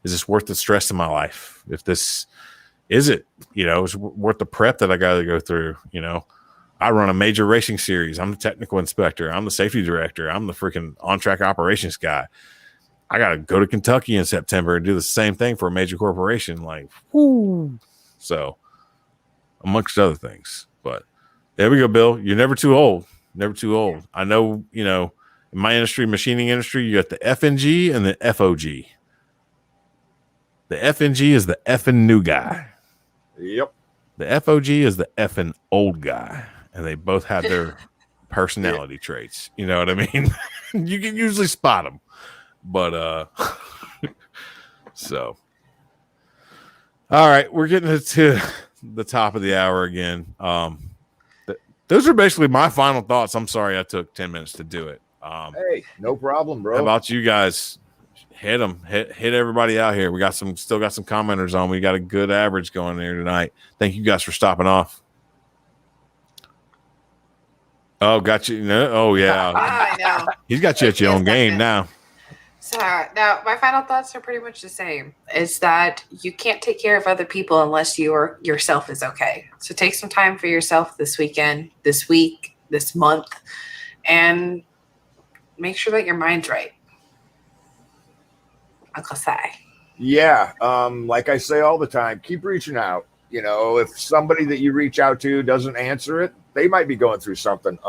Is this worth the stress in my life? If this is it, you know, it's worth the prep that I got to go through. You know, I run a major racing series. I'm the technical inspector. I'm the safety director. I'm the freaking on-track operations guy. I got to go to Kentucky in September and do the same thing for a major corporation. Like, whoo. So, amongst other things. But there we go, Bill. You're never too old. Never too old. I know, you know, in my industry, machining industry, you got the FNG and the FOG. The FNG is the effing new guy. Yep. The FOG is the effing old guy. And they both have their personality traits. You know what I mean? You can usually spot them. But, so. All right. We're getting to the top of the hour again. Those are basically my final thoughts. I'm sorry I took 10 minutes to do it. Hey, no problem, bro. How about you guys? Hit them. Hit everybody out here. We got still got some commenters on. We got a good average going there tonight. Thank you guys for stopping off. Oh, got you. No, oh, yeah. I know. He's got you at your own game now. So now my final thoughts are pretty much the same. Is that you can't take care of other people unless yourself is okay. So take some time for yourself this weekend, this week, this month, and make sure that your mind's right. Uncle Si. Yeah, like I say all the time, keep reaching out. You know, if somebody that you reach out to doesn't answer it, they might be going through something.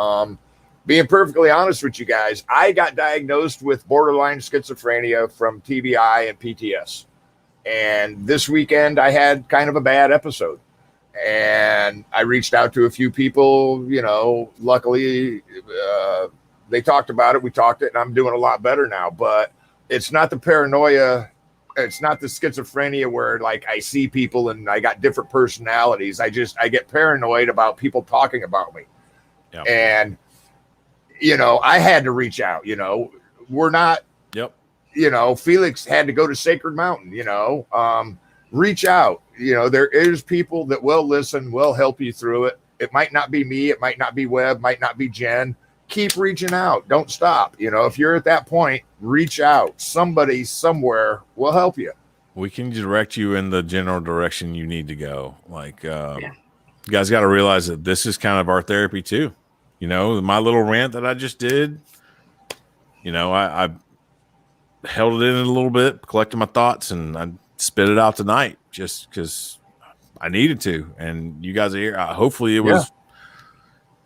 Being perfectly honest with you guys, I got diagnosed with borderline schizophrenia from TBI and PTS. And this weekend I had kind of a bad episode. And I reached out to a few people, you know, luckily they talked about it. We talked it and I'm doing a lot better now, but it's not the paranoia. It's not the schizophrenia where like I see people and I got different personalities. I get paranoid about people talking about me. Yep. And you know, I had to reach out, you know, we're not, yep. You know, Felix had to go to Sacred Mountain, you know, reach out, you know, there is people that will listen, will help you through it. It might not be me. It might not be Webb, might not be Jen. Keep reaching out. Don't stop. You know, if you're at that point, reach out. Somebody somewhere will help you. We can direct you in the general direction you need to go. Like, you guys got to realize that this is kind of our therapy too. You know, my little rant that I just did, you know, I held it in a little bit, collected my thoughts, and I spit it out tonight just because I needed to. And you guys are here. Hopefully it was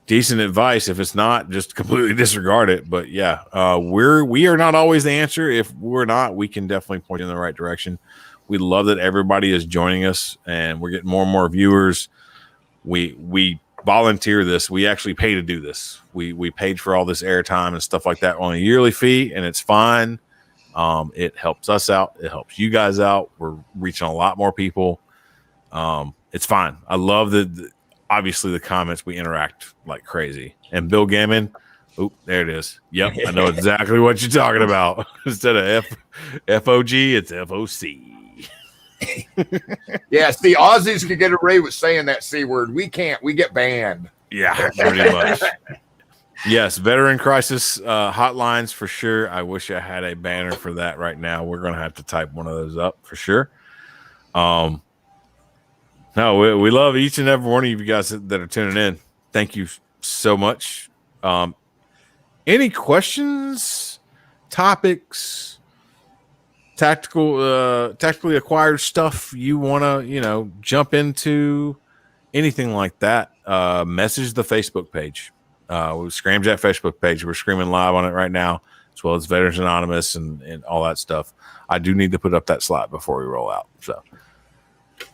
decent advice. If it's not, just completely disregard it. But yeah, we are not always the answer. If we're not, we can definitely point you in the right direction. We love that everybody is joining us, and we're getting more and more viewers. We volunteer this. We actually pay to do this. We paid for all this airtime and stuff like that on a yearly fee, and it's fine. It helps us out. It helps you guys out. We're reaching a lot more people. It's fine. I love obviously the comments. We interact like crazy. And Bill Gammon, there it is. Yep, I know exactly what you're talking about. Instead of FOG, it's FOC. Yeah, see, Aussies can get away with saying that C word. We can't. We get banned. Yeah, pretty much. Yes, veteran crisis hotlines for sure. I wish I had a banner for that right now. We're going to have to type one of those up for sure. No, we love each and every one of you guys that are tuning in. Thank you so much. Any questions, topics, tactically acquired stuff you want to, jump into, anything like that, message the Facebook page. Scram Jett Facebook page. We're streaming live on it right now, as well as Veterans Anonymous and all that stuff. I do need to put up that slide before we roll out. So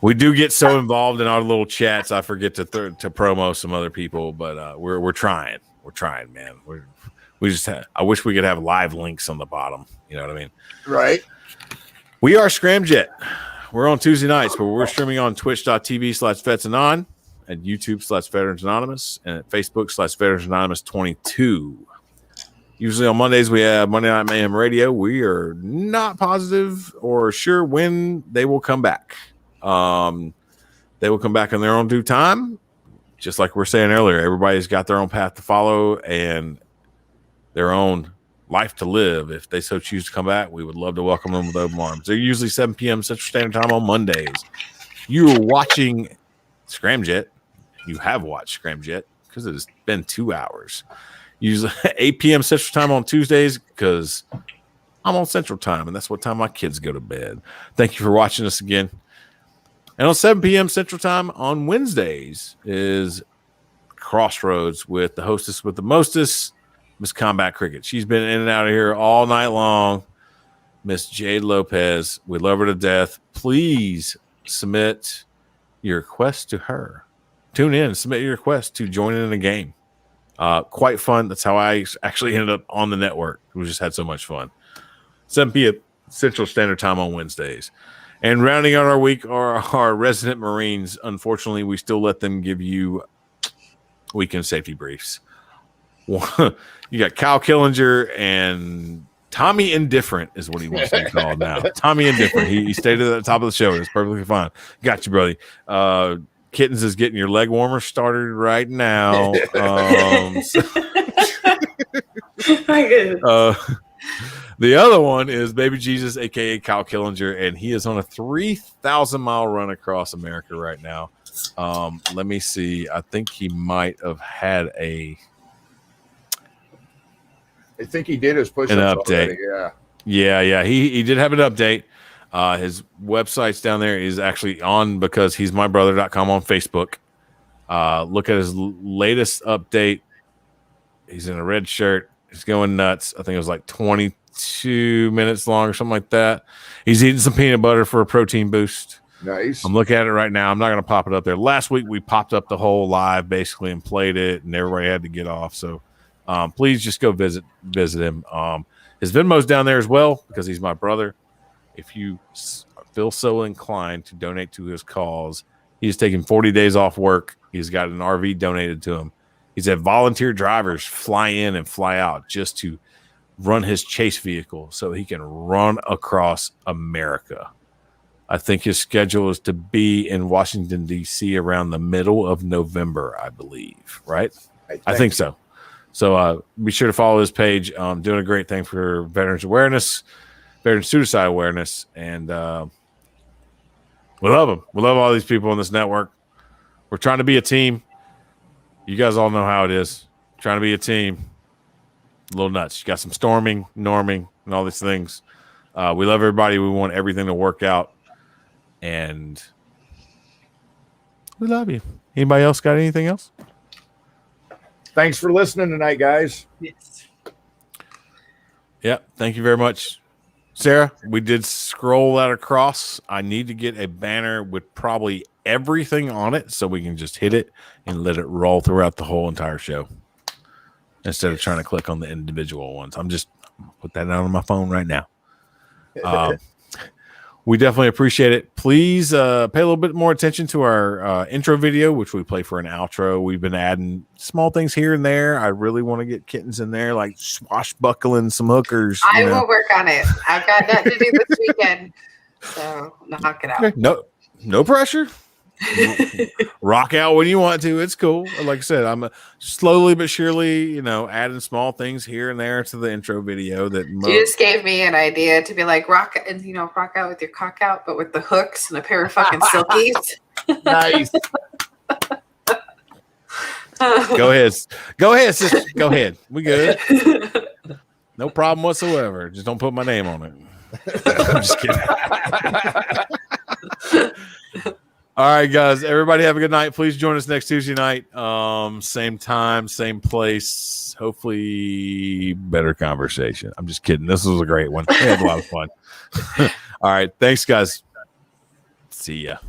we do get so involved in our little chats, I forget to promo some other people, but we're trying. We're trying, man. I wish we could have live links on the bottom. You know what I mean? Right. We are Scram Jett. We're on Tuesday nights, but we're streaming on twitch.tv/VetsAnon, at YouTube/Veterans Anonymous, and at Facebook/Veterans Anonymous 22. Usually on Mondays, we have Monday Night Mayhem Radio. We are not positive or sure when they will come back. They will come back in their own due time. Just like we were saying earlier, everybody's got their own path to follow and their own life to live. If they so choose to come back, we would love to welcome them with open arms. They're usually 7 p.m. Central Standard Time on Mondays. You are watching Scram Jett. You have watched Scram Jett because it has been 2 hours. Usually 8 p.m. Central Time on Tuesdays because I'm on Central Time, and that's what time my kids go to bed. Thank you for watching us again. And on 7 p.m. Central Time on Wednesdays is Crossroads with the hostess with the mostest, Miss Combat Cricket. She's been in and out of here all night long. Miss Jade Lopez. We love her to death. Please submit your request to her. Tune in, submit your request to join in a game. Quite fun. That's how I actually ended up on the network. We just had so much fun. 7 p.m. Central Standard Time on Wednesdays. And rounding out our week are our resident Marines. Unfortunately, we still let them give you weekend safety briefs. You got Kyle Killinger and Tommy Indifferent is what he wants to be called now. Tommy Indifferent. He stayed at the top of the show. It's perfectly fine. Got you, buddy. Kittens is getting your leg warmer started right now. The other one is Baby Jesus, aka Kyle Killinger, and he is on a 3,000-mile run across America right now. Let me see. I think he might have had I think he did his push-ups an update. already, Yeah. He did have an update. His website's down there. Is actually on because he's mybrother.com on Facebook. Look at his latest update. He's in a red shirt. He's going nuts. I think it was like 22 minutes long or something like that. He's eating some peanut butter for a protein boost. Nice. I'm looking at it right now. I'm not going to pop it up there. Last week we popped up the whole live basically and played it, and everybody had to get off. So please just go visit him. His Venmo's down there as well because he's my brother. If you feel so inclined to donate to his cause, he's taking 40 days off work. He's got an RV donated to him. He's had volunteer drivers fly in and fly out just to run his chase vehicle so he can run across America. I think his schedule is to be in Washington, D.C. around the middle of November, I believe, right? I think so. So be sure to follow his page. Doing a great thing for veterans awareness, veteran suicide awareness, and we love him. We love all these people on this network. We're trying to be a team. You guys all know how it is. Trying to be a team. A little nuts. You got some storming, norming, and all these things. We love everybody. We want everything to work out. And we love you. Anybody else got anything else? Thanks for listening tonight, guys. Yes. Yeah, thank you very much. Sarah, we did scroll that across. I need to get a banner with probably everything on it so we can just hit it and let it roll throughout the whole entire show instead of trying to click on the individual ones. I'm just put that out on my phone right now. We definitely appreciate it. Please pay a little bit more attention to our intro video, which we play for an outro. We've been adding small things here and there. I really want to get kittens in there, like swashbuckling some hookers. I will work on it. I've got nothing to do this weekend, so knock it out. Okay. No pressure. Rock out when you want to. It's cool. Like I said, I'm slowly but surely, adding small things here and there to the intro video. That you just gave me an idea to be like rock out with your cock out, but with the hooks and a pair of fucking silkies. Nice. Go ahead, sister. Go ahead. We good. No problem whatsoever. Just don't put my name on it. I'm just kidding. All right, guys. Everybody have a good night. Please join us next Tuesday night. Same time, same place. Hopefully better conversation. I'm just kidding. This was a great one. We had a lot of fun. All right. Thanks, guys. See ya.